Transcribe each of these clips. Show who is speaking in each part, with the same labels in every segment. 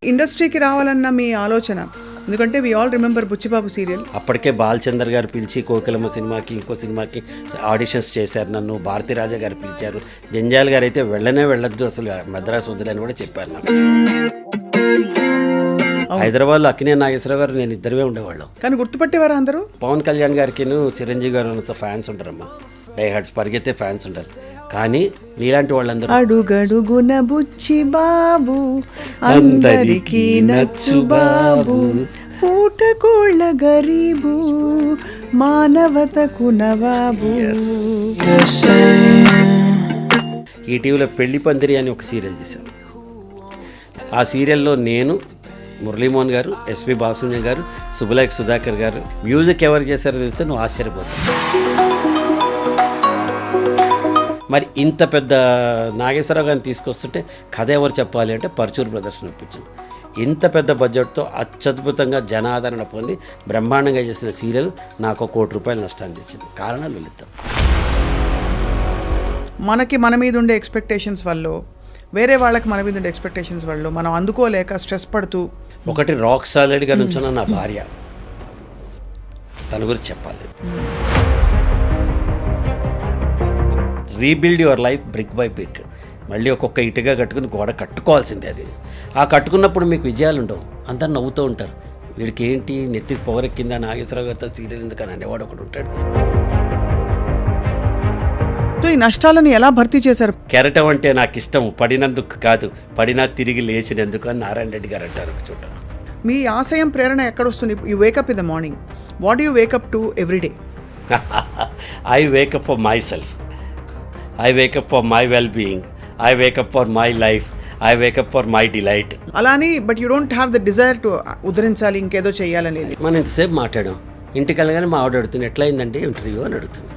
Speaker 1: ఇండస్ట్రీకి రావాలన్న మీ ఆలోచన, ఎందుకంటే we all remember Buchchibabu serial.
Speaker 2: అప్పటికే బాలచందర్ గారు పిలిచి కోకిలమ్మ సినిమాకి ఇంకో సినిమాకి ఆడిషన్స్ చేశారు నన్ను. భారతీరాజా గారు పిలిచారు. జంజాల్ గారు అయితే వెళ్ళొద్దు అసలు మద్రాసు వదిలేని కూడా చెప్పారు నాకు. హైదరాబాద్లో అక్కినే నాగేశ్వరరావు గారు నేను ఇద్దరే ఉండేవాళ్ళం.
Speaker 1: కానీ గుర్తుపట్టేవారు అందరూ.
Speaker 2: పవన్ కళ్యాణ్ గారికి చిరంజీవి గారు ఫ్యాన్స్ ఉంటారమ్మా, డై హార్ట్స్ పరిగెత్తే ఫ్యాన్స్ ఉంటారు. కానీ నీలాంటి వాళ్ళందరూ
Speaker 1: అడుగడుగున బుచ్చి బాబు అందరికీ నచ్చు బాబు, పూటకోళ్ళ గరీబు మానవతకు నవాబు.
Speaker 2: ఈటీవీలో పెళ్లి పందిరి అని ఒక సీరియల్ చేశాను. ఆ సీరియల్లో నేను, మురళీమోహన్ గారు, ఎస్పి బాలసుబ్రహ్మణ్యం గారు, సుబ్బులేఖ సుధాకర్ గారు. మ్యూజిక్ ఎవరు చేశారో తెలిస్తే నువ్వు ఆశ్చర్యపోతావు. మరి ఇంత పెద్ద నాగేశ్వరరావు గారిని తీసుకొస్తుంటే కథ ఎవరు చెప్పాలి అంటే పరచూరు బ్రదర్స్ని ఒప్పించింది. ఇంత పెద్ద బడ్జెట్తో అత్యద్భుతంగా జనాదరణ పొంది బ్రహ్మాండంగా చేసిన సీరియల్ నాకు ₹1 కోటి నష్టాన్ని తెచ్చింది. కారణాలు వెళుతాం.
Speaker 1: మనకి మన మీద ఉండే ఎక్స్పెక్టేషన్స్ వల్ల, వేరే వాళ్ళకి మన మీద ఉండే ఎక్స్పెక్టేషన్స్ వల్ల మనం అందుకోలేక స్ట్రెస్ పడుతూ.
Speaker 2: ఒకటి రాక్ సాలిడ్గా నుంచున్న నా భార్య, తన గురించి చెప్పాలి. Rebuild your life brick by brick. మళ్ళీ ఒక్కొక్క ఇటుగా కట్టుకుని గోడ కట్టుకోవాల్సిందే. అది ఆ కట్టుకున్నప్పుడు మీకు విజయాలు ఉండవు, అందరు నవ్వుతూ ఉంటారు. వీడికి ఏంటి నెత్తికి పొగరెక్కిందా నాగేశ్వరరావు గారితో సీరియల్ ఎందుకని అనేవాడు ఒకడు ఉంటాడు.
Speaker 1: ఈ నష్టాలను ఎలా భర్తీ చేశారు?
Speaker 2: కెరటం అంటే నాకు ఇష్టం, పడినందుకు కాదు, పడినా తిరిగి లేచినందుకు అని నారాయణ రెడ్డి గారు అంటారు. చూడ,
Speaker 1: మీ ఆశయం ప్రేరణ ఎక్కడొస్తుంది? You wake up in the morning. What you wake up to every day?
Speaker 2: I wake up for myself, I wake up for my well being, I wake up for my life, I wake up for my delight.
Speaker 1: అలాని but you don't have the desire to ఉద్ధరించాలి, ఇంకేదో చెయ్యాలనేది.
Speaker 2: మనం ఇంతసేపు మాట్లాడాం. ఇంటికి వెళ్ళగానే మా ఆవిడ అడుగుతుంది, ఎట్లా అయిందండి ఇంటర్వ్యూ అని అడుగుతుంది.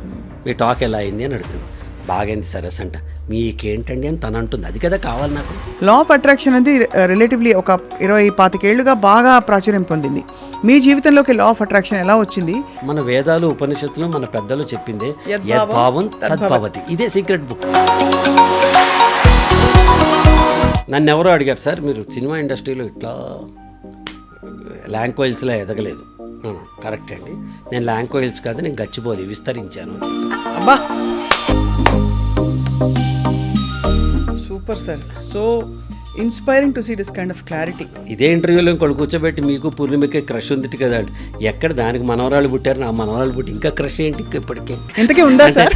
Speaker 2: మీ టాక్ ఎలా అయింది అని అడుగుతుంది. బాగైంది సరస్ అంట. మీకేంటండి అని తను అంటుంది. అది కదా కావాలి నాకు.
Speaker 1: లా ఆఫ్ అట్రాక్షన్ అనేది రిలేటివ్లీ ఒక 20-25 ఏళ్లుగా బాగా ప్రాచుర్యం పొందింది. మీ జీవితంలోకి లా ఆఫ్ అట్రాక్షన్ ఎలా వచ్చింది?
Speaker 2: మన వేదాలు ఉపనిషత్తులు మన పెద్దలు చెప్పిందే యద్భావం తద్భవతి. ఇదే సీక్రెట్ బుక్. నన్ను ఎవరో అడిగారు, సార్ మీరు సినిమా ఇండస్ట్రీలో ఇట్లా ల్యాంక్వైల్స్లో ఎదగలేదు. కరెక్ట్ అండి, నేను ల్యాంక్వైల్స్ కాదు, నేను గచ్చిబౌలి విస్తరించాను.
Speaker 1: అబ్బా super sir, so inspiring to see this kind of clarity.
Speaker 2: ఇదే ఇంటర్వ్యూలో ఇంకోటి కూర్చోబెట్టి మీకు పూర్ణిమకి క్రష్ ఉంది కదా అంటే, ఎక్కడ దానికి మనవరాలు పుట్టారు, నా మనవరాలు పుట్టి ఇంకా క్రష్ ఏంటి ఇప్పటికే?
Speaker 1: ఇంతకీ ఉందా సార్?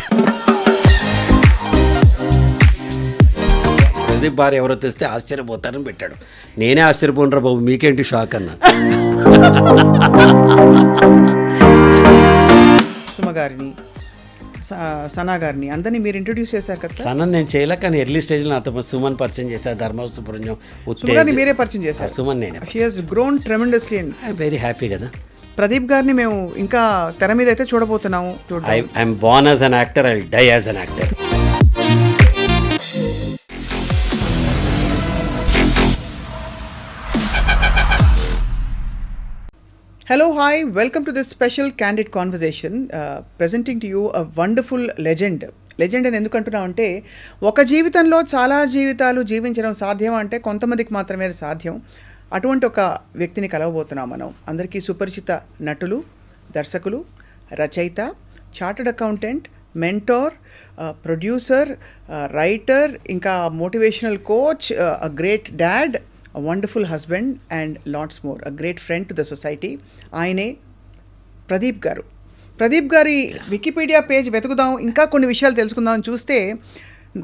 Speaker 2: ప్రదీప్ భార్య ఎవరో తెస్తే ఆశ్చర్యపోతారని పెట్టాడు. నేనే ఆశ్చర్యపోనరా బాబు, మీకేంటి షాక్ అన్నా.
Speaker 1: సుమ గారిని, సనా గారిని అందరినీ మీరు ఇంట్రొడ్యూస్ చేశారు కదా?
Speaker 2: సనన్ నేను చేయలే, కానీ ఎర్లీ స్టేజ్లో అంత సుమన్ పరిచయం చేశారు. ధర్మ సుబ్రహ్మణ్యం
Speaker 1: మీరే పరిచయం చేశారు.
Speaker 2: సుమన్ నేనే.
Speaker 1: She has grown tremendously.
Speaker 2: Very happy కదా.
Speaker 1: ప్రదీప్ గారిని మేము ఇంకా తెర మీద అయితే చూడబోతున్నాము.
Speaker 2: I'm born as an actor, I will die as an actor.
Speaker 1: Hello, hi, welcome to this special candid conversation, presenting to you a wonderful legend. Legend అని ఎందుకు అంటున్నాం అంటే, ఒక జీవితంలో చాలా జీవితాలు జీవించడం సాధ్యం అంటే కొంతమందికి మాత్రమే సాధ్యం. అటువంటి ఒక వ్యక్తిని కలవబోతున్నాం మనం. అందరికీ సుపరిచిత నటులు, దర్శకులు, రచయిత, chartered accountant, mentor, producer, writer, ఇంకా motivational coach, a great dad, a wonderful husband and lots more, a great friend to the society. ఆయనే ప్రదీప్ గారు. ప్రదీప్ గారి వికీపీడియా పేజ్ వెతుకుదాం, ఇంకా కొన్ని విషయాలు తెలుసుకుందాం అని చూస్తే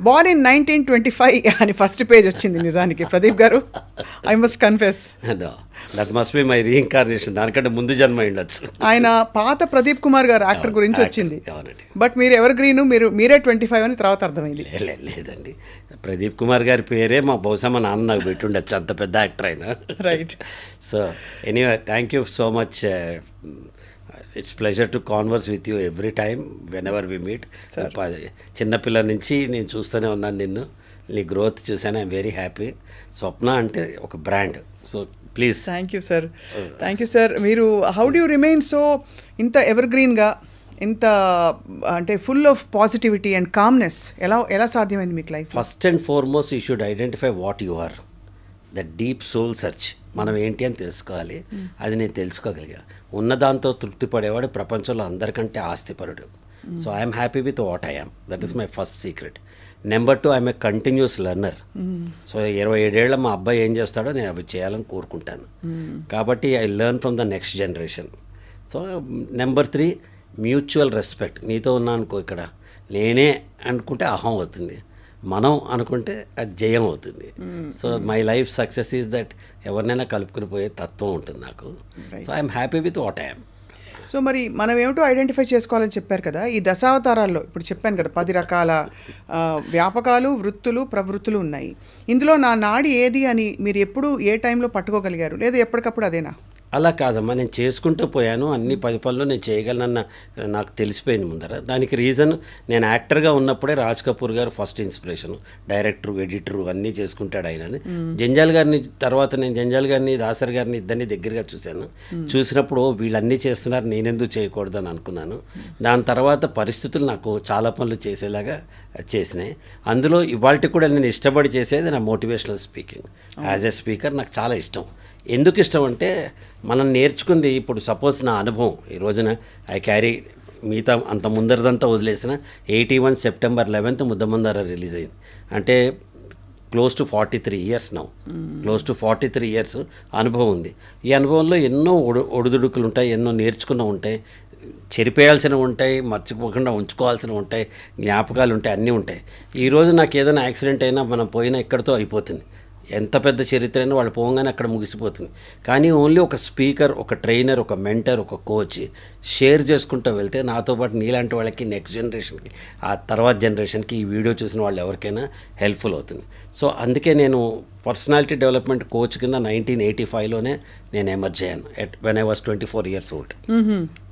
Speaker 1: born in 1925 అని ఫస్ట్ పేజ్ వచ్చింది. నిజానికి ప్రదీప్ గారు, I must confess
Speaker 2: that must be my reincarnation. దానికంటే ముందు జన్మ ఉండొచ్చు.
Speaker 1: ఆయన పాత ప్రదీప్ కుమార్ గారు యాక్టర్ గురించి వచ్చింది. బట్ మీరు ఎవర్ గ్రీన్, మీరే 25 అని తర్వాత అర్థమైంది.
Speaker 2: లేదండి, ప్రదీప్ కుమార్ గారి పేరే బహుశా మా నాన్న నాకు పెట్టి ఉండొచ్చు, అంత పెద్ద యాక్టర్ అయినా.
Speaker 1: Right.
Speaker 2: So anyway, thank you so much. It's pleasure to converse with you every time whenever we meet. చిన్నపిల్లల నుంచి నేను చూస్తూనే ఉన్నాను నిన్ను, నీ గ్రోత్ చూసాను. I'm very happy. స్వప్న అంటే ఒక brand. So please.
Speaker 1: Thank you sir, thank you sir. మీరు హౌ డూ రిమైన్ సో ఇంత ఎవర్ గ్రీన్గా, ఇంత అంటే full of positivity and calmness ఎలా సాధ్యమైంది మీకు life?
Speaker 2: First and foremost you should identify what you are. The deep soul search. మనం ఏంటి అని తెలుసుకోవాలి. అది నేను తెలుసుకోగలిగా. ఉన్నదాంతో తృప్తి పడేవాడు ప్రపంచంలో అందరికంటే ఆస్తిపరుడు. So I'm happy with what I am. That is my first secret. Number 2, I'm a continuous learner. So 27 ఏళ్ళ మా అబ్బాయి ఏం చేస్తాడో నేను అవి చేయాలని కోరుకుంటాను. కాబట్టి I learn from the next generation. So number 3, mutual respect. నీతో ఉన్నా అనుకో ఇక్కడ, నేనే అనుకుంటే అహం అవుతుంది, మనం అనుకుంటే అది జయం అవుతుంది. So my life success is that ఎవరినైనా కలుపుకుని పోయే తత్వం ఉంటుంది నాకు. So I'm happy with what I'm.
Speaker 1: So మరి మనం ఏమిటో ఐడెంటిఫై చేసుకోవాలని చెప్పారు కదా, ఈ దశావతారాల్లో ఇప్పుడు చెప్పాను కదా 10 రకాల వ్యాపకాలు, వృత్తులు, ప్రవృత్తులు ఉన్నాయి. ఇందులో నా నాడి ఏది అని మీరు ఎప్పుడు ఏ టైంలో పట్టుకోగలిగారు, లేదా ఎప్పటికప్పుడు అదేనా?
Speaker 2: అలా కాదమ్మా, నేను చేసుకుంటూ పోయాను. అన్ని 10 పనులు నేను చేయగలనన్న నాకు తెలిసిపోయింది ముందర. దానికి రీజన్, నేను యాక్టర్గా ఉన్నప్పుడే రాజ్ కపూర్ గారు ఫస్ట్ ఇన్స్పిరేషన్. డైరెక్టరు, ఎడిటరు అన్నీ చేసుకుంటాడు ఆయనది. జంజాల్ గారిని తర్వాత నేను జంజాల్ గారిని, దాసరి గారిని ఇద్దరిని దగ్గరగా చూశాను. చూసినప్పుడు వీళ్ళన్నీ చేస్తున్నారు, నేనెందుకు చేయకూడదు అని అనుకున్నాను. దాని తర్వాత పరిస్థితులు నాకు చాలా పనులు చేసేలాగా చేసినాయి. అందులో ఇవాళ కూడా నేను ఇష్టపడి చేసేది నా motivational speaking. As a speaker నాకు చాలా ఇష్టం. ఎందుకు ఇష్టం అంటే, మనం నేర్చుకుంది ఇప్పుడు సపోజ్ నా అనుభవం ఈ రోజున ఐ క్యారీ, మిగతా అంత ముందరదంతా వదిలేసిన 81 సెప్టెంబర్ 11 ముద్దమందార రిలీజ్ అయింది. అంటే close to 43 years now. Close to 43 years అనుభవం ఉంది. ఈ అనుభవంలో ఎన్నో ఒడిదుడుకులు ఉంటాయి, ఎన్నో నేర్చుకున్న ఉంటాయి, చెరిపేయాల్సినవి ఉంటాయి, మర్చిపోకుండా ఉంచుకోవాల్సినవి ఉంటాయి, జ్ఞాపకాలు ఉంటాయి, అన్నీ ఉంటాయి. ఈరోజు నాకు ఏదైనా యాక్సిడెంట్ అయినా మనం పోయినా ఇక్కడితో అయిపోతుంది. ఎంత పెద్ద చరిత్ర అయినా వాళ్ళు పోగానే అక్కడ ముగిసిపోతుంది. కానీ ఓన్లీ ఒక స్పీకర్, ఒక ట్రైనర్, ఒక మెంటర్, ఒక కోచ్ షేర్ చేసుకుంటూ వెళ్తే నాతో పాటు నీలాంటి వాళ్ళకి, నెక్స్ట్ జనరేషన్కి, ఆ తర్వాత జనరేషన్కి ఈ వీడియో చూసిన వాళ్ళు ఎవరికైనా హెల్ప్ఫుల్ అవుతుంది. సో అందుకే నేను పర్సనాలిటీ డెవలప్మెంట్ కోచ్ కింద 1985లోనే నేను ఎమర్జ్ అయ్యాను. When I was 24 years old.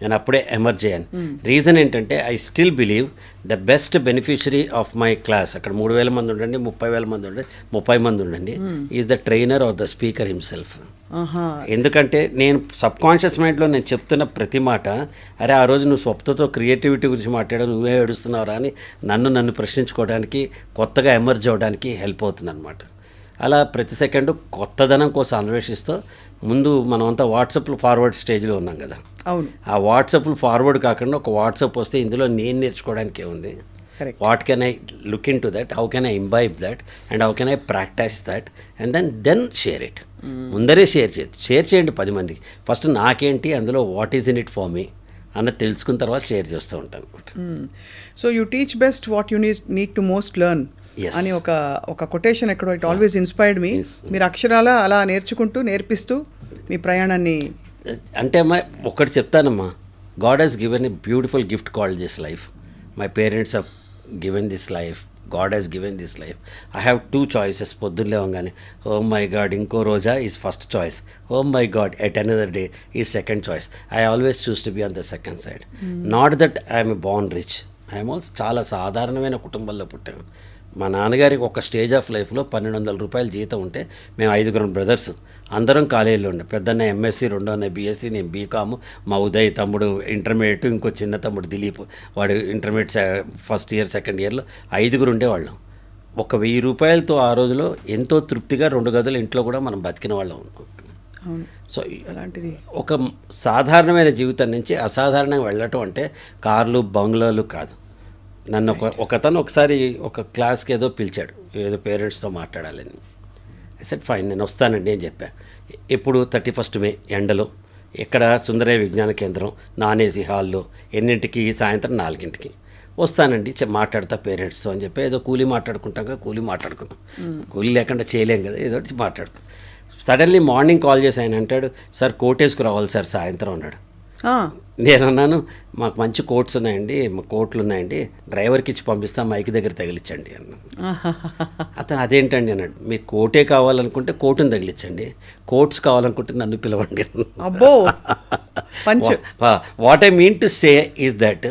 Speaker 2: నేను అప్పుడే ఎమర్జ్ అయ్యాను. రీజన్ ఏంటంటే, I still believe the best beneficiary of my class, అక్కడ 3,000 మంది ఉండండి, 30,000 మంది ఉండండి, 30 మంది ఉండండి, is the trainer or the speaker himself. ఎందుకంటే నేను సబ్కాన్షియస్ మైండ్లో నేను చెప్తున్న ప్రతి మాట, అరే ఆ రోజు నువ్వు స్వప్నతో క్రియేటివిటీ గురించి మాట్లాడావు, నువ్వే ఏడుస్తున్నావురా అని నన్ను ప్రశ్నించుకోవడానికి, కొత్తగా ఎమర్జ్ అవ్వడానికి హెల్ప్ అవుతుంది అనమాట. అలా ప్రతి సెకండు కొత్తదనం కోసం అన్వేషిస్తూ, ముందు మనమంతా వాట్సాప్లో ఫార్వర్డ్ స్టేజ్లో ఉన్నాం కదా.
Speaker 1: అవును.
Speaker 2: ఆ వాట్సాప్లు ఫార్వర్డ్ కాకుండా ఒక వాట్సాప్ వస్తే ఇందులో నేను నేర్చుకోవడానికే ఉంది. What can I look into that, how can I imbibe that, and how can I practice that, and then share it. ముందరే షేర్ చేయండి 10 మందికి. ఫస్ట్ నాకేంటి అందులో, what is in it for me అన్నది తెలుసుకున్న తర్వాత షేర్ చేస్తూ ఉంటాను.
Speaker 1: So you teach best what you need to most learn అని ఒక కొటేషన్ ఎక్కడో, ఇట్ ఆల్వేస్ ఇన్స్పైర్డ్ మీ. మీరు అక్షరాల అలా నేర్పిస్తూ మీ ప్రయాణాన్ని.
Speaker 2: అంటే అమ్మా ఒకటి చెప్తానమ్మా, God has given a beautiful gift called this life. My parents have given this life, God has given this life. I have 2 choices. పొద్దున్న లేవగానే, ఓ మై గాడ్ ఇంకో రోజా is first choice, oh my God at another day is second choice. I always choose to be on the second side. Not that I'm born rich, I'm also చాలా సాధారణమైన కుటుంబంలో పుట్టాను. మా నాన్నగారికి ఒక stage of లైఫ్లో 1,200 రూపాయలు జీతం ఉంటే, మేము 5 బ్రదర్స్, అందరం కాలేజీలో ఉండే. పెద్దన్న ఎంఎస్సి, రెండో అన్న బీఎస్సీ, నేను బీకాము, మా ఉదయ్ తమ్ముడు ఇంటర్మీడియట్, ఇంకో చిన్న తమ్ముడు దిలీప్ వాడు ఇంటర్మీడియట్ ఫస్ట్ ఇయర్, సెకండ్ ఇయర్లో 5 ఉండేవాళ్ళం. 1,000 రూపాయలతో ఆ రోజులో ఎంతో తృప్తిగా 2 గదులు ఇంట్లో కూడా మనం బతికిన వాళ్ళం ఉన్నాం. సో అలాంటిది ఒక సాధారణమైన జీవితం నుంచి అసాధారణంగా వెళ్ళటం అంటే కార్లు, బంగ్లాలు కాదు. నన్ను ఒకతను ఒకసారి ఒక క్లాస్కి ఏదో పిలిచాడు, ఏదో పేరెంట్స్తో మాట్లాడాలని. ఐ సెడ్ ఫైన్, నేను వస్తానండి అని చెప్పా. ఇప్పుడు 31 మే ఎండలో, ఇక్కడ సుందరయ్య విజ్ఞాన కేంద్రం నాన్ ఏసీ హాల్లో, ఎన్నింటికి? సాయంత్రం 4ంటికి వస్తానండి, మాట్లాడతా పేరెంట్స్తో అని చెప్పి, ఏదో కూలీ మాట్లాడుకుంటాం కదా, కూలీ మాట్లాడుకున్నాం. కూలీ లేకుండా చేయలేం కదా, ఏదో మాట్లాడుకున్నాం. సడన్లీ మార్నింగ్ కాల్ చేసి ఆయన అంటాడు, సార్ కోట్ వేసుకు రావాలి సార్ సాయంత్రం అన్నాడు. నేను అన్నాను, మాకు మంచి కోట్స్ ఉన్నాయండి, మా కోట్లు ఉన్నాయండి, డ్రైవర్కి ఇచ్చి పంపిస్తా, మైక్ దగ్గర తగిలించండి అన్నాను. అతను అదేంటండి అన్నాడు, మీకు కోటే కావాలనుకుంటే కోటుని తగిలించండి, కోట్స్ కావాలనుకుంటే నన్ను పిలవండి.
Speaker 1: అబ్బో,
Speaker 2: what I mean to say is that,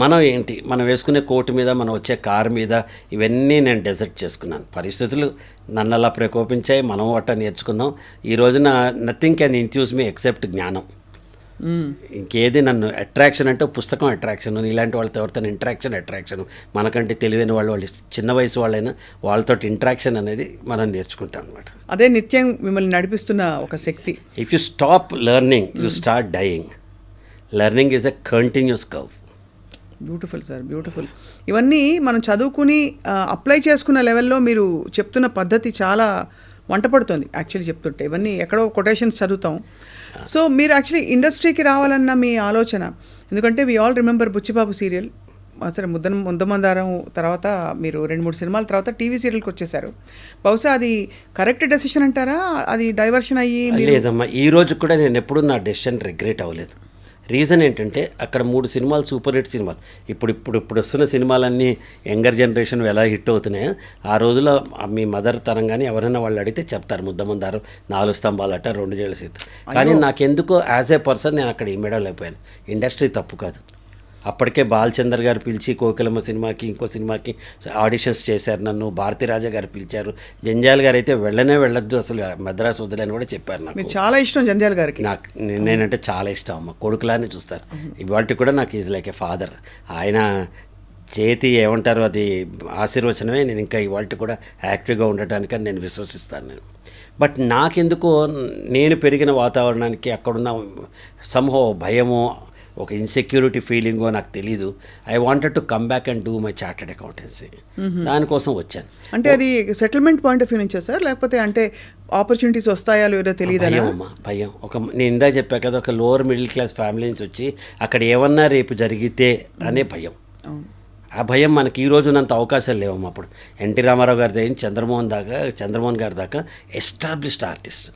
Speaker 2: మనం ఏంటి, మనం వేసుకునే కోటు మీద, మనం వచ్చే కారు మీద, ఇవన్నీ నేను డెజర్ట్ చేసుకున్నాను. పరిస్థితులు నన్ను అలా ప్రకోపించాయి, మనం వాట నేర్చుకున్నాం. ఈ రోజున నథింగ్ క్యాన్ ఇంట్యూస్ మీ ఎక్సెప్ట్ జ్ఞానం. ఇంకేది నన్ను అట్రాక్షన్ అంటే పుస్తకం అట్రాక్షన్, ఇలాంటి వాళ్ళతో ఎవరితో అట్రాక్షన్ మనకంటే తెలివైన వాళ్ళు చిన్న వయసు వాళ్ళైనా వాళ్ళతో ఇంట్రాక్షన్ అనేది మనం నేర్చుకుంటాం అనమాట.
Speaker 1: అదే నిత్యం మిమ్మల్ని నడిపిస్తున్న ఒక శక్తి.
Speaker 2: If you stop learning you start dying. Learning is a continuous curve.
Speaker 1: Beautiful sir, beautiful. ఇవన్నీ మనం చదువుకుని అప్లై చేసుకున్న లెవెల్లో మీరు చెప్తున్న పద్ధతి చాలా వంట పడుతుంది యాక్చువల్లీ చెప్తుంటే. ఇవన్నీ ఎక్కడో కొటేషన్స్ చదువుతాం. సో మీరు యాక్చువల్లీ ఇండస్ట్రీకి రావాలన్న మీ ఆలోచన, ఎందుకంటే we all remember Buchchibabu serial, సరే ముద్దమందారం తర్వాత మీరు 2-3 సినిమాల తర్వాత టీవీ సీరియల్కి వచ్చేసారు. బహుశా అది కరెక్ట్ డెసిషన్ అంటారా? అది డైవర్షన్ అయ్యి?
Speaker 2: లేదమ్మా, ఈ రోజు కూడా నేను ఎప్పుడు నా డెసిషన్ రిగ్రెట్ అవ్వలేదు. రీజన్ ఏంటంటే అక్కడ 3 సినిమాలు సూపర్ హిట్ సినిమాలు. ఇప్పుడు వస్తున్న సినిమాలన్నీ యంగర్ జనరేషన్ ఎలా హిట్ అవుతున్నాయో ఆ రోజుల్లో మీ మదర్ తరం కానీ ఎవరైనా వాళ్ళు అడిగితే చెప్తారు ముద్దమందారం, 4 స్తంభాలట, 2 జేళ్ళ సీత. కానీ నాకెందుకో యాజ్ ఏ పర్సన్ నేను అక్కడ ఇమ్మేడలేకపోయాను. ఇండస్ట్రీ తప్పు కాదు. అప్పటికే బాలచందర్ గారు పిలిచి కోకిలమ్మ సినిమాకి ఇంకో సినిమాకి ఆడిషన్స్ చేశారు నన్ను. భారతీరాజా గారు పిలిచారు. జంజాల్ గారు అయితే వెళ్ళొద్దు అసలు మద్రాసు వదిలేని కూడా చెప్పారు. నాకు
Speaker 1: చాలా ఇష్టం జంజాల్ గారికి.
Speaker 2: నాకు నేనంటే చాలా ఇష్టం అమ్మ. కొడుకులానే చూస్తారు. ఇవాళ కూడా నాకు ఈజ్ లైక్ ఏ ఫాదర్. ఆయన చేతి ఏమంటారు అది ఆశీర్వచనమే నేను ఇంకా ఇవాళ కూడా యాక్టివ్గా ఉండటానికని నేను విశ్వసిస్తాను నేను. బట్ నాకెందుకో నేను పెరిగిన వాతావరణానికి అక్కడున్న సంహో భయము, ఒక ఇన్సెక్యూరిటీ ఫీలింగో నాకు తెలీదు. I wanted to come back and do my chartered accountancy. దానికోసం వచ్చాను.
Speaker 1: అంటే అది సెటిల్మెంట్ పాయింట్ ఆఫ్ వ్యూ నుంచే సార్, లేకపోతే అంటే ఆపర్చునిటీస్ వస్తాయో లేదో తెలియదు?
Speaker 2: భయం అమ్మా, భయం. నేను ఇందా చెప్పా కదా, ఒక లోవర్ మిడిల్ క్లాస్ ఫ్యామిలీ నుంచి వచ్చి అక్కడ ఏమన్నా రేపు జరిగితే అనే భయం. ఆ భయం మనకి ఈ రోజునంత అవకాశాలు లేవమ్మా. అప్పుడు ఎన్టీ రామారావు గారి దగ్గర చంద్రమోహన్ గారి దాకా ఎస్టాబ్లిష్డ్ ఆర్టిస్ట్,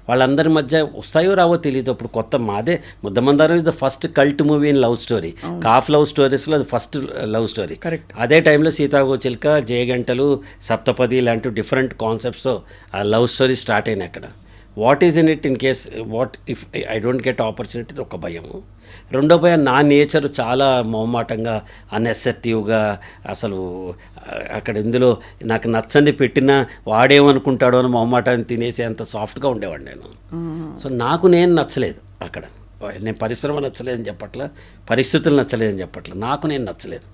Speaker 2: వాళ్ళందరి మధ్య వస్తాయో రావో తెలియదు. అప్పుడు కొత్త మాదే Muddamandaram is the first cult movie in love story. Calf love స్టోరీస్లో అది ఫస్ట్ లవ్ స్టోరీ. అదే టైంలో సీతాకోచిలుక, జయగంటలు, సప్తపది ఇలాంటి డిఫరెంట్ కాన్సెప్ట్స్ ఆ లవ్ స్టోరీ స్టార్ట్ అయినాయి అక్కడ. What is in it in case what if I don't get opportunity, ఒక భయము. రెండో భయం, నా నేచర్ చాలా మొహమాటంగా అన్ఎసెప్టివ్గా, అసలు అక్కడ ఇందులో నాకు నచ్చని పెట్టినా వాడేమనుకుంటాడో అని మొహమాటాన్ని తినేసి అంత సాఫ్ట్గా ఉండేవాడు నేను. సో నాకు నేను నచ్చలేదు అక్కడ. నేను పరిశ్రమ నచ్చలేదని చెప్పట్లా, పరిస్థితులు నచ్చలేదని చెప్పట్లా, నాకు నేను నచ్చలేదు.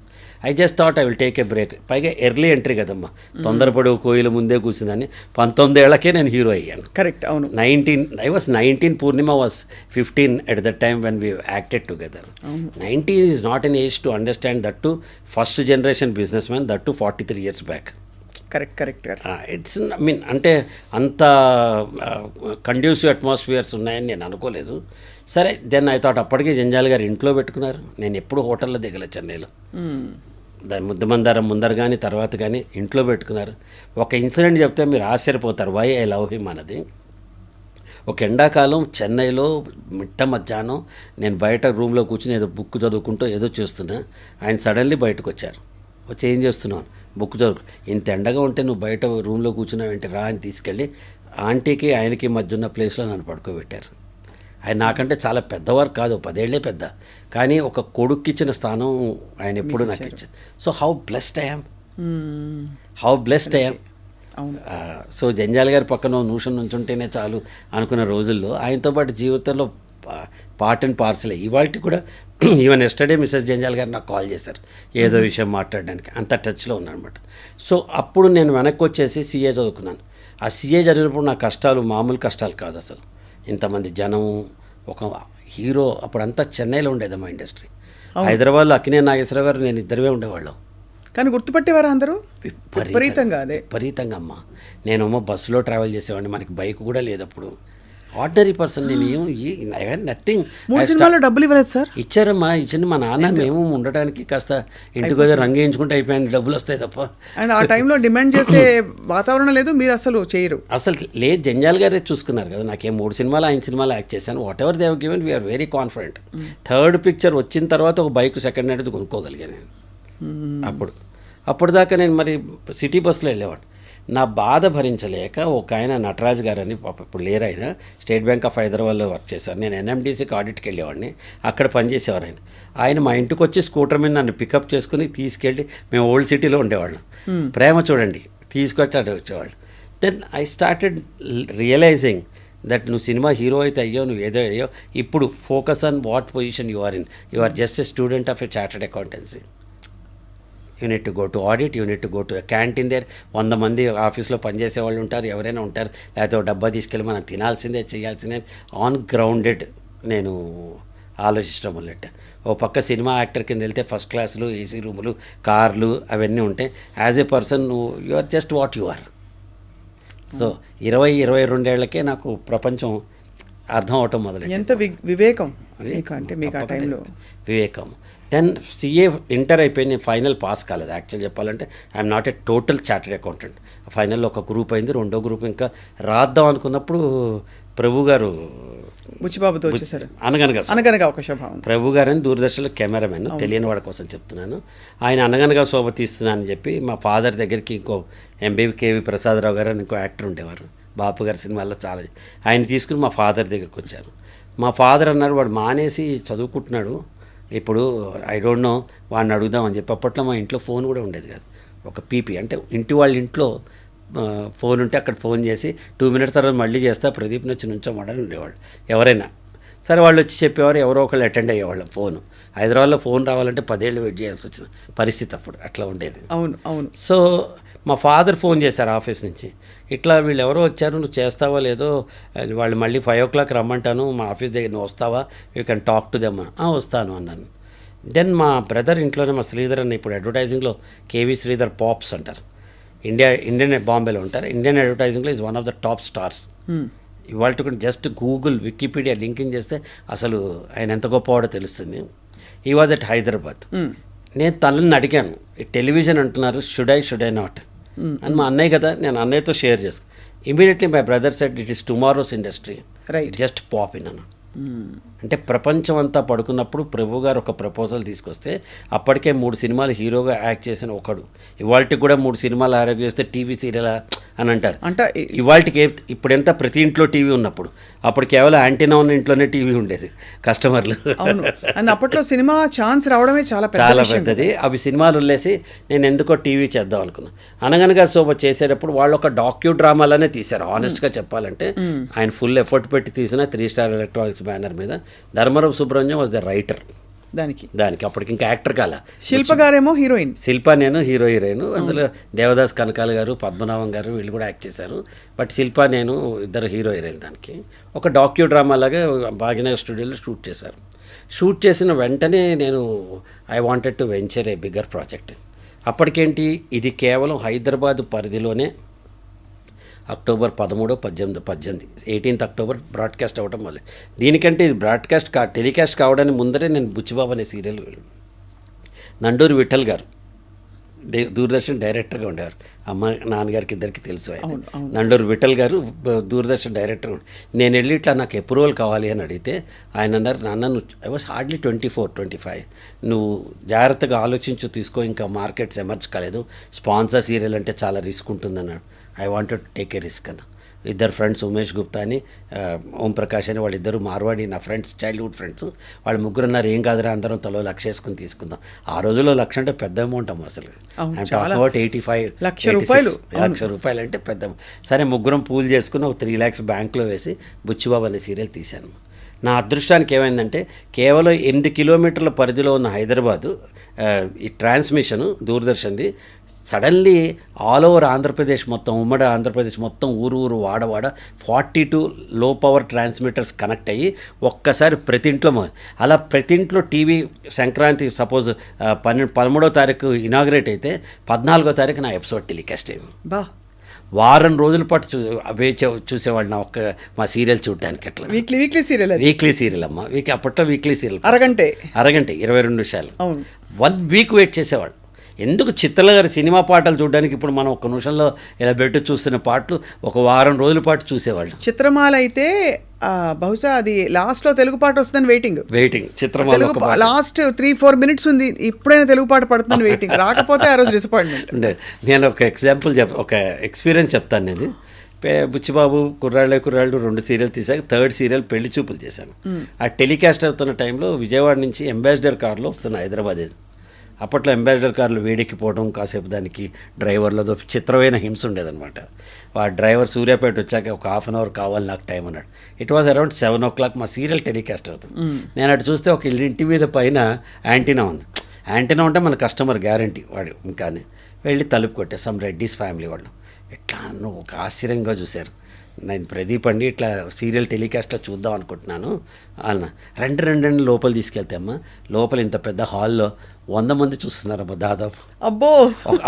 Speaker 2: I just thought I will take a break. పైగా ఎర్లీ ఎంట్రీ కదమ్మా, తొందరపడి కోయిల ముందే కూర్చుందని. 19 ఏళ్లకే నేను హీరో అయ్యాను.
Speaker 1: కరెక్ట్, అవును.
Speaker 2: I was 19, Purnima was 15 at that time when we acted together. 19 is not an age to understand that to first generation businessman, that to 43 years back.
Speaker 1: Correct.
Speaker 2: It's అంటే అంత conducive atmospheres ఉన్నాయని నేను అనుకోలేదు. సరే, then I thought అప్పటికే జంజాల్ గారు ఇంట్లో పెట్టుకున్నారు. నేను ఎప్పుడు హోటల్లో దిగలే చెన్నైలో. దాని ముద్దమందారం ముందర కానీ తర్వాత కానీ ఇంట్లో పెట్టుకున్నారు. ఒక ఇన్సిడెంట్ చెప్తే మీరు ఆశ్చర్యపోతారు, వై ఐ లవ్ హిమ్ అన్నది. ఒక ఎండాకాలం చెన్నైలో మిట్ట మధ్యాహ్నం నేను బయట రూమ్లో కూర్చుని ఏదో బుక్ చదువుకుంటూ ఏదో చేస్తున్నా. ఆయన సడన్లీ బయటకు వచ్చారు. వచ్చి ఏం చేస్తున్నాను, బుక్ చదువు. ఇంత ఎండగా ఉంటే నువ్వు బయట రూమ్లో కూర్చున్నావు ఏంటి రా అని తీసుకెళ్ళి ఆంటీకి ఆయనకి మధ్య ఉన్న ప్లేస్లో నన్ను పడుకోబెట్టారు. ఆయన నాకంటే చాలా పెద్దవారు కాదు, 10 ఏళ్లే పెద్ద, కానీ ఒక కొడుక్కిచ్చిన స్థానం ఆయన ఎప్పుడు నాకు ఇచ్చారు. So how blessed I am. So Janjal గారి పక్కన నిమిషం నుంచుంటేనే చాలు అనుకున్న రోజుల్లో ఆయనతో పాటు జీవితంలో పార్ట్ అండ్ పార్సలే. ఇవాళ కూడా ఈవెన్ ఎస్టర్డే మిసెస్ జంజాల్ గారు నాకు కాల్ చేశారు ఏదో విషయం మాట్లాడడానికి. అంత టచ్లో ఉన్నానమాట. సో అప్పుడు నేను వెనక్కి వచ్చేసి సీఏ చదువుకున్నాను. ఆ సీఏ చదివినప్పుడు నా కష్టాలు మామూలు కష్టాలు కాదు అసలు. ఇంతమంది జనం, ఒక హీరో. అప్పుడంతా చెన్నైలో ఉండేదమ్మా ఇండస్ట్రీ. హైదరాబాద్లో అక్కినే నాగేశ్వరరావు గారు నేను ఇద్దరే ఉండేవాళ్ళం.
Speaker 1: కానీ గుర్తుపట్టేవారు అందరూ విపరీతంగా.
Speaker 2: విపరీతంగా అమ్మ. నేనేమో బస్సులో ట్రావెల్ చేసేవాడిని, మనకి బైక్ కూడా లేదు అప్పుడు. ఆర్డినరీ పర్సన్ నేను. నథింగ్.
Speaker 1: 3 సినిమాల్లో డబ్బులు ఇవ్వలేదు సార్?
Speaker 2: ఇచ్చారమ్మా, ఇచ్చింది మా నాన్న. మేము ఉండడానికి కాస్త ఇంటికి వచ్చి రంగు వేయించుకుంటే అయిపోయింది, డబ్బులు వస్తాయి తప్ప.
Speaker 1: అండ్ ఆ టైంలో డిమాండ్ చేసే వాతావరణం లేదు, మీరు అసలు చేయరు.
Speaker 2: అసలు లేదు, జంజాల్ గారే చూసుకున్నారు కదా. నాకేం 3 సినిమాలు 5 సినిమాలు యాక్ట్ చేశాను. Whatever they have given we're very confident. Third picture వచ్చిన తర్వాత ఒక బైక్ సెకండ్ హ్యాండ్ కొనుక్కోగలిగాను నేను. అప్పుడు దాకా నేను మరి సిటీ బస్సులో వెళ్ళేవాడు. నా బాధ భరించలేక ఒక ఆయన నటరాజ్ గారు అని, ఇప్పుడు లేరు ఆయన, స్టేట్ బ్యాంక్ ఆఫ్ హైదరాబాద్లో వర్క్ చేశారు. నేను ఎన్ఎండిసికి ఆడిట్కి వెళ్ళేవాడిని, అక్కడ పనిచేసేవారు ఆయన. ఆయన మా ఇంటికి వచ్చి స్కూటర్ మీద నన్ను పికప్ చేసుకుని తీసుకెళ్ళి, మేము ఓల్డ్ సిటీలో ఉండేవాళ్ళం, ప్రేమ చూడండి, తీసుకొచ్చి అటు వచ్చేవాళ్ళు. Then I started realising that నువ్వు సినిమా హీరో అయితే అయ్యావు, నువ్వు ఏదో అయ్యావు, ఇప్పుడు focus on what position you are in. You are just a student of a chartered accountancy. You need to go to audit, you need to go to canteen there. 100 మంది ఆఫీస్లో పనిచేసే వాళ్ళు ఉంటారు, ఎవరైనా ఉంటారు, లేకపోతే ఒక డబ్బా తీసుకెళ్ళి మనం తినాల్సిందే చేయాల్సిందే. ఆన్ గ్రౌండెడ్ నేను ఆలోచించడం మొదలెట్ట. ఓ పక్క సినిమా యాక్టర్ కింద వెళ్తే ఫస్ట్ క్లాసులు, ఏసీ రూములు, కార్లు అవన్నీ ఉంటాయి. As a person you are just what you are. So 22 ఏళ్లకే నాకు ప్రపంచం అర్థం అవటం మొదలెట్టింది.
Speaker 1: ఎంత వివేకం మీకు, అంటే మీకు ఆ టైంలో
Speaker 2: వివేకం. దెన్ సిఏ ఇంటర్ అయిపోయింది, నేను ఫైనల్ పాస్ కాలేదు. యాక్చువల్ చెప్పాలంటే I'm not a total chartered accountant. ఫైనల్లో ఒక గ్రూప్ అయింది, రెండో గ్రూప్ ఇంకా రాద్దాం అనుకున్నప్పుడు ప్రభు గారు
Speaker 1: బుచ్చిబాబుతో వచ్చేసారు.
Speaker 2: అనగనగా
Speaker 1: ఒక శుభావం.
Speaker 2: ప్రభు గారు అని దూరదర్శన్లో కెమెరామెన్, తెలియని వాడి కోసం చెప్తున్నాను. ఆయన అనగనగా శోభ తీస్తున్నానని చెప్పి మా ఫాదర్ దగ్గరికి ఇంకో కేవి ప్రసాదరావు గారు అని ఇంకో యాక్టర్ ఉండేవారు, బాపు గారి సినిమాల్లో చాలా, ఆయన తీసుకుని మా ఫాదర్ దగ్గరికి వచ్చారు. మా ఫాదర్ అన్నారు, వాడు మానేసి చదువుకుంటున్నాడు ఇప్పుడు, ఐ డోంట్ నో, వాడిని అడుగుదామని చెప్పి. అప్పట్లో మా ఇంట్లో ఫోన్ కూడా ఉండేది కాదు, ఒక పీపీ అంటే ఇంటి వాళ్ళ ఇంట్లో ఫోన్ ఉంటే అక్కడ ఫోన్ చేసి 2 minutes తర్వాత మళ్ళీ చేస్తా, ప్రదీప్ని వచ్చి నుంచోమని ఉండేవాళ్ళు ఎవరైనా. సరే వాళ్ళు వచ్చి చెప్పేవారు, ఎవరో ఒకళ్ళు అటెండ్ అయ్యేవాళ్ళం. ఫోను హైదరాబాద్లో ఫోన్ రావాలంటే 10 ఏళ్ళు వెయిట్ చేయాల్సి వచ్చిన పరిస్థితి అప్పుడు అట్లా ఉండేది.
Speaker 1: అవును.
Speaker 2: సో మా ఫాదర్ ఫోన్ చేశారు ఆఫీస్ నుంచి, ఇట్లా వీళ్ళు ఎవరో వచ్చారు, నువ్వు చేస్తావా లేదో, వాళ్ళు మళ్ళీ 5 o'clock రమ్మంటాను మా ఆఫీస్ దగ్గర, నువ్వు వస్తావా, you can talk to them. వస్తాను అన్నాను. దెన్ మా బ్రదర్ ఇంట్లోనే, మా శ్రీధర్ అన్న ఇప్పుడు అడ్వర్టైజింగ్లో కేవీ శ్రీధర్ పాప్స్ అంటారు, ఇండియన్ బాంబేలో ఉంటారు. ఇండియన్ అడ్వర్టైజింగ్లో is one of the top stars. ఇవాళ జస్ట్ గూగుల్ వికీపీడియా లింకింగ్ చేస్తే అసలు ఆయన ఎంత గొప్పవాడో తెలుస్తుంది. ఈ వాజ్ అట్ హైదరాబాద్. నేను తనని అడిగాను, టెలివిజన్ అంటున్నారు, షుడ్ ఐ నాట్ అని. మా అన్నయ్య కదా, నేను అన్నయ్యతో షేర్ చేసుకున్నాను. Immediately my brother said it is tomorrow's industry, just pop in అన్న. అంటే ప్రపంచం అంతా పడుకున్నప్పుడు ప్రభు గారు ఒక ప్రపోజల్ తీసుకొస్తే, అప్పటికే 3 సినిమాలు హీరోగా యాక్ట్ చేసిన ఒకడు ఇవాళకి కూడా 3 సినిమాలు ఆరోగ్య చేస్తే టీవీ సీరియల్ అని అంటారు. అంటే ఇవాళకి ఇప్పుడు ఎంత ప్రతి ఇంట్లో టీవీ ఉన్నప్పుడు, అప్పుడు కేవలం యాంటీనా ఉన్న ఇంట్లోనే టీవీ ఉండేది కస్టమర్లు.
Speaker 1: అప్పట్లో సినిమా ఛాన్స్ రావడమే చాలా
Speaker 2: పెద్దది. అవి సినిమాలు వదిలేసి నేను ఎందుకో టీవీ చేద్దాం అనుకున్నాను. అనగనగా శోభ చేసేటప్పుడు వాళ్ళు ఒక డాక్యూ డ్రామాలనే తీశారు. ఆనెస్ట్గా చెప్పాలంటే ఆయన ఫుల్ ఎఫర్ట్ పెట్టి తీసిన 3 Star ఎలక్ట్రానిక్స్ బ్యానర్ మీద. Dharmavaram Subrahmanyam was the writer దానికి. అప్పటికి ఇంకా యాక్టర్ కాల.
Speaker 1: శిల్ప గారేమో హీరోయిన్,
Speaker 2: శిల్ప నేను హీరోయిన్. అందులో దేవదాస్ కనకాల గారు, పద్మనాభం గారు వీళ్ళు కూడా యాక్ట్ చేశారు. బట్ శిల్ప నేను ఇద్దరు హీరోయిన్. దానికి ఒక డాక్యూ డ్రామా లాగా భాగ్యనగర్ స్టూడియోలో షూట్ చేశారు. షూట్ చేసిన వెంటనే నేను I wanted to venture a bigger project. అప్పటికేంటి, ఇది కేవలం హైదరాబాద్ పరిధిలోనే అక్టోబర్ 13, 18, 18th October బ్రాడ్కాస్ట్ అవ్వటం వల్ల. దీనికంటే ఇది టెలికాస్ట్ కావడానికి ముందరే నేను బుచ్చిబాబు అనే సీరియల్, నండూరి విఠల్ గారు దూరదర్శన్ డైరెక్టర్గా ఉండేవారు. నాన్నగారికి ఇద్దరికి తెలుసు ఆయన. నండూరి విఠల్ గారు దూరదర్శన్ డైరెక్టర్. నేను వెళ్ళి ఇట్లా నాకు అప్రూవల్ కావాలి అని అడిగితే ఆయన అన్నారు, నాన్న నువ్వు ఐ వాస్ హార్డ్లీ 24, 25, నువ్వు జాగ్రత్తగా ఆలోచించు, తీసుకో, ఇంకా మార్కెట్స్ ఎమర్జ్ కాలేదు, స్పాన్సర్ సీరియల్ అంటే చాలా రిస్క్ ఉంటుందన్నాడు. I wanted to take a risk అన్న. ఇద్దరు ఫ్రెండ్స్, ఉమేష్ గుప్తా అని, ఓం ప్రకాష్ అని, వాళ్ళిద్దరు మార్వాడి నా ఫ్రెండ్స్, చైల్డ్హుడ్ ఫ్రెండ్స్. వాళ్ళు 3 అన్నారు, ఏం కాదురా అందరం తలో 1,00,000 వేసుకుని తీసుకుందాం. ఆ రోజుల్లో 1,00,000 అంటే పెద్ద అమౌంట్ అమ్మ అసలు. అబౌట్ 85 లక్ష రూపాయలు అంటే పెద్ద. సరే 3 పూల్ చేసుకుని ఒక 3 lakhs బ్యాంక్లో వేసి బుచ్చిబాబు అనే సీరియల్ తీశాను. నా అదృష్టానికి ఏమైందంటే, కేవలం 8 kilometers పరిధిలో ఉన్న హైదరాబాదు ఈ ట్రాన్స్మిషను దూరదర్శన్ది సడన్లీ ఆల్ ఓవర్ ఆంధ్రప్రదేశ్ మొత్తం, ఉమ్మడి ఆంధ్రప్రదేశ్ మొత్తం, ఊరు వాడ 42 లో పవర్ ట్రాన్స్మిటర్స్ కనెక్ట్ అయ్యి ఒక్కసారి ప్రతి ఇంట్లో, అలా ప్రతి ఇంట్లో టీవీ సంక్రాంతి సపోజ్ 13వ తారీఖు ఇనాగ్రేట్ అయితే 14వ తారీఖు నా ఎపిసోడ్ టెలికాస్ట్ అయింది. వారం రోజుల పాటు చూసేవాళ్ళు నా మా సీరియల్ చూడడానికి. అట్లా వీక్లీ సీరియల్ అమ్మ, అప్పట్లో వీక్లీ సీరియల్ అరగంట 22 నిమిషాలు 1 week వెయిట్ చేసేవాళ్ళు. ఎందుకు చిత్రల గారి సినిమా పాటలు చూడడానికి ఇప్పుడు మనం 1 నిమిషంలో ఇలా పెట్టి చూస్తున్న పాటలు ఒక వారం రోజుల పాటు చూసేవాళ్ళు.
Speaker 1: చిత్రమాల అయితే బహుశా అది లాస్ట్లో తెలుగు పాట వస్తుందని వెయిటింగ్.
Speaker 2: చిత్రమాల
Speaker 1: లాస్ట్ 3-4 minutes ఉంది, ఇప్పుడైనా తెలుగు పాట పడుతుందని వెయిటింగ్. రాకపోతే ఆ రోజు డిసప్పాయింట్మెంట్.
Speaker 2: నేను ఒక ఎగ్జాంపుల్ ఒక ఎక్స్పీరియన్స్ చెప్తాను. నేను బుచ్చిబాబు, కుర్రాళ్ళు 2 సీరియల్ తీసాక 3rd సీరియల్ పెళ్లి చూపులు చేశాను. ఆ టెలికాస్ట్ అవుతున్న టైంలో విజయవాడ నుంచి అంబాసిడర్ కార్లో వస్తున్న హైదరాబాద్. అప్పట్లో అంబాసిడర్ కార్లు వేడెక్కిపోవడం, కాసేపు దానికి డ్రైవర్లతో చిత్రమైన హింస ఉండేదన్నమాట. ఆ డ్రైవర్ సూర్యాపేట వచ్చాక ఒక హాఫ్ అన్ అవర్ కావాలి నాకు టైం అన్నాడు. ఇట్ వాజ్ అరౌండ్ 7 o'clock మా సీరియల్ టెలికాస్ట్ అవుతుంది. నేను అటు చూస్తే ఒక ఇంటి మీద పైన యాంటీనా ఉంది. యాంటీనా ఉంటే మన కస్టమర్ గ్యారంటీ వాడు. ఇంకా వెళ్ళి తలుపు కొట్టేస్తాం. రెడ్డిస్ ఫ్యామిలీ వాళ్ళు ఎట్లా నువ్వు ఒక ఆశ్చర్యంగా చూశారు. నేను ప్రదీప్ అండి ఇట్లా సీరియల్ టెలికాస్ట్లో చూద్దాం అనుకుంటున్నాను అన్న. రెండు లోపల తీసుకెళ్తే అమ్మ లోపల ఇంత పెద్ద హాల్లో 100 మంది చూస్తున్నారమ్మా దాదాపు.
Speaker 1: అబ్బో,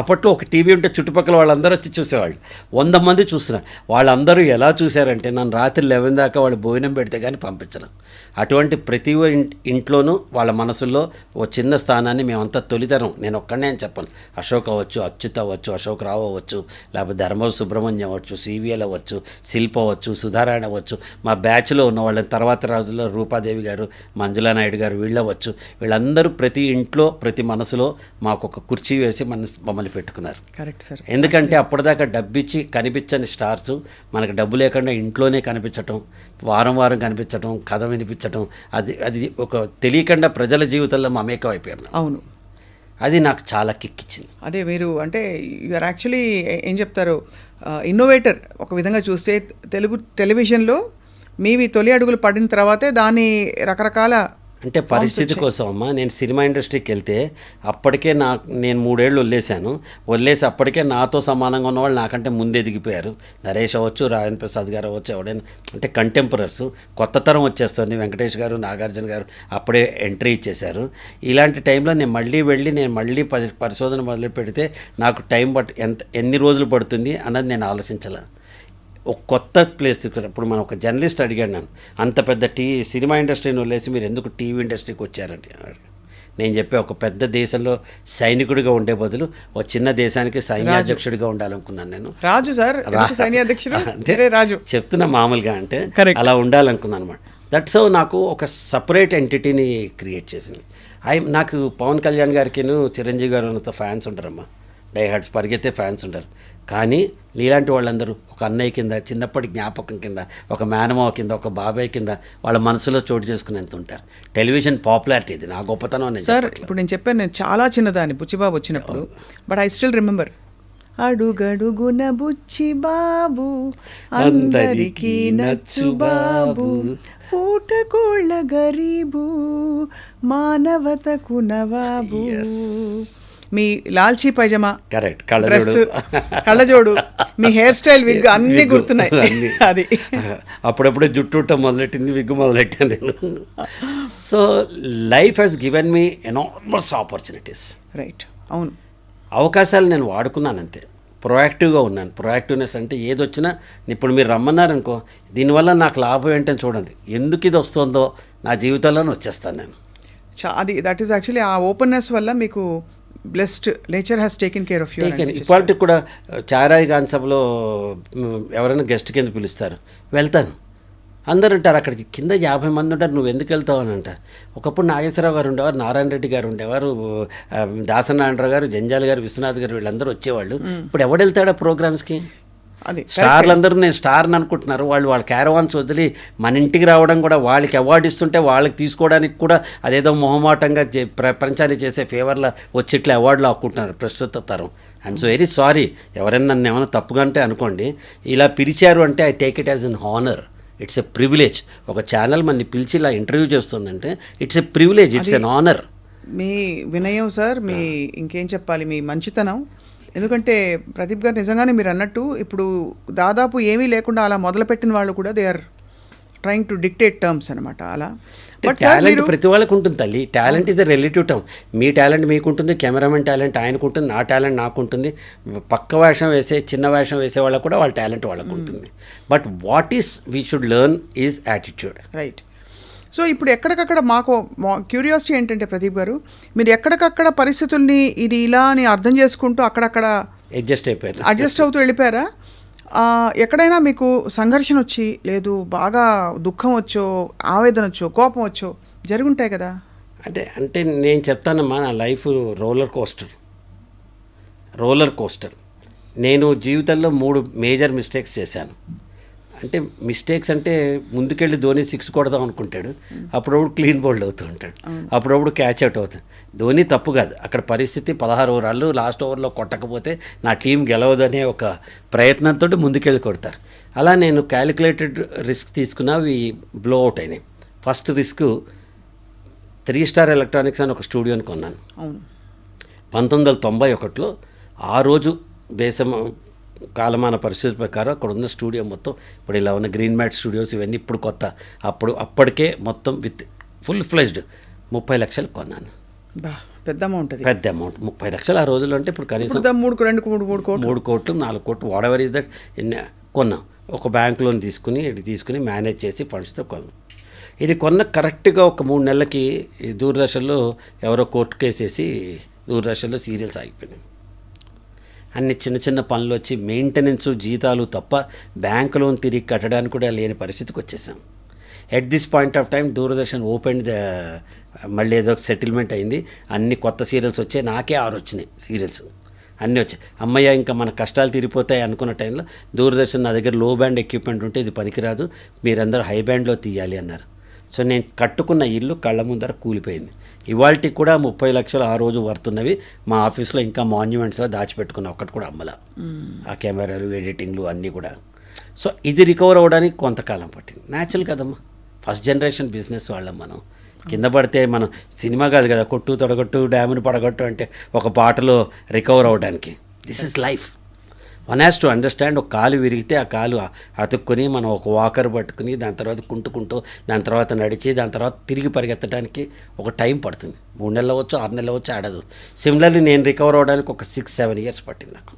Speaker 2: అప్పట్లో ఒక టీవీ ఉంటే చుట్టుపక్కల వాళ్ళందరూ వచ్చి చూసేవాళ్ళు. 100 మంది చూస్తున్నారు. వాళ్ళందరూ ఎలా చూశారంటే నన్ను రాత్రి 11 దాకా వాళ్ళు భోజనం పెడితే కానీ పంపించను. అటువంటి ప్రతి ఇంట్లోనూ వాళ్ళ మనసుల్లో ఓ చిన్న స్థానాన్ని మేమంతా తొలితరం, నేను ఒక్కడనే అని చెప్పను. అశోక్ అవ్వచ్చు, అచ్యుత్ అవ్వచ్చు, అశోక్ రావు అవ్వచ్చు, లేకపోతే ధర్మవరం సుబ్రహ్మణ్యం అవ్వచ్చు, సివిఎల్ అవ్వచ్చు, శిల్ప అవ్వచ్చు, సుధారాయణ అవ్వచ్చు, మా బ్యాచ్లో ఉన్న వాళ్ళని తర్వాత రోజుల్లో రూపాదేవి గారు, మంజులా నాయుడు గారు వీళ్ళవచ్చు. వీళ్ళందరూ ప్రతి ఇంట్లో ప్రతి మనసులో మాకు ఒక కుర్చీ వేసి మమ్మల్ని పెట్టుకున్నారు.
Speaker 1: Correct sir.
Speaker 2: ఎందుకంటే అప్పటిదాకా డబ్బిచ్చి కనిపించని స్టార్స్ మనకు డబ్బు లేకుండా ఇంట్లోనే కనిపించటం, వారం వారం కనిపించటం, కథ వినిపించటం, అది ఒక తెలియకుండా ప్రజల జీవితంలో మమేకం అయిపోయాను.
Speaker 1: అవును,
Speaker 2: అది నాకు చాలా కిక్కిచ్చింది.
Speaker 1: అదే మీరు అంటే యూఆర్ యాక్చువల్లీ ఏం చెప్తారు, ఇన్నోవేటర్. ఒక విధంగా చూస్తే తెలుగు టెలివిజన్లో మీవి తొలి అడుగులు పడిన తర్వాతే దాన్ని రకరకాల
Speaker 2: అంటే పరిస్థితి కోసం అమ్మ నేను సినిమా ఇండస్ట్రీకి వెళ్తే అప్పటికే నేను 3 ఏళ్ళు వదిలేసి అప్పటికే నాతో సమానంగా ఉన్నవాళ్ళు నాకంటే ముందు ఎదిగిపోయారు. నరేష్ అవ్వచ్చు, రాజన్ ప్రసాద్ గారు అవ్వచ్చు, ఎవడైనా అంటే కంటెంపరర్స్. కొత్త తరం వచ్చేస్తుంది. వెంకటేష్ గారు, నాగార్జున గారు అప్పుడే ఎంట్రీ ఇచ్చేశారు. ఇలాంటి టైంలో నేను మళ్ళీ పరిశోధన మొదలు పెడితే నాకు టైం ఎన్ని రోజులు పడుతుంది అన్నది నేను ఆలోచించాల. ఒక కొత్త ప్లేస్ ఇప్పుడు మనం ఒక జర్నలిస్ట్ అడిగాడు నన్ను, అంత పెద్ద సినిమా ఇండస్ట్రీని వదిలేసి మీరు ఎందుకు టీవీ ఇండస్ట్రీకి వచ్చారంటే నేను చెప్పే ఒక పెద్ద దేశంలో సైనికుడిగా ఉండే బదులు ఒక చిన్న దేశానికి సైన్యాధ్యక్షుడిగా ఉండాలనుకున్నాను నేను.
Speaker 1: రాజు సార్ సైన్యాధ్యక్షుడు అంటే రాజు
Speaker 2: చెప్తున్నా మామూలుగా అంటే అలా ఉండాలనుకున్నాను అనమాట. దట్స్ హౌ నాకు ఒక సపరేట్ ఎంటిటీని క్రియేట్ చేసింది. నాకు పవన్ కళ్యాణ్ గారికి చిరంజీవి గారు అంత ఫ్యాన్స్ ఉంటారమ్మా, డై హార్డ్స్ పరిగెత్తే ఫ్యాన్స్ ఉంటారు. కానీ నీలాంటి వాళ్ళందరూ ఒక అన్నయ్య కింద, చిన్నప్పటి జ్ఞాపకం కింద, ఒక మేనమావ కింద, ఒక బాబాయ్ కింద వాళ్ళ మనసులో చోటు చేసుకునేంత ఉంటారు. టెలివిజన్ పాపులారిటీ ఇది నా గొప్పతనం అని
Speaker 1: సార్. ఇప్పుడు నేను చెప్పాను, నేను చాలా చిన్నదాన్ని బుచ్చిబాబు వచ్చినప్పుడు, బట్ ఐ స్టిల్ రిమెంబర్. అడుగడుగున బుచ్చిబాబు అందరికీ నచ్చు బాబు, పూటకోళ్ళ గరీబు మానవతకు నవాబు. మీ లాల్చీ పైజమా,
Speaker 2: కరెక్ట్,
Speaker 1: కళ్ళజోడు, మీ హెయిర్ స్టైల్, విగ్ అన్నీ గుర్తున్నాయి. అది
Speaker 2: అప్పుడప్పుడే జుట్టు మొదలెట్టింది, విగ్గు మొదలెట్టాను నేను. So life has given me enormous opportunities.
Speaker 1: Right, అవును.
Speaker 2: అవకాశాలు నేను వాడుకున్నాను అంతే. ప్రొయాక్టివ్గా ఉన్నాను. ప్రొయాక్టివ్నెస్ అంటే ఏదొచ్చినా ఇప్పుడు మీరు రమ్మన్నారనుకో, దీనివల్ల నాకు లాభం ఏంటని చూడండి, ఎందుకు ఇది వస్తుందో నా జీవితంలోనే వచ్చేస్తాను నేను.
Speaker 1: అది దట్ ఈస్ యాక్చువల్లీ ఆ ఓపెన్నెస్ వల్ల మీకు blessed nature has taken care of you.
Speaker 2: ఇప్పటికి కూడా చారాయి గాన్ సభలో ఎవరైనా గెస్ట్ కింద పిలుస్తారు, వెళ్తాను. అందరు ఉంటారు అక్కడికి, కింద 50 మంది ఉంటారు, నువ్వు ఎందుకు వెళ్తావు అని అంటారు. ఒకప్పుడు నాగేశ్వరరావు గారు ఉండేవారు, నారాయణ రెడ్డి గారు ఉండేవారు, దాసనారాయణరావు గారు, జంజాల గారు, విశ్వనాథ్ గారు, వీళ్ళందరూ వచ్చేవాళ్ళు. ఇప్పుడు ఎవడు వెళ్తాడా ప్రోగ్రామ్స్కి? స్టార్లందరూ నేను స్టార్ని అనుకుంటున్నారు. వాళ్ళ క్యారవాన్స్ వదిలి మన ఇంటికి రావడం కూడా, వాళ్ళకి అవార్డు ఇస్తుంటే వాళ్ళకి తీసుకోవడానికి కూడా అదేదో మొహమాటంగా ప్రపంచాన్ని చేసే ఫేవర్లా వచ్చి ఇట్లా అవార్డులు ఆక్కుంటున్నారు ప్రస్తుత తరం. ఐఎమ్ సో వెరీ సారీ, ఎవరైనా నన్ను ఏమైనా తప్పుగా అంటే అనుకోండి. ఇలా పిలిచారు అంటే I take it as an honour. It's a privilege. ఒక ఛానల్ మనని పిలిచి ఇలా ఇంటర్వ్యూ చేస్తుందంటే it's a privilege, it's an honour.
Speaker 1: మీ వినయం సార్, మీ ఇంకేం చెప్పాలి, మీ మంచితనం. ఎందుకంటే ప్రదీప్ గారు నిజంగానే మీరు అన్నట్టు ఇప్పుడు దాదాపు ఏమీ లేకుండా అలా మొదలుపెట్టిన వాళ్ళు కూడా they are trying to dictate terms అనమాట. అలా
Speaker 2: టాలెంట్ ప్రతి వాళ్ళకు ఉంటుంది తల్లి. Talent is a relative term. మీ టాలెంట్ మీకుంటుంది, కెమెరామెన్ టాలెంట్ ఆయనకు ఉంటుంది, నా టాలెంట్ నాకు ఉంటుంది, పక్క వేషం వేసే చిన్న వేషం వేసే వాళ్ళకు కూడా వాళ్ళ టాలెంట్ వాళ్ళకు ఉంటుంది. But what is we should learn is attitude.
Speaker 1: Right. So ఇప్పుడు ఎక్కడికక్కడ మాకు క్యూరియాసిటీ ఏంటంటే ప్రదీప్ గారు, మీరు ఎక్కడికక్కడ పరిస్థితుల్ని ఇది ఇలా అని అర్థం చేసుకుంటూ అక్కడక్కడ అడ్జస్ట్ అవుతూ వెళ్ళిపోయారా? ఎక్కడైనా మీకు సంఘర్షణ వచ్చి, లేదు బాగా దుఃఖం వచ్చో, ఆవేదన వచ్చో, కోపం వచ్చో జరుగుంటాయి కదా?
Speaker 2: అంటే నేను చెప్తానమ్మా, నా లైఫ్ రోలర్ కోస్టర్. నేను జీవితంలో 3 మేజర్ మిస్టేక్స్ చేశాను. అంటే మిస్టేక్స్ అంటే ముందుకెళ్ళి ధోని 6 కొడదాం అనుకుంటాడు, అప్పుడప్పుడు క్లీన్ బౌల్డ్ అవుతూ ఉంటాడు, అప్పుడప్పుడు క్యాచ్ అవుట్ అవుతుంది. ధోని తప్పు కాదు, అక్కడ పరిస్థితి 16 ఓవర్లు లాస్ట్ ఓవర్లో కొట్టకపోతే నా టీం గెలవదనే ఒక ప్రయత్నంతో ముందుకెళ్ళి కొడతారు. అలా నేను క్యాలిక్యులేటెడ్ రిస్క్ తీసుకున్నా, అవి బ్లో అవుట్ అయినాయి. ఫస్ట్ రిస్క్ 3 స్టార్ ఎలక్ట్రానిక్స్ అని ఒక స్టూడియోని కొన్నాను. 1991లో. ఆ రోజు దేశం కాలమాన పరిస్థితి ప్రకారం అక్కడ ఉన్న స్టూడియో మొత్తం ఇప్పుడు ఇలా ఉన్న గ్రీన్ మ్యాట్ స్టూడియోస్ ఇవన్నీ ఇప్పుడు కొత్త, అప్పటికే మొత్తం విత్ ఫుల్ ఫ్లెజ్డ్ 30 లక్షలు కొన్నాను.
Speaker 1: పెద్ద అమౌంట్,
Speaker 2: పెద్ద అమౌంట్. 30 లక్షలు ఆ రోజుల్లో అంటే ఇప్పుడు కనీసం
Speaker 1: 3 కోట్లు
Speaker 2: 4 కోట్లు వాట్ ఎవర్ ఇస్ దట్ కొన్నాం. ఒక బ్యాంక్ లోన్ తీసుకుని మేనేజ్ చేసి ఫండ్స్తో కొన్నాం. ఇది కొన్న కరెక్ట్గా ఒక 3 నెలలకి దూరదర్శన్లో ఎవరో కోర్టు కేసేసి దూరదర్శన్లో సీరియల్స్ ఆగిపోయినాయి. అన్ని చిన్న చిన్న పనులు వచ్చి మెయింటెనెన్స్ జీతాలు తప్ప బ్యాంక్ లోన్ తిరిగి కట్టడానికి కూడా లేని పరిస్థితికి వచ్చేసాం. At this point of time Doordarshan open మళ్ళీ ఏదో సెటిల్మెంట్ అయింది, అన్ని కొత్త సీరియల్స్ వచ్చాయి. నాకే 6 వచ్చినాయి సీరియల్స్, అన్నీ వచ్చాయి. అమ్మయ్య ఇంకా మన కష్టాలు తీరిపోతాయి అనుకున్న టైంలో దూరదర్శన్ నా దగ్గర లో బ్యాండ్ ఎక్విప్మెంట్ ఉంటే ఇది పనికిరాదు, మీరందరూ హై బ్యాండ్లో తీయాలి అన్నారు. సో నేను కట్టుకున్న ఇల్లు కళ్ళ ముందర కూలిపోయింది. ఇవాళకి కూడా 30 లక్షలు ఆ రోజు వర్తున్నవి మా ఆఫీస్లో ఇంకా మాన్యుమెంట్స్లో దాచిపెట్టుకున్న, ఒక్కటి కూడా అమ్మలా. ఆ కెమెరాలు ఎడిటింగ్లు అన్నీ కూడా. సో ఇది రికవర్ అవ్వడానికి కొంతకాలం పట్టింది. న్యాచురల్ కదమ్మా, ఫస్ట్ జనరేషన్ బిజినెస్ వాళ్ళం మనం. కింద పడితే మనం సినిమా కాదు కదా, కొట్టు తొడగొట్టు డ్యామును పడగొట్టు అంటే ఒక పాటలో రికవర్ అవ్వడానికి. This is life. One has to understand. ఒక కాలు విరిగితే ఆ కాలు అతుక్కుని మనం ఒక వాకర్ పట్టుకుని దాని తర్వాత కుంటుకుంటూ దాని తర్వాత నడిచి దాని తర్వాత తిరిగి పరిగెత్తడానికి ఒక టైం పడుతుంది. 3 నెలలు అవ్వచ్చు, 6 నెలలు అవ్వచ్చు, ఆడదు. సిమిలర్లీ నేను రికవర్ అవ్వడానికి ఒక 6-7 ఇయర్స్ పట్టింది నాకు.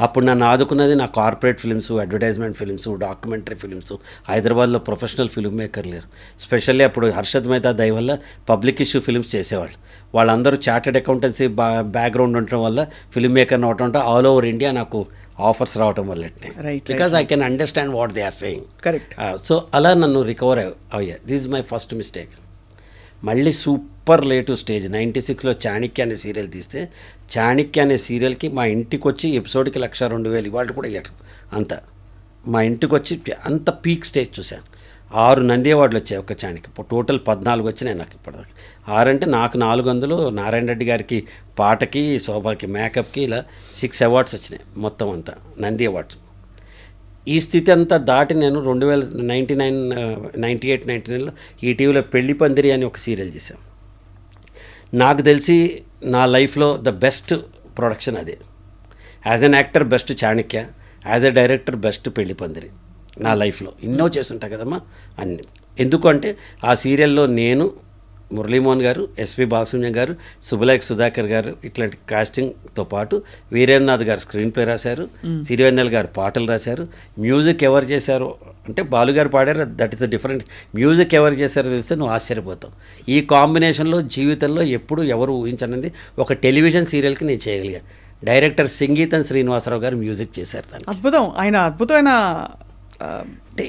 Speaker 2: అప్పుడు నన్ను ఆదుకున్నది నా corporate films, advertisement films, documentary films. హైదరాబాద్లో ప్రొఫెషనల్ ఫిల్మ్ మేకర్ లేరు. స్పెషల్లీ అప్పుడు హర్షద్ మెహతా దయ వల్ల పబ్లిక్ ఇష్యూ ఫిలిమ్స్ చేసేవాళ్ళు. వాళ్ళందరూ చార్టెడ్ అకౌంటెన్సీ బ్యాక్గ్రౌండ్ ఉండటం వల్ల ఫిల్మ్ మేకర్ని అవటం ఆల్ ఓవర్ ఇండియా నాకు ఆఫర్స్ రావటం వల్ల, because I can understand what they are saying.
Speaker 1: Correct.
Speaker 2: So అలా నన్ను రికవర్ అయ్యా. This is my first mistake. మళ్ళీ సూపర్ లేటు స్టేజ్ 96లో చాణక్య అనే సీరియల్ తీస్తే, చాణక్య అనే సీరియల్కి మా ఇంటికి వచ్చి ఎపిసోడ్కి 1,02,000 ఇవాళ కూడా ఇవ్వటం అంత. మా ఇంటికి వచ్చి అంత పీక్ స్టేజ్ చూశాను. 6 నంది అవార్డులు వచ్చాయి ఒక చాణక్య. టోటల్ 14 వచ్చినాయి నాకు ఇప్పటిదాకా. 6 అంటే నాకు 400, నారాయణ రెడ్డి గారికి పాటకి, శోభాకి మేకప్కి ఇలా 6 అవార్డ్స్ వచ్చినాయి మొత్తం అంతా, నంది అవార్డ్స్. ఈ స్థితి అంతా దాటి నేను 98-99లో ఈటీవీలో పెళ్లి పందిరి అని ఒక సీరియల్ చేశాను. నాకు తెలిసి నా లైఫ్లో ద బెస్ట్ ప్రొడక్షన్ అదే. As an actor best Chanakya, as a director best పెళ్లి పందిరి. నా లైఫ్లో ఎన్నో చేస్తుంటా కదమ్మా అన్ని. ఎందుకంటే ఆ సీరియల్లో నేను, మురళీమోహన్ గారు, ఎస్పి బాలసుబ్రహ్మణ్యం గారు, సుబ్బలైక్ సుధాకర్ గారు ఇట్లాంటి కాస్టింగ్తో పాటు వీరేంద్రనాథ్ గారు స్క్రీన్ ప్లే రాశారు, సిరివెన్నెల గారు పాటలు రాశారు. మ్యూజిక్ ఎవరు చేశారు అంటే బాలుగారు పాడారు, that is the different. Music ఎవరు చేశారో తెలిస్తే నువ్వు ఆశ్చర్యపోతావు. ఈ కాంబినేషన్లో జీవితంలో ఎప్పుడు ఎవరు ఊహించనిది ఒక టెలివిజన్ సీరియల్కి నేను చేయగలిగా. డైరెక్టర్ సంగీతం శ్రీనివాసరావు గారు మ్యూజిక్ చేశారు దాన్ని.
Speaker 1: అద్భుతం. ఆయన అద్భుతమైన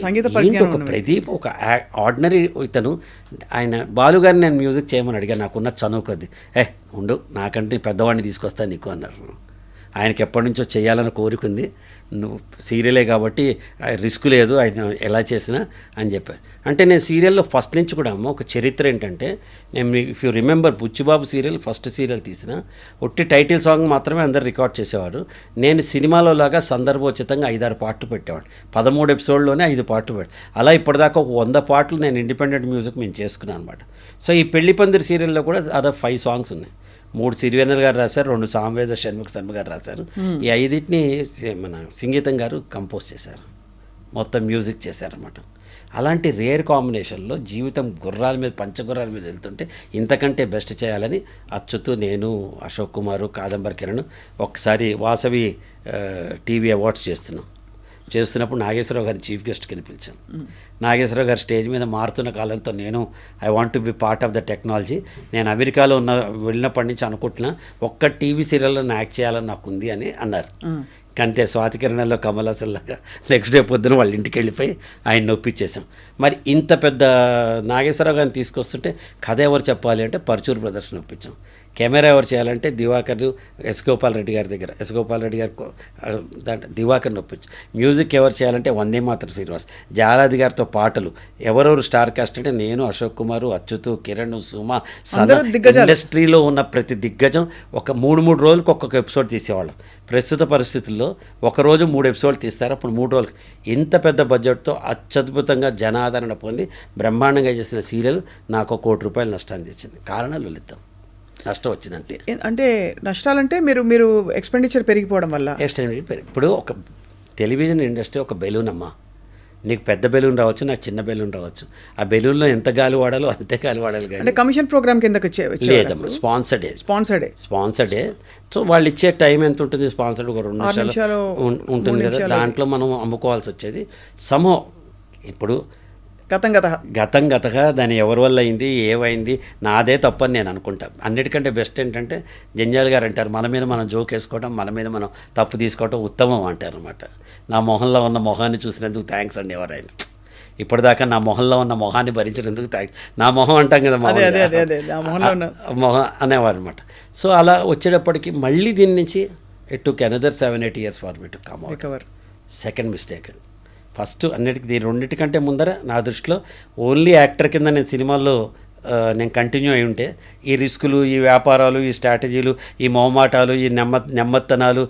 Speaker 1: సంగీత
Speaker 2: ఒక ప్రదీప్, ఒక ఆర్డినరీ ఇతను. ఆయన బాలుగారిని నేను మ్యూజిక్ చేయమని అడిగాను, నాకున్న చనువు కొద్ది. ఉండు నాకంటే పెద్దవాడిని తీసుకొస్తాను నీకు అన్నారు. ఆయనకి ఎప్పటి నుంచో చేయాలని కోరికుంది, నువ్వు సీరియలే కాబట్టి రిస్క్ లేదు ఆయన ఎలా చేసినా అని చెప్పారు. అంటే నేను సీరియల్లో ఫస్ట్ నుంచి కూడా అమ్మ ఒక చరిత్ర ఏంటంటే, నేను if you remember Buchchibabu serial first serial తీసిన ఒట్టి టైటిల్ సాంగ్ మాత్రమే అందరు రికార్డ్ చేసేవారు. నేను సినిమాలో లాగా సందర్భోచితంగా 5-6 పాటలు పెట్టేవాడు. 13 ఎపిసోడ్లోనే 5 పాటలు పెట్టాను. అలా ఇప్పటిదాకా ఒక 100 పాటలు నేను ఇండిపెండెంట్ మ్యూజిక్ మేము చేసుకున్నాను అనమాట. సో ఈ పెళ్లి పందిరి సీరియల్లో కూడా అదే 5 సాంగ్స్ ఉన్నాయి. 3 సిరివెన్నెల గారు రాశారు, 2 సామవేద షణ్ముఖ శర్మ గారు రాశారు. ఈ 5టిని మన సంగీతం గారు కంపోజ్ చేశారు, మొత్తం మ్యూజిక్ చేశారన్నమాట. అలాంటి రేర్ కాంబినేషన్లో జీవితం గుర్రాల మీద, పంచగుర్రాల మీద వెళ్తుంటే ఇంతకంటే బెస్ట్ చేయాలని అచ్యుతు, నేను, అశోక్ కుమారు, కాదంబరి కిరణ్ ఒకసారి వాసవి టీవీ అవార్డ్స్ చేస్తున్నప్పుడు నాగేశ్వరరావు గారిని చీఫ్ గెస్ట్ కింద పిలిచాం. నాగేశ్వరరావు గారు స్టేజ్ మీద మారుతున్న కాలంతో నేను I want to be part of the technology. నేను అమెరికాలో వెళ్ళినప్పటి నుంచి అనుకుంటున్నా ఒక్క టీవీ సీరియల్లో యాక్ట్ చేయాలని నాకు ఉంది అని అన్నారు. అంతే, స్వాతికిరణంలో కమల్ హాసన్ లాగా నెక్స్ట్ డే పొద్దున వాళ్ళ ఇంటికి వెళ్ళిపోయి ఆయన నొప్పించేసాం. మరి ఇంత పెద్ద నాగేశ్వరరావు గారిని తీసుకొస్తుంటే కథ ఎవరు చెప్పాలి అంటే పరుచూరు బ్రదర్స్ నొప్పించాం. కెమెరా ఎవరు చేయాలంటే దివాకర్ ఎస్ గోపాల్ రెడ్డి గారి దగ్గర ఎస్ గోపాల్ రెడ్డి గారు దాంట్లో దివాకర్ని ఒప్పించు. మ్యూజిక్ ఎవరు చేయాలంటే వందే మాతరం శ్రీనివాస్. జాలాది గారితో పాటలు ఎవరెవరు స్టార్ కాస్ట్ అంటే నేను, అశోక్ కుమారు, అచ్యుతు, కిరణ్, సుమ, ఇండస్ట్రీలో ఉన్న ప్రతి దిగ్గజం ఒక 3 రోజులకు ఒక్కొక్క ఎపిసోడ్ తీసేవాళ్ళం. ప్రస్తుత పరిస్థితుల్లో ఒకరోజు 3 ఎపిసోడ్లు తీస్తారు. అప్పుడు 3 రోజులు ఇంత పెద్ద బడ్జెట్తో అత్యద్భుతంగా జనాదరణ పొంది బ్రహ్మాండంగా చేసిన సీరియల్ నాకు ₹1 కోటి నష్టాన్ని తెచ్చింది. కారణాలు వెళుతాం, నష్టం వచ్చింది అంతే.
Speaker 1: అంటే నష్టాలంటే మీరు ఎక్స్పెండిచర్ పెరిగిపోవడం వల్ల.
Speaker 2: ఇప్పుడు ఒక టెలివిజన్ ఇండస్ట్రీ ఒక బెలూన్ అమ్మా. నీకు పెద్ద బెలూన్ రావచ్చు, నాకు చిన్న బెలూన్ రావచ్చు. ఆ బెలూన్లో ఎంత గాలి వాడాలో అంతే గాలి వాడాలి. కానీ
Speaker 1: కమిషన్ ప్రోగ్రామ్ కిందకి
Speaker 2: లేదమ్మా, స్పాన్సర్డే. సో వాళ్ళు ఇచ్చే టైం ఎంత ఉంటుంది? స్పాన్సర్డ్ ఒక 2 నిమిషాలు ఉంటుంది కదా, దాంట్లో మనం అమ్ముకోవాల్సి వచ్చేది. సమో ఇప్పుడు గతంగా దాని ఎవరి వల్ల అయింది, ఏమైంది, నాదే తప్పని నేను అనుకుంటాను. అన్నిటికంటే బెస్ట్ ఏంటంటే జంజాల్ గారు అంటారు, మన మీద మనం జోక్ వేసుకోవడం, మన మీద మనం తప్పు తీసుకోవడం ఉత్తమం అంటారు అనమాట. నా మొహంలో ఉన్న మొహాన్ని చూసినందుకు థ్యాంక్స్ అండి ఎవరైనా. ఇప్పటిదాకా నా మొహంలో ఉన్న మొహాన్ని భరించినందుకు థ్యాంక్స్. నా మొహం అంటాం కదా, మొహం అనేవారు అనమాట. సో అలా వచ్చేటప్పటికి మళ్ళీ దీని నుంచి it took another 7-8 years for me to come out. Second mistake. First అన్నిటికీ రెండింటికంటే ముందర నా దృష్టిలో ఓన్లీ యాక్టర్ కింద నేను సినిమాల్లో నేను కంటిన్యూ అయి ఉంటే ఈ రిస్కులు, ఈ వ్యాపారాలు, ఈ స్ట్రాటజీలు, ఈ మొహమాటాలు, ఈ నెమ్మత్తనాలు,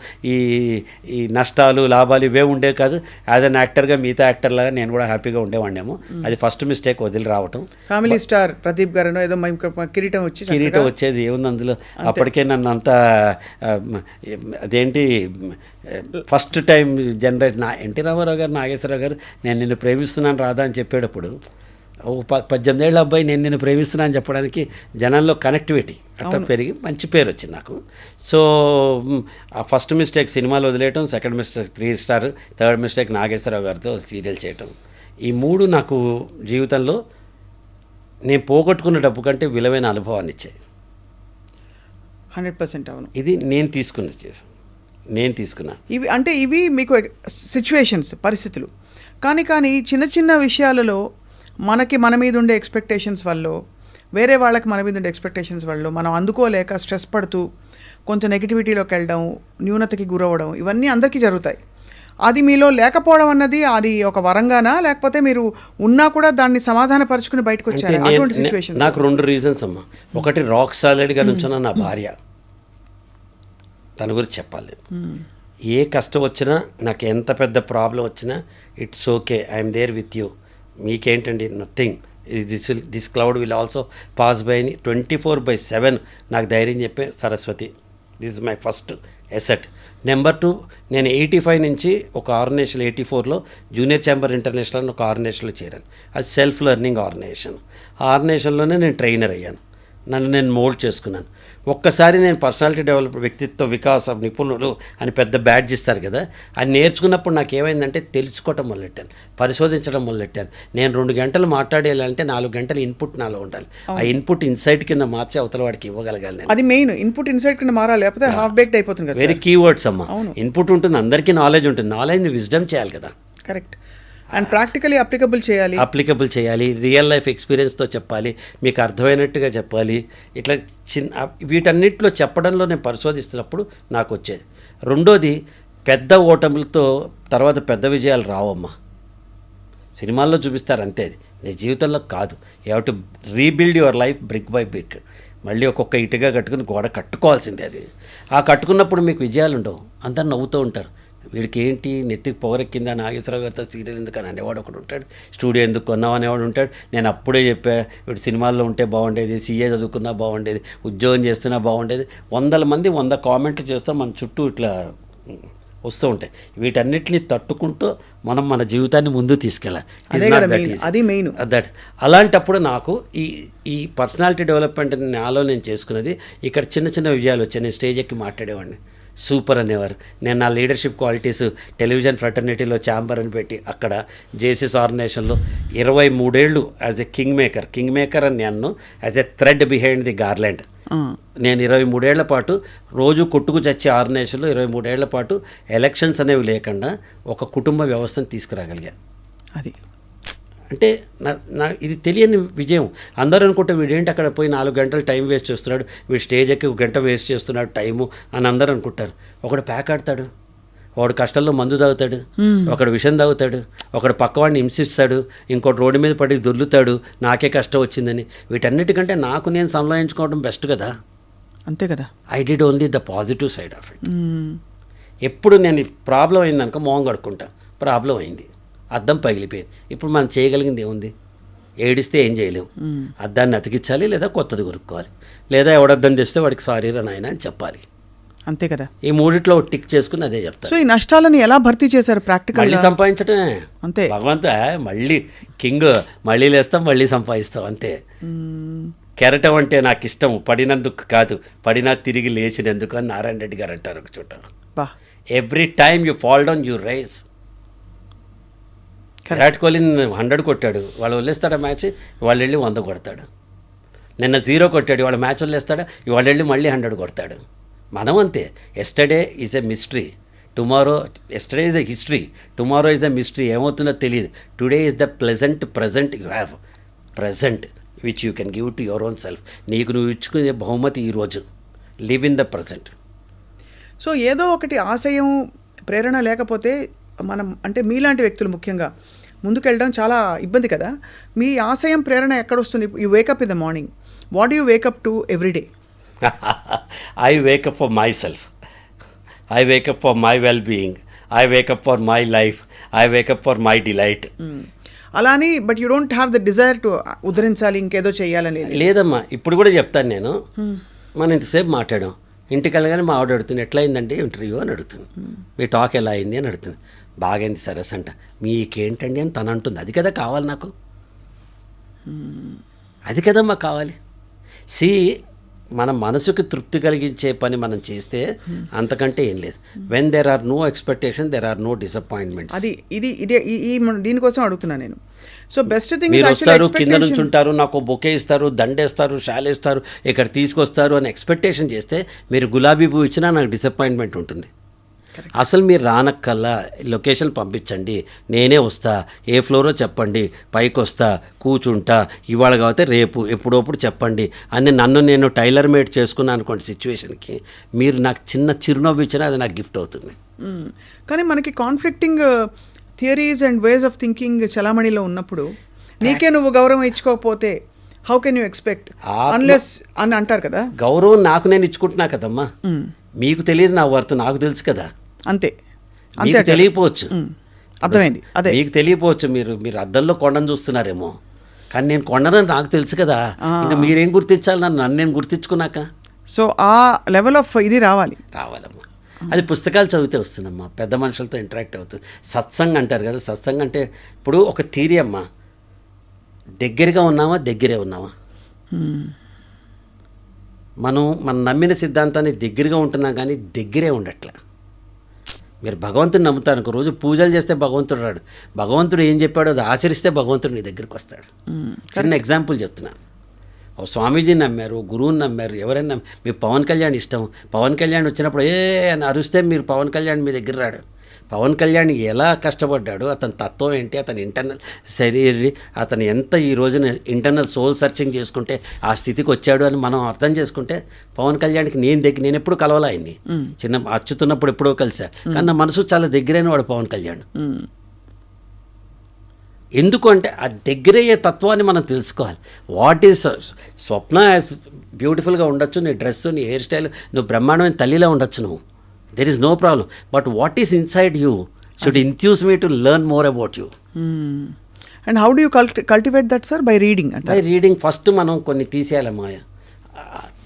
Speaker 2: ఈ నష్టాలు, లాభాలు ఇవే ఉండే కాదు. యాజ్ అన్ యాక్టర్గా మిగతా యాక్టర్లాగా నేను కూడా హ్యాపీగా ఉండేవాడినేమో. అది ఫస్ట్ మిస్టేక్, వదిలి రావటం.
Speaker 1: ఫ్యామిలీ స్టార్ ప్రదీప్ గారు ఏదో కిరీటం
Speaker 2: వచ్చేది ఏముంది అందులో. అప్పటికే నన్ను అంతా అదేంటి first time generation NT Ramarao garu, Nageswararao గారు నేను నిన్ను ప్రేమిస్తున్నాను రాదా అని చెప్పేటప్పుడు 18 ఏళ్ళ అబ్బాయి నేను నిన్ను ప్రేమిస్తున్నా అని చెప్పడానికి జనాల్లో కనెక్టివిటీ అట్లా పెరిగి మంచి పేరు వచ్చింది నాకు. సో ఆ ఫస్ట్ మిస్టేక్ సినిమాలు వదిలేయటం, second mistake 3 star, third mistake Nageswararao గారితో సీరియల్ చేయటం. ఈ 3 నాకు జీవితంలో నేను పోగొట్టుకున్న డబ్బు కంటే విలువైన అనుభవాన్ని ఇచ్చాయి.
Speaker 1: 100% అవును.
Speaker 2: ఇది నేను తీసుకున్నా.
Speaker 1: ఇవి మీకు సిచ్యువేషన్స్, పరిస్థితులు. కానీ చిన్న చిన్న విషయాలలో మన మీద ఉండే ఎక్స్పెక్టేషన్స్ వల్ల, వేరే వాళ్ళకి మన మీద ఉండే ఎక్స్పెక్టేషన్స్ వల్ల మనం అందుకోలేక స్ట్రెస్ పడుతూ కొంచెం నెగిటివిటీలోకి వెళ్ళడం, న్యూనతకి గురవడం, ఇవన్నీ అందరికీ జరుగుతాయి. అది మీలో లేకపోవడం అన్నది అది ఒక వరంగానా, లేకపోతే మీరు ఉన్నా కూడా దాన్ని సమాధానపరుచుకుని బయటకు వచ్చారు? అటువంటి సిచ్యువేషన్
Speaker 2: నాకు 2 రీజన్స్ అమ్మా. ఒకటి రాక్ సాలిడ్గా నుంచున్న నా భార్య, తన గురించి చెప్పాలి. ఏ కష్టం వచ్చినా, నాకు ఎంత పెద్ద ప్రాబ్లం వచ్చినా, it's okay, I'm there with you. మీకేంటండి, nothing, this cloud will also pass by అని 24/7 నాకు ధైర్యం చెప్పే Saraswati. This is my first asset. Number 2, నేను 85 నుంచి ఒక ఆర్గనైజేషన్ 84లో జూనియర్ ఛాంబర్ ఇంటర్నేషనల్ అని ఒక ఆర్గనైజేషన్లో చేరాను. అది సెల్ఫ్ లెర్నింగ్ ఆర్గనైజేషన్. ఆ ఆర్గనైజేషన్లోనే నేను ట్రైనర్ అయ్యాను. నన్ను నేను మోల్డ్ చేసుకున్నాను. ఒక్కసారి నేను పర్సనాలిటీ డెవలప్మెంట్, వ్యక్తిత్వ వికాసం నిపుణులు అని పెద్ద బ్యాడ్జ్ ఇస్తారు కదా, అది నేర్చుకున్నప్పుడు నాకు ఏమైందంటే తెలుసుకోవటం మొదలెట్టాను, పరిశోధించడం మొదలెట్టాను. నేను 2 గంటలు మాట్లాడేయాలంటే 4 గంటలు ఇన్పుట్ నాలో ఉండాలి. ఆ ఇన్పుట్ ఇన్సైట్ కింద మార్చి అవతల వాడికి ఇవ్వగలగాలి.
Speaker 1: అది మెయిన్, ఇన్పుట్ ఇన్సైట్ కింద మారాలి, లేకపోతే హాఫ్ బేక్డ్ అయిపోతుంది కదా.
Speaker 2: వెరీ కీవర్డ్స్ అమ్మా. ఇన్పుట్ ఉంటుంది, అందరికీ నాలెడ్జ్ ఉంటుంది, నాలెడ్జ్ని విజ్డమ్ చేయాలి కదా.
Speaker 1: కరెక్ట్. అండ్ ప్రాక్టికలీ అప్లికబుల్ చేయాలి, రియల్ లైఫ్ ఎక్స్పీరియన్స్తో చెప్పాలి, మీకు అర్థమైనట్టుగా చెప్పాలి. ఇట్లా వీటన్నిటిలో చెప్పడంలో నేను పరిశోధిస్తున్నప్పుడు నాకు వచ్చేది. రెండోది, పెద్ద ఓటములతో తర్వాత పెద్ద విజయాలు రావమ్మా. సినిమాల్లో చూపిస్తారు అంతే, అది నీ జీవితంలో కాదు. You have to rebuild your life brick by brick. మళ్ళీ ఒక్కొక్క ఇటుగా కట్టుకుని గోడ కట్టుకోవాల్సిందే. అది ఆ కట్టుకున్నప్పుడు మీకు విజయాలు ఉండవు, అందరు నవ్వుతూ ఉంటారు. వీడికి ఏంటి నెత్తికి పొగరెక్కిందా, నాగేశ్వరరావు గారితో సీరియల్ ఎందుకని అనేవాడు ఒకడు ఉంటాడు, స్టూడియో ఎందుకు కొన్నావు అనేవాడు ఉంటాడు. నేను అప్పుడే చెప్పా, వీడు సినిమాల్లో ఉంటే బాగుండేది, సీఏ చదువుకున్నా బాగుండేది, ఉద్యోగం చేస్తున్నా బాగుండేది. 100 మంది 100 కామెంట్లు చేస్తాం, మన చుట్టూ ఇట్లా వస్తూ ఉంటాయి. వీటన్నిటిని తట్టుకుంటూ మనం మన జీవితాన్ని ముందు తీసుకెళ్ళాలి. అలాంటప్పుడు నాకు ఈ పర్సనాలిటీ డెవలప్మెంట్ నాలో నేను చేసుకున్నది. ఇక్కడ చిన్న చిన్న విజయాలు వచ్చాయి. నేను స్టేజ్ ఎక్కి మాట్లాడేవాడిని, సూపర్ అనేవారు. నేను నా లీడర్షిప్ క్వాలిటీస్ టెలివిజన్ ఫ్రటర్నిటీలో ఛాంబర్ అని పెట్టి అక్కడ జేసీఎస్ ఆర్గనైజేషన్లో 23 ఏళ్ళు యాజ్ ఎ కింగ్ మేకర్ అని నేను as a thread behind the garland. నేను 23 ఏళ్ల పాటు రోజు కొట్టుకు చచ్చే ఆర్గనైజేషన్లో 23 ఏళ్ల పాటు ఎలక్షన్స్ అనేవి లేకుండా ఒక కుటుంబ వ్యవస్థను తీసుకురాగలిగాను.
Speaker 2: అంటే నా ఇది తెలియని విజయం. అందరూ అనుకుంటే వీడేంటి అక్కడ పోయి 4 గంటలు టైం వేస్ట్ చేస్తున్నాడు, వీడు స్టేజ్ ఎక్కి 1 గంట వేస్ట్ చేస్తున్నాడు టైము అని అందరూ అనుకుంటారు. ఒకడు ప్యాక్ ఆడతాడు, ఒకడు కష్టంలో మందు తాగుతాడు, ఒకడు విషం తాగుతాడు, ఒకడు పక్కవాడిని హింసిస్తాడు, ఇంకోటి రోడ్డు మీద పడి దొర్లుతాడు నాకే కష్టం వచ్చిందని. వీటన్నిటికంటే నాకు నేను సంలాయించుకోవడం బెస్ట్ కదా.
Speaker 1: అంతే కదా.
Speaker 2: I did only the positive side of it. ఎప్పుడు నేను ప్రాబ్లం అయిందనుకో మొహం కడుక్కుంటా, ప్రాబ్లం అయింది, అద్దం పగిలిపోయింది, ఇప్పుడు మనం చేయగలిగింది ఏముంది? ఏడిస్తే ఏం చేయలేము, అద్దాన్ని అతికించాలి లేదా కొత్తది కొనుక్కోవాలి, లేదా ఎవడద్దం చేస్తే వాడికి సారీ రా నాయన అని చెప్పాలి.
Speaker 1: అంతే కదా.
Speaker 2: ఈ మూడిట్లో టిక్ చేసుకుని అదే చెప్తాను.
Speaker 1: సో ఈ నష్టాలను ఎలా భర్తీ చేశారు ప్రాక్టికల్?
Speaker 2: మళ్ళీ సంపాదించటమే
Speaker 1: అంతే.
Speaker 2: భగవంత మళ్ళీ కింగ్, మళ్ళీ లేస్తాం మళ్ళీ సంపాదిస్తాం అంతే. కెరటం అంటే నాకు ఇష్టం, పడినందుకు కాదు, పడినా తిరిగి లేచినందుకు అని నారాయణ రెడ్డి గారు అంటారు ఒక చోట. Every time you fall down you rise. Virat Kohli 100 కొట్టాడు, వాళ్ళు వదిలేస్తాడా మ్యాచ్, వాళ్ళు వెళ్ళి 100 కొడతాడు. నిన్న 0 కొట్టాడు, వాళ్ళ మ్యాచ్ వదిలేస్తాడా, వాళ్ళు వెళ్ళి మళ్ళీ 100 కొడతాడు. మనం అంతే. Yesterday is a mystery, tomorrow, yesterday is a history, tomorrow is a mystery, ఏమవుతుందో తెలియదు. Today is the pleasant present you have, present which you can give to your own self. నీకు నువ్వు ఇచ్చుకునే బహుమతి ఈరోజు. Live in the present.
Speaker 1: So ఏదో ఒకటి ఆశయం, ప్రేరణ లేకపోతే మనం, అంటే మీలాంటి వ్యక్తులు ముఖ్యంగా ముందుకెళ్ళడం చాలా ఇబ్బంది కదా. మీ ఆశయం, ప్రేరణ ఎక్కడొస్తుంది? You wake up in the morning, what you wake up to every day?
Speaker 2: I wake up for myself. I wake up for my well-being. I wake up for my life. I wake up for my delight.
Speaker 1: అలా అని but you don't have the desire to ఉద్ధరించాలి, ఇంకేదో చేయాలని
Speaker 2: లేదమ్మా. ఇప్పుడు కూడా చెప్తాను నేను. మనం ఇంతసేపు మాట్లాడాం, ఇంటికి వెళ్ళగానే మా ఆవిడ అడుగుతుంది ఎట్లా అయిందండి ఇంటర్వ్యూ అని అడుగుతుంది, మీ టాక్ ఎలా అయింది అని అడుగుతుంది. బాగైంది సరస్ అంట. మీకేంటండి అని తను అంటుంది. అది కదా కావాలి నాకు, అది కదమ్మా కావాలి. మన మనసుకు తృప్తి కలిగించే పని మనం చేస్తే అంతకంటే ఏం లేదు. When there are no expectation there are no disappointments.
Speaker 1: అది దీనికోసం అడుగుతున్నా నేను. సో బెస్ట్ థింగ్
Speaker 2: మీరు వస్తారు, కింద నుంచి ఉంటారు, నాకు బొకే ఇస్తారు, దండేస్తారు, షాలేస్తారు, ఇక్కడ తీసుకొస్తారు అని ఎక్స్పెక్టేషన్ చేస్తే మీరు గులాబీ పువ్వు ఇచ్చినా నాకు డిసప్పాయింట్మెంట్ ఉంటుంది. అసలు మీరు రానక్కల్లా లొకేషన్ పంపించండి, నేనే వస్తా, ఏ ఫ్లోరో చెప్పండి, పైకి వస్తా, కూర్చుంటా, ఇవాళ కాకపోతే రేపు ఎప్పుడోప్పుడు చెప్పండి అని నన్ను నేను టైలర్ మేడ్ చేసుకున్నాను అనుకోండి సిచ్యువేషన్కి, మీరు నాకు చిన్న చిరునవ్వు ఇచ్చినా అది నాకు గిఫ్ట్ అవుతుంది.
Speaker 1: కానీ మనకి conflicting theories and ways of thinking చలామణిలో ఉన్నప్పుడు నీకే నువ్వు గౌరవం ఇచ్చుకోకపోతే how can you expect unless అని అంటారు కదా. గౌరవం
Speaker 2: నాకు నేను ఇచ్చుకుంటున్నా కదమ్మా, మీకు తెలియదు నా వర్త్ నాకు తెలుసు కదా.
Speaker 1: అంతే,
Speaker 2: మీకు తెలియపోవచ్చు,
Speaker 1: అర్థమైంది. అదే
Speaker 2: మీకు తెలియపోవచ్చు, మీరు అద్దంలో కొండను చూస్తున్నారేమో, కానీ నేను కొండనని నాకు తెలుసు కదా. ఇంకా మీరేం గుర్తించాలి నన్ను నేను గుర్తించుకున్నాక.
Speaker 1: సో ఆ లెవెల్ ఆఫ్ ఇది
Speaker 2: రావాలమ్మా. అది పుస్తకాలు చదివితే వస్తుందమ్మా, పెద్ద మనుషులతో ఇంటరాక్ట్ అవుతుంది. సత్సంగ్ అంటారు కదా, సత్సంగ్ అంటే ఇప్పుడు ఒక థియరీ అమ్మా, దగ్గరగా ఉన్నామా దగ్గరే ఉన్నామా. మనం నమ్మిన సిద్ధాంతాన్ని దగ్గరగా ఉంటున్నాం కానీ దగ్గరే ఉండట్లే. మీరు భగవంతుని నమ్ముతారు, ఒక రోజు పూజలు చేస్తే భగవంతుడు రాడు, భగవంతుడు ఏం చెప్పాడో అది ఆచరిస్తే భగవంతుడు నీ దగ్గరికి వస్తాడు. చిన్న ఎగ్జాంపుల్ చెప్తున్నాను. ఓ స్వామీజీని నమ్మారు, గురువుని నమ్మారు, ఎవరైనా మీ పవన్ కళ్యాణ్ ఇష్టం, పవన్ కళ్యాణ్ వచ్చినప్పుడు అని అరిస్తే మీరు పవన్ కళ్యాణ్ మీ దగ్గర రాడు. పవన్ కళ్యాణ్ ఎలా కష్టపడ్డాడు, అతని తత్వం ఏంటి, అతని ఇంటర్నల్ శరీరం, అతను ఎంత ఈ రోజున ఇంటర్నల్ సోల్ సర్చింగ్ చేసుకుంటే ఆ స్థితికి వచ్చాడు అని మనం అర్థం చేసుకుంటే, పవన్ కళ్యాణ్కి నేను ఎప్పుడు కలవాలా అయింది, చిన్న అచ్చుతున్నప్పుడు ఎప్పుడో కలిసా, కానీ నా మనసు చాలా దగ్గరైన వాడు పవన్ కళ్యాణ్. ఎందుకు అంటే ఆ దగ్గరయ్యే తత్వాన్ని మనం తెలుసుకోవాలి. వాట్ ఈస్ స్వప్న బ్యూటిఫుల్గా ఉండొచ్చు, నీ డ్రెస్, నీ హెయిర్ స్టైల్, నువ్వు బ్రహ్మాండమైన తల్లిలా ఉండొచ్చు, నువ్వు, there is no problem, but what is inside you should enthuse me to learn more about you.
Speaker 1: And how do you cultivate that, sir? By reading.
Speaker 2: By reading. First మనం కొన్ని తీసేయాలమ్మా.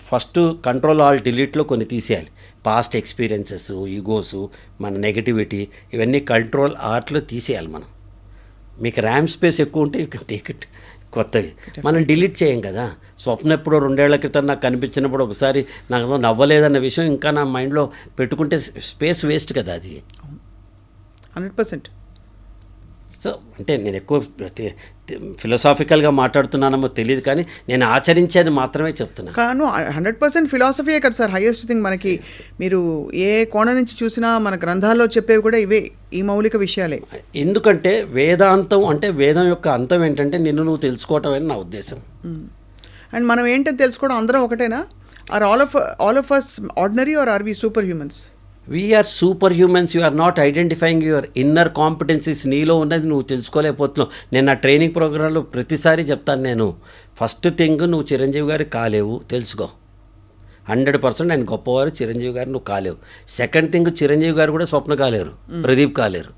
Speaker 2: First control all డిలీట్లో కొన్ని తీసేయాలి. Past experiences, egos, మన negativity, ఇవన్నీ control ఆర్ట్లో తీసేయాలి మనం. మీకు RAM space ఎక్కువ ఉంటే యూ కెన్ టేక్ ఇట్. కొత్తవి మనం డిలీట్ చేయం కదా. స్వప్న ఎప్పుడో 2 ఏళ్ల క్రితం నాకు కనిపించినప్పుడు ఒకసారి నాకు నవ్వలేదన్న విషయం ఇంకా నా మైండ్లో పెట్టుకుంటే స్పేస్ వేస్ట్ కదా. అది
Speaker 1: 100%.
Speaker 2: సో అంటే నేను ఎక్కువ ఫిలాసాఫికల్గా మాట్లాడుతున్నానేమో తెలియదు, కానీ నేను ఆచరించేది మాత్రమే చెప్తున్నాను.
Speaker 1: కాను 100% ఫిలాసఫీయే కదా సార్ హైయెస్ట్ థింగ్. మనకి మీరు ఏ కోణం నుంచి చూసినా మన గ్రంథాల్లో చెప్పేవి కూడా ఇవే, ఈ మౌలిక విషయాలే.
Speaker 2: ఎందుకంటే వేదాంతం అంటే వేదం యొక్క అంతం ఏంటంటే నిన్ను నువ్వు తెలుసుకోవటం అని నా ఉద్దేశం.
Speaker 1: అండ్ మనం ఏంటని తెలుసుకోవడం అందరం ఒకటేనా? Are all of us ordinary or are we super humans?
Speaker 2: We're super humans. You are not identifying your inner competencies. నీలో ఉన్నది నువ్వు తెలుసుకోలేకపోతున్నావు. నేను నా ట్రైనింగ్ ప్రోగ్రాంలో ప్రతిసారి చెప్తాను, నేను ఫస్ట్ థింగ్ నువ్వు చిరంజీవి గారు కాలేవు తెలుసుకో. 100% ఆయన గొప్పవారు, చిరంజీవి గారు నువ్వు కాలేవు. సెకండ్ థింగ్, చిరంజీవి గారు కూడా స్వప్న కాలేరు, ప్రదీప్ కాలేరు.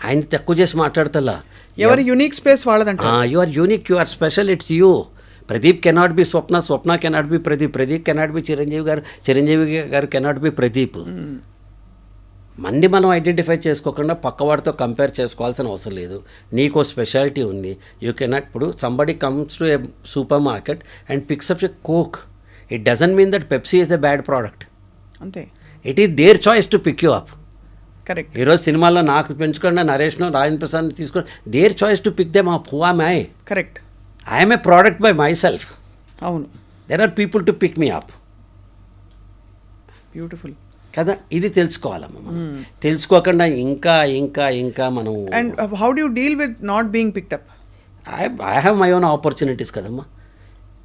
Speaker 2: ఆయన తక్కువ చేసి మాట్లాడతల్లా.
Speaker 1: ఎవరి యూనిక్ స్పేస్ వాళ్ళదంట.
Speaker 2: You are unique, you are special, it's you. Pradeep cannot be Swapna, Swapna cannot be Pradeep, Pradeep cannot be Chiranjeevi garu, Chiranjeevi garu cannot be Pradeep. మంది మనం ఐడెంటిఫై చేసుకోకుండా పక్కవాడితో కంపేర్ చేసుకోవాల్సిన అవసరం లేదు. నీకో స్పెషాలిటీ ఉంది. You cannot. ఇప్పుడు somebody comes to a supermarket and picks up a Coke, it doesn't mean that Pepsi is a bad product.
Speaker 1: అంతే.
Speaker 2: It is their choice to pick you up.
Speaker 1: Correct.
Speaker 2: ఈరోజు సినిమాల్లో నాకు పెంచుకున్న నరేష్ను, రాజేంద్ర ప్రసాద్ని తీసుకొని their choice to pick them up. Who am I?
Speaker 1: Correct.
Speaker 2: I am a product by myself.
Speaker 1: అవును.
Speaker 2: There are people to pick me up.
Speaker 1: Beautiful
Speaker 2: కదా, ఇది తెలుసుకోవాలమ్మా మనం. తెలుసుకోకుండా ఇంకా ఇంకా ఇంకా మనం.
Speaker 1: And how do you deal with not being picked up?
Speaker 2: I have my own opportunities కదమ్మా.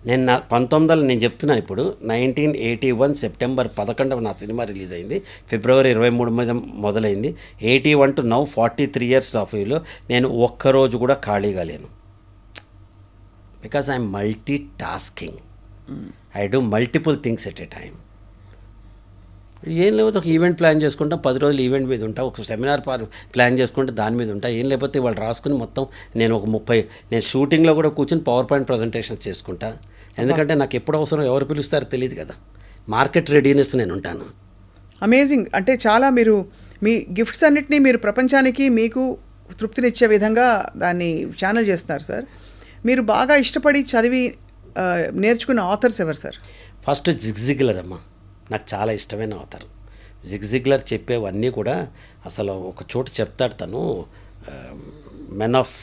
Speaker 2: నేను 1900 నేను చెప్తున్నాను ఇప్పుడు 1981 సెప్టెంబర్ 11 నా సినిమా రిలీజ్ అయింది. ఫిబ్రవరి 23 మీద మొదలైంది. 81 టు నౌ 43 years ఆఫ్ వ్యూలో నేను ఒక్కరోజు కూడా ఖాళీగా లేను. Because I'm multi tasking. I do multiple things at a time. ఏం లేకపోతే ఒక ఈవెంట్ ప్లాన్ చేసుకుంటా, 10 రోజులు ఈవెంట్ మీద ఉంటా, ఒక సెమినార్ ప్లాన్ చేసుకుంటే దాని మీద ఉంటా. ఏం లేకపోతే వాళ్ళు రాసుకుని మొత్తం నేను ఒక 30 నేను షూటింగ్లో కూడా కూర్చొని పవర్ పాయింట్ ప్రజెంటేషన్స్ చేసుకుంటా. ఎందుకంటే నాకు ఎప్పుడు అవసరం, ఎవరు పిలుస్తారో తెలియదు కదా. మార్కెట్ రెడీనెస్ నేను ఉంటాను.
Speaker 1: అమేజింగ్. అంటే చాలా మీరు మీ గిఫ్ట్స్ అన్నిటినీ మీరు ప్రపంచానికి మీకు తృప్తినిచ్చే విధంగా దాన్ని ఛానల్ చేస్తున్నారు సార్. మీరు బాగా ఇష్టపడి చదివి నేర్చుకున్న ఆథర్స్ ఎవరు సార్?
Speaker 2: ఫస్ట్ జిగ్జిగ్లర్ అమ్మ, నాకు చాలా ఇష్టమైన ఆథర్. జిగ్జిగ్లర్ చెప్పేవన్నీ కూడా అసలు ఒక చోట చెప్తాడు తను. Men of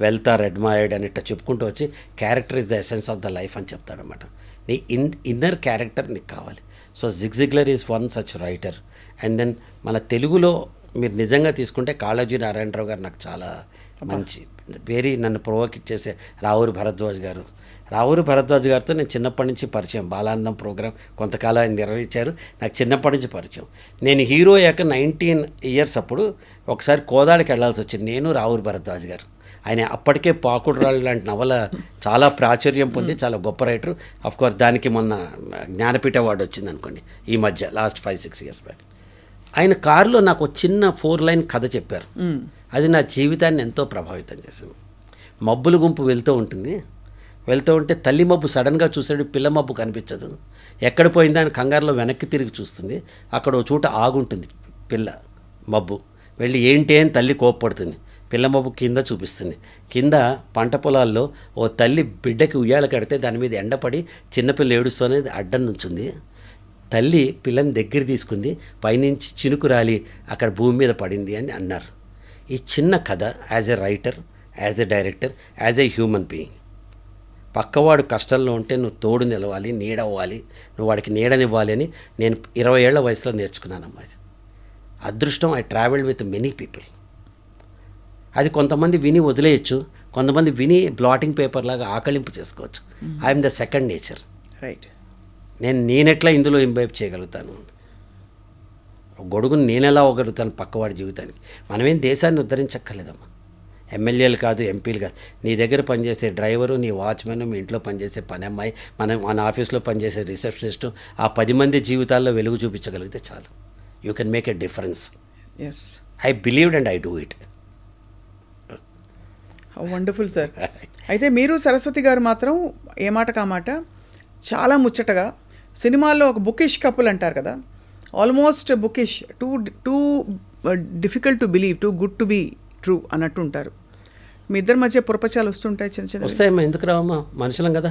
Speaker 2: wealth are admired అని ఇట్లా చెప్పుకుంటూ వచ్చి character is the essence of the life అని చెప్తాడనమాట. నీ ఇన్నర్ క్యారెక్టర్ నీకు కావాలి. So Zig Ziglar is one such writer. And then మన తెలుగులో మీరు నిజంగా తీసుకుంటే కాళోజీ నారాయణరావు గారు నాకు చాలా మంచి, నన్ను ప్రొవోకేట్ చేసే రావూరి భరద్వాజ్ గారు. రావూరి భరద్వాజ్ గారితో నేను చిన్నప్పటి నుంచి పరిచయం. బాలానందం ప్రోగ్రాం కొంతకాలం ఆయన నిర్వహించారు, నాకు చిన్నప్పటి నుంచి పరిచయం. నేను హీరో అయ్యాక 19 years అప్పుడు ఒకసారి కోదాడికి వెళ్ళాల్సి వచ్చింది, నేను రావూరి భరద్వాజ్ గారు. ఆయన అప్పటికే పాకుడురాళ్ళు లాంటి నవల చాలా ప్రాచుర్యం పొంది చాలా గొప్ప రైటర్. అఫ్కోర్స్ దానికి మొన్న జ్ఞానపీఠ అవార్డు వచ్చింది అనుకోండి ఈ మధ్య, లాస్ట్ 5-6 years బ్యాక్. ఆయన కారులో నాకు చిన్న 4-line కథ చెప్పారు. అది నా జీవితాన్ని ఎంతో ప్రభావితం చేసింది. మబ్బుల గుంపు వెళ్తూ ఉంటే తల్లి మబ్బు సడన్గా చూసాడు, పిల్ల మబ్బు కనిపించదు. ఎక్కడ పోయిందా అని కంగారులో వెనక్కి తిరిగి చూస్తుంది. అక్కడ ఓ చోట ఆగుంటుంది పిల్ల మబ్బు. వెళ్ళి ఏంటి అని తల్లి కోప్పడుతుంది. పిల్ల మబ్బు కింద చూపిస్తుంది. కింద పంట పొలాల్లో ఓ తల్లి బిడ్డకి ఉయ్యాల కడితే దాని మీద ఎండపడి చిన్నపిల్ల ఏడుస్తూనేది అడ్డం నుంచుంది. తల్లి పిల్లని దగ్గర తీసుకుంది, పైనుంచి చినుకు రాలి అక్కడ భూమి మీద పడింది అని అన్నారు. ఈ చిన్న కథ as a writer, as a director, as a human being, పక్కవాడు కష్టంలో ఉంటే నువ్వు తోడు నిలవాలి, నీడవ్వాలి, నువ్వు వాడికి నీడనివ్వాలి అని నేను 20 ఏళ్ల వయసులో నేర్చుకున్నానమ్మా. అది అదృష్టం. I travelled with many people. అది కొంతమంది విని వదిలేయచ్చు, కొంతమంది విని బ్లాటింగ్ పేపర్ లాగా ఆకలింపు చేసుకోవచ్చు. I'm the second nature.
Speaker 1: Right.
Speaker 2: నేనెట్లా ఇందులో ఇంబైబ్ చేయగలుగుతాను, గొడుగును నేనెలా అవ్వగలుగుతాను పక్కవాడి జీవితానికి. మనమేం దేశాన్ని ఉద్ధరించక్కర్లేదమ్మా. ఎమ్మెల్యేలు కాదు, ఎంపీలు కాదు. నీ దగ్గర పనిచేసే డ్రైవరు, నీ వాచ్మెన్, మీ ఇంట్లో పనిచేసే పని అమ్మాయి, మన ఆఫీస్లో పనిచేసే రిసెప్షనిస్టు, ఆ 10 మంది జీవితాల్లో వెలుగు చూపించగలిగితే చాలు. You can make a difference.
Speaker 1: Yes,
Speaker 2: I believed and I do it.
Speaker 1: Wonderful sir. అయితే మీరు సరస్వతి గారు మాత్రం ఏ మాట కామాట చాలా ముచ్చటగా సినిమాల్లో ఒక బుకిష్ కపుల్ అంటారు కదా, almost bookish, too difficult to believe, too good to be true అన్నట్టు ఉంటారు. మీ ఇద్దరి మధ్య పురపచాలు వస్తుంటాయి, చిన్న చిన్న
Speaker 2: వస్తాయమ్మా. ఎందుకు రావమ్మా, మనుషులం కదా,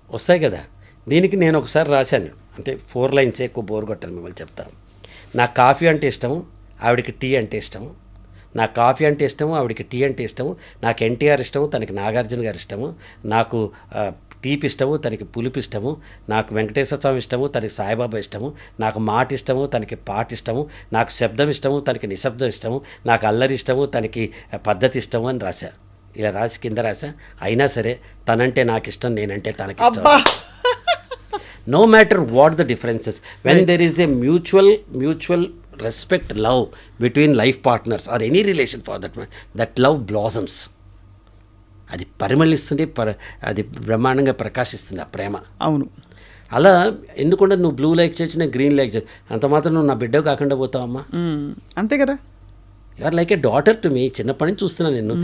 Speaker 2: వస్తాయి కదా. దీనికి నేను ఒకసారి రాశాను, అంటే 4 lines ఎక్కువ బోర్ కొట్టాను మిమ్మల్ని చెప్తాను. నాకు కాఫీ అంటే ఇష్టము, ఆవిడకి టీ అంటే ఇష్టము. నాకు కాఫీ అంటే ఇష్టము, ఆవిడకి టీ అంటే ఇష్టము. నాకు ఎన్టీఆర్ ఇష్టము, తనకి నాగార్జున గారు ఇష్టము. నాకు తీపి ఇష్టము, తనకి పులుపు ఇష్టము. నాకు వెంకటేశ్వర స్వామి ఇష్టము, తనకి సాయిబాబా ఇష్టము. నాకు మాట ఇష్టము, తనకి పాట ఇష్టము. నాకు శబ్దం ఇష్టము, తనకి నిశ్శబ్దం ఇష్టము. నాకు అల్లరి ఇష్టము, తనకి పద్ధతి ఇష్టము అని రాశా. ఇలా రాసి కింద రాశా. అయినా సరే తనంటే నాకు ఇష్టం, నేనంటే తనకి ఇష్టం. No matter what the differences, when there is a mutual respect, love between life partners or any relation for that matter, that love blossoms. అది పరిమళిస్తుంది, అది బ్రహ్మాండంగా ప్రకాశిస్తుంది ఆ ప్రేమ.
Speaker 1: అవును.
Speaker 2: అలా ఎందుకంటే నువ్వు బ్లూ లైక్ చేసి నేను గ్రీన్ లైక్ చేసి అంత మాత్రం నువ్వు నా బిడ్డ కాకుండా పోతావమ్మా.
Speaker 1: అంతే కదా.
Speaker 2: You are like a daughter to me. చిన్నప్పటి నుంచి చూస్తున్నాను నేను.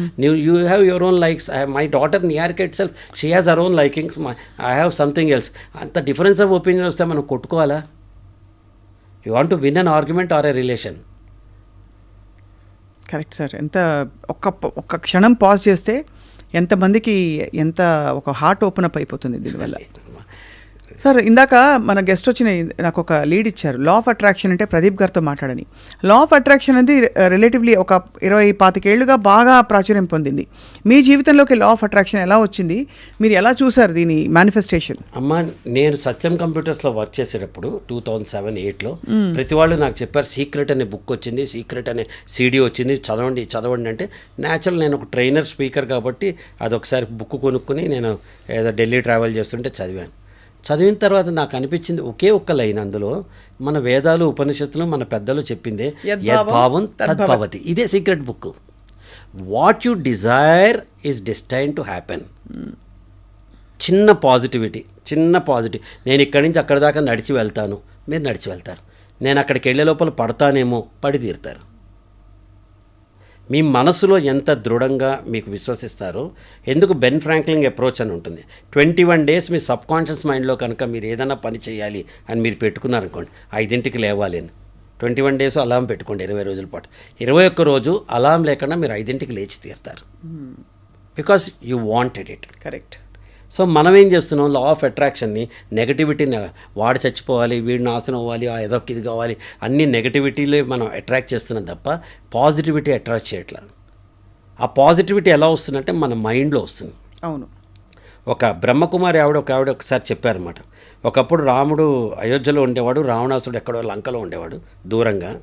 Speaker 2: You have your own likes. My daughter Niharika itself, she has our own likings, I have something else. అంత డిఫరెన్స్ ఆఫ్ ఒపీనియన్ వస్తే మనం కొట్టుకోవాలా? You want to win an argument or a relation.
Speaker 1: Correct sir. ఎంత ఒక్క క్షణం pause చేస్తే ఎంతమందికి ఎంత ఒక హార్ట్ ఓపెన్ అప్ అయిపోతుంది దీనివల్ల. సార్, ఇందాక మన గెస్ట్ వచ్చిన నాకు ఒక లీడ్ ఇచ్చారు, లా ఆఫ్ అట్రాక్షన్ అంటే ప్రదీప్ గారితో మాట్లాడని. లా ఆఫ్ అట్రాక్షన్ అనేది రిలేటివ్లీ ఒక 20-25 ఏళ్ళుగా బాగా ప్రాచుర్యం పొందింది. మీ జీవితంలోకి లా ఆఫ్ అట్రాక్షన్ ఎలా వచ్చింది? మీరు ఎలా చూసారు దీని మేనిఫెస్టేషన్?
Speaker 2: అమ్మ, నేను సత్యం కంప్యూటర్స్లో వర్క్ చేసేటప్పుడు 2007-8లో ప్రతి వాళ్ళు నాకు చెప్పారు, సీక్రెట్ అనే బుక్ వచ్చింది, సీక్రెట్ అనే సీడీ వచ్చింది, చదవండి అంటే న్యాచురల్ నేను ఒక ట్రైనర్ స్పీకర్ కాబట్టి అదొకసారి బుక్ కొనుక్కుని నేను ఏదో ఢిల్లీ ట్రావెల్ చేస్తుంటే చదివిన తర్వాత నాకు అనిపించింది ఒకే ఒక్క లైన్ అందులో, మన వేదాలు ఉపనిషత్తులు మన పెద్దలు చెప్పిందే, యద్భావం తద్భవతి. ఇదే secret book. What you Dzire is destine to happen. చిన్న పాజిటివ్. నేను ఇక్కడి నుంచి అక్కడి దాకా నడిచి వెళ్తాను, మీరు నడిచి వెళ్తారు. నేను అక్కడికి వెళ్ళే లోపల పడతానేమో, పడి తీరుతారు. మీ మనసులో ఎంత దృఢంగా మీకు విశ్వసిస్తారో, ఎందుకు బెన్ ఫ్రాంక్లిన్ అప్రోచ్ అని ఉంటుంది. 21 days మీ సబ్ కాన్షియస్ మైండ్లో కనుక మీరు ఏదైనా పని చేయాలి అని మీరు పెట్టుకున్నారనుకోండి, 5ంటికి లేవాలి అని 21 days అలారం పెట్టుకోండి, 20 రోజుల పాటు. 21 రోజు అలారం లేకుండా మీరు 5ంటికి లేచి తీరుతారు. Because you wanted it.
Speaker 1: Correct.
Speaker 2: So మనం ఏం చేస్తున్నాం, లా ఆఫ్ అట్రాక్షన్ని నెగటివిటీని, వాడు చచ్చిపోవాలి, వీడు నాశనం అవ్వాలి, ఏదో ఇది కావాలి, అన్ని నెగటివిటీలే మనం అట్రాక్ట్ చేస్తున్నాం తప్ప పాజిటివిటీ అట్రాక్ట్ చేయట్లేదు. ఆ పాజిటివిటీ ఎలా వస్తుందంటే మన మైండ్లో వస్తుంది.
Speaker 1: అవును.
Speaker 2: ఒక బ్రహ్మకుమారి ఒక ఆవిడ ఒకసారి చెప్పారన్నమాట. ఒకప్పుడు రాముడు అయోధ్యలో ఉండేవాడు, రావణాసుడు ఎక్కడో లంకలో ఉండేవాడు దూరంగా.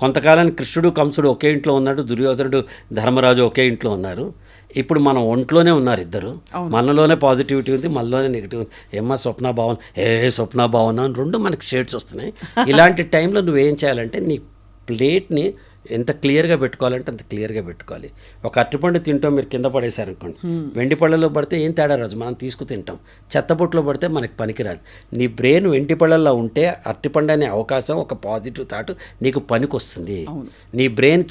Speaker 2: కొంతకాలానికి కృష్ణుడు కంసుడు ఒకే ఇంట్లో ఉన్నాడు, దుర్యోధనుడు ధర్మరాజు ఒకే ఇంట్లో ఉన్నారు. ఇప్పుడు మనం ఒంట్లోనే ఉన్నారు ఇద్దరు. మనలోనే పాజిటివిటీ ఉంది, మనలోనే నెగిటివ్ ఉంది. ఏమ్మా స్వప్న భావన, స్వప్న భావన అని 2 మనకి షేడ్స్ వస్తున్నాయి. ఇలాంటి టైంలో నువ్వేం చేయాలంటే నీ ప్లేట్ని ఎంత క్లియర్గా పెట్టుకోవాలంటే అంత క్లియర్గా పెట్టుకోవాలి. ఒక అరటిపండు తింటాం, మీరు కింద పడేశారనుకోండి, వెండి పళ్ళలో పడితే ఏం తేడా రాదు, మనం తీసుకు తింటాం. చెత్తబుట్టలో పడితే మనకి పనికిరాదు. నీ బ్రెయిన్ వెండి పళ్ళల్లో ఉంటే అరటిపండు అనే అవకాశం, ఒక పాజిటివ్ థాట్ నీకు పనికి వస్తుంది. నీ బ్రెయిన్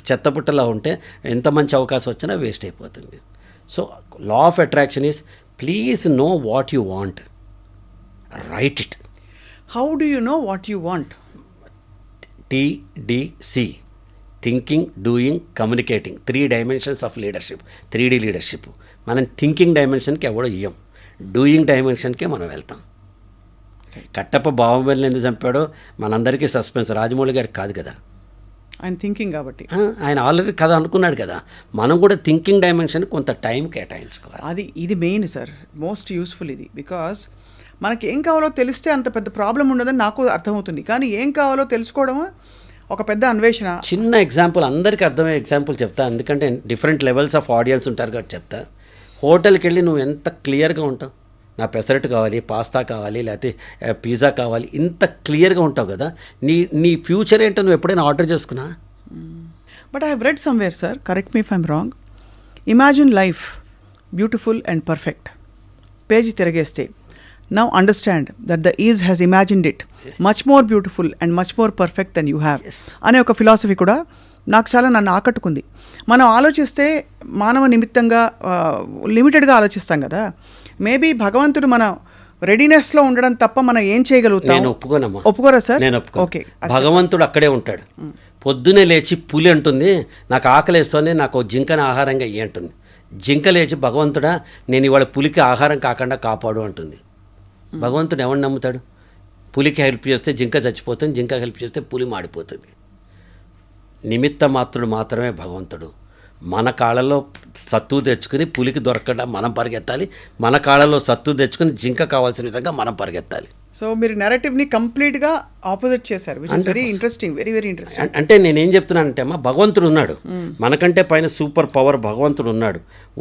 Speaker 2: చెత్తబుట్టలో ఉంటే ఎంత మంచి అవకాశం వచ్చినా వేస్ట్ అయిపోతుంది. So law of attraction is, please know what you want, right it.
Speaker 1: How do you know what you want?
Speaker 2: TDC, thinking, doing, communicating. 3 dimensions of leadership, 3D leadership. మనం థింకింగ్ డైమెన్షన్కి ఎవడో ఇయ్యం, doing డైమెన్షన్కే మనం వెళ్తాం. కట్టప్ప బాహుబలిని ఎందుకు చంపాడో మనందరికీ suspense, Rajamouli గారికి కాదు కదా.
Speaker 1: ఆయన థింకింగ్ కాబట్టి
Speaker 2: ఆయన ఆల్రెడీ కథ అనుకున్నాడు కదా. మనం కూడా థింకింగ్ డైమెన్షన్ కొంత టైం కేటాయించుకోవాలి.
Speaker 1: ఇది మెయిన్ సార్, మోస్ట్ యూస్ఫుల్ ఇది. బికాస్ మనకి ఏం కావాలో తెలిస్తే అంత పెద్ద ప్రాబ్లం ఉండదని నాకు అర్థమవుతుంది. కానీ ఏం కావాలో తెలుసుకోవడం ఒక పెద్ద అన్వేషణ.
Speaker 2: చిన్న ఎగ్జాంపుల్, అందరికీ అర్థమయ్యే ఎగ్జాంపుల్ చెప్తా, ఎందుకంటే డిఫరెంట్ లెవెల్స్ ఆఫ్ ఆడియన్స్ ఉంటారు కాబట్టి చెప్తా. హోటల్కి వెళ్ళి నువ్వు ఎంత క్లియర్గా ఉంటావు, నా పెసరట్టు కావాలి, పాస్తా కావాలి, లేకపోతే పిజ్జా కావాలి, ఇంత క్లియర్గా ఉంటావు కదా. నీ ఫ్యూచర్ ఏంటో నువ్వు ఎప్పుడైనా ఆర్డర్ చేసుకున్నా?
Speaker 1: But I have read somewhere sir, correct me if I'm wrong, imagine life beautiful and perfect. Page తిరగేస్తే, now understand that the ease has imagined it much more beautiful and much more perfect than you have. అనే ఒక philosophy కూడా నాకు చాలా నన్ను ఆకట్టుకుంది. మనం ఆలోచిస్తే మానవ నిమిత్తంగా లిమిటెడ్గా ఆలోచిస్తాం కదా. మేబీ భగవంతుడు మన రెడీనెస్లో ఉండడం తప్ప మనం ఏం చేయగలుగుతాం?
Speaker 2: నేను ఒప్పుకోనమ్మా.
Speaker 1: ఒప్పుకోరా సార్?
Speaker 2: నేను ఒప్పుకో. ఓకే, భగవంతుడు అక్కడే ఉంటాడు. పొద్దునే లేచి పులి అంటుంది, నాకు ఆకలి వేస్తుంది, నాకు జింకని ఆహారంగా ఇయ్యి అంటుంది. జింక లేచి, భగవంతుడా నేను ఇవాళ పులికి ఆహారం కాకుండా కాపాడు అంటుంది. భగవంతుడు ఎవరిని నమ్ముతాడు? పులికి హెల్ప్ చేస్తే జింక చచ్చిపోతుంది, జింక హెల్ప్ చేస్తే పులి మాడిపోతుంది. నిమిత్త మాత్రుడు మాత్రమే భగవంతుడు. మన కాళ్ళలో సత్తు తెచ్చుకుని పులికి దొరకకుండా మనం పరిగెత్తాలి, మన కాళ్ళలో సత్తు తెచ్చుకుని జింక కావాల్సిన విధంగా మనం పరిగెత్తాలి.
Speaker 1: సో మీరు నెరేటివ్ని కంప్లీట్గా ఆపోజిట్ చేశారు, which is very interesting, very very interesting.
Speaker 2: అంటే నేనేం చెప్తున్నానంటే అమ్మా, భగవంతుడు ఉన్నాడు, మనకంటే పైన సూపర్ పవర్ భగవంతుడు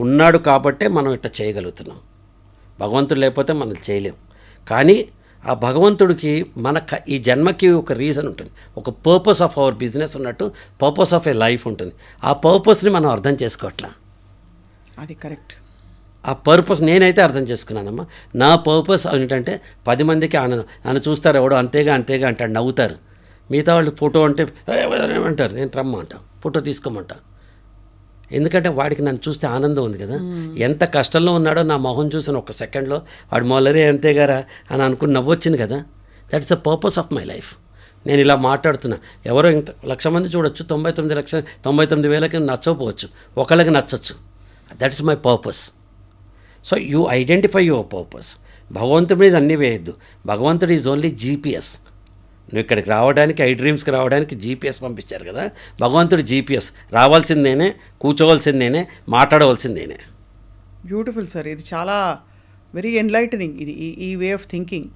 Speaker 2: ఉన్నాడు కాబట్టే మనం ఇట్లా చేయగలుగుతున్నాం. భగవంతుడు లేకపోతే మనం చేయలేం. కానీ ఆ భగవంతుడికి ఈ జన్మకి ఒక రీజన్ ఉంటుంది, ఒక పర్పస్ ఆఫ్ అవర్ బిజినెస్ ఉన్నట్టు పర్పస్ ఆఫ్ ఏ లైఫ్ ఉంటుంది. ఆ పర్పస్ని మనం అర్థం చేసుకోవట్లా.
Speaker 1: అది కరెక్ట్.
Speaker 2: ఆ పర్పస్ నేనైతే అర్థం చేసుకున్నానమ్మా. నా పర్పస్ ఏంటంటే 10 మందికి ఆనందం. నన్ను చూస్తారు, ఎవడో అంతేగా అంటాడు, నవ్వుతారు. మిగతా వాళ్ళు ఫోటో అంటే ఏమంటారు, నేను రమ్మంటా, ఫోటో తీసుకోమంటా. ఎందుకంటే వాడికి నన్ను చూస్తే ఆనందం ఉంది కదా. ఎంత కష్టంలో ఉన్నాడో నా మొహం చూసిన ఒక సెకండ్లో వాడు మొల్లరే అంతేగారా అని అనుకుని నవ్వొచ్చింది కదా. That is the purpose of my life. నేను ఇలా మాట్లాడుతున్నా, ఎవరో ఇంత 1,00,000 మంది చూడొచ్చు, 99,99,000కి నచ్చకపోవచ్చు, ఒకళ్ళకి నచ్చచ్చు. That is my purpose. So you identify your purpose. భగవంతుడి మీద అన్నీ వేయద్దు. భగవంతుడు ఈజ్ ఓన్లీ జీపీఎస్. నువ్వు ఇక్కడికి రావడానికి, ఐ డ్రీమ్స్కి రావడానికి జీపీఎస్ పంపించారు కదా. భగవంతుడు జీపీఎస్. రావాల్సిందేనే, కూర్చోవలసిందేనే, మాట్లాడవలసిందేనే.
Speaker 1: బ్యూటిఫుల్ సార్, ఇది చాలా వెరీ ఎన్లైటనింగ్ ఇది, ఈ వే ఆఫ్ థింకింగ్.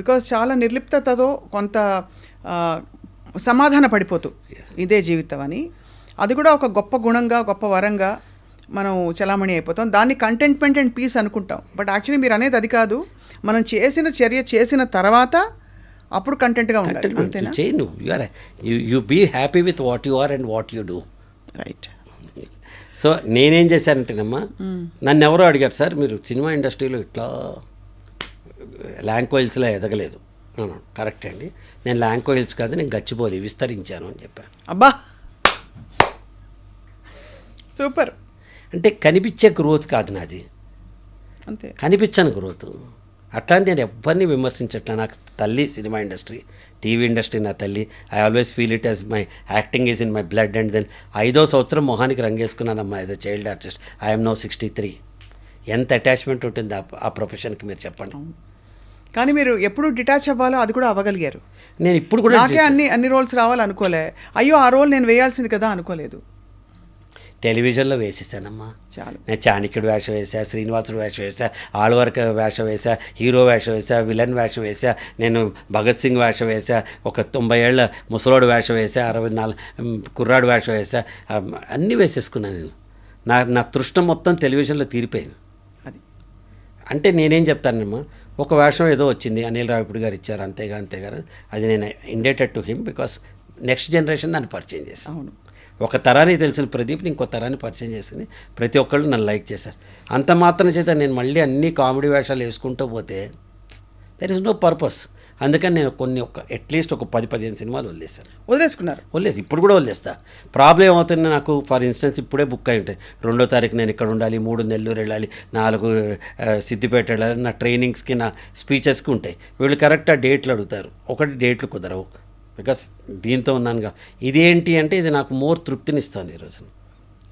Speaker 1: బికాజ్ చాలా నిర్లిప్తతతో కొంత సమాధాన పడిపోతూ ఇదే జీవితం అని, అది కూడా ఒక గొప్ప గుణంగా, గొప్ప వరంగా మనం చలామణి అయిపోతాం. దాన్ని కంటెంట్మెంట్ అండ్ పీస్ అనుకుంటాం. బట్ యాక్చువల్లీ మీరు అనేది అది కాదు. మనం చేసిన చర్య చేసిన తర్వాత అప్పుడు కంటెంట్గా ఉండాలి, అంతేనా?
Speaker 2: You be happy with what you are and what you do.
Speaker 1: Right.
Speaker 2: So నేనేం చేశానంటేనమ్మా, నన్ను ఎవరో అడిగారు, సార్ మీరు సినిమా ఇండస్ట్రీలో ఇట్లా ల్యాంక్వైల్స్లో ఎదగలేదు. కరెక్ట్ అండి, నేను ల్యాంక్వైల్స్ కాదు, నేను గచ్చిబౌలి విస్తరించాను అని చెప్పాను.
Speaker 1: అబ్బా సూపర్.
Speaker 2: అంటే కనిపించే గ్రోత్ కాదు నాది,
Speaker 1: అంతే,
Speaker 2: కనిపించని గ్రోత్. అట్లా నేను ఎవరిని విమర్శించట్లా. నాకు తల్లి సినిమా ఇండస్ట్రీ, టీవీ ఇండస్ట్రీ నా తల్లి. I always feel it as my acting is in my blood. And then 5వ సంవత్సరం మొహానికి రంగేసుకున్నానమ్మా as a child artist. I'm now 63. ఎంత అటాచ్మెంట్ ఉంటుంది ఆ ప్రొఫెషన్కి మీరు చెప్పండి.
Speaker 1: కానీ మీరు ఎప్పుడు డిటాచ్ అవ్వాలో అది కూడా అవ్వగలిగారు.
Speaker 2: నేను ఇప్పుడు కూడా
Speaker 1: నాకే అన్ని రోల్స్ రావాలనుకోలే, అయ్యో ఆ రోల్ నేను వేయాల్సింది కదా అనుకోలేదు.
Speaker 2: టెలివిజన్లో వేసేసానమ్మా.
Speaker 1: చాలు.
Speaker 2: నేను చాణక్యుడు వేషం వేసా, శ్రీనివాసుడు వేషం వేసా, ఆళ్వార్క వేషం వేసా, హీరో వేషం వేసా, విలన్ వేషం వేసా, నేను భగత్ సింగ్ వేషం వేసా, ఒక 90 ఏళ్ల ముసలోడు వేషం వేసా, 64 కుర్రాడు వేషం వేసా, అన్నీ వేసేసుకున్నాను నేను. నా తృష్ణ మొత్తం టెలివిజన్లో తీరిపోయింది.
Speaker 1: అది
Speaker 2: అంటే నేనేం చెప్తానమ్మా, ఒక వేషం ఏదో వచ్చింది, అనిల్ రావిపూడి గారు ఇచ్చారు, అంతేగారు. అది నేను indebted to him because next generation దాన్ని పరిచయం చేశాను.
Speaker 1: అవును.
Speaker 2: ఒక తరానికి తెలిసిన ప్రదీప్ని ఇంకో తరాన్ని పరిచయం చేసింది. ప్రతి ఒక్కళ్ళు నన్ను లైక్ చేశారు. అంత మాత్రం చేత నేను మళ్ళీ అన్ని కామెడీ వేషాలు వేసుకుంటూ పోతే దెర్ ఇస్ నో పర్పస్. అందుకని నేను అట్లీస్ట్ ఒక 10-15 సినిమాలు
Speaker 1: వదిలేసుకున్నారు.
Speaker 2: ఇప్పుడు కూడా వదిలేస్తా. ప్రాబ్లం ఏమవుతుంది నాకు, ఫర్ ఇన్స్టెన్స్ ఇప్పుడే బుక్ అయి ఉంటాయి. 2వ తారీఖు నేను ఇక్కడ ఉండాలి, 3 నెల్లూరు వెళ్ళాలి, 4 సిద్దిపేట వెళ్ళాలి. నా ట్రైనింగ్స్కి, నా స్పీచెస్కి ఉంటాయి. వీళ్ళు కరెక్ట్ ఆ డేట్లు అడుగుతారు, ఒకటి డేట్లు కుదరవు. బికాస్ దీంతో ఉన్నానుగా. ఇదేంటి అంటే ఇది నాకు మోర్ తృప్తినిస్తుంది. ఈరోజు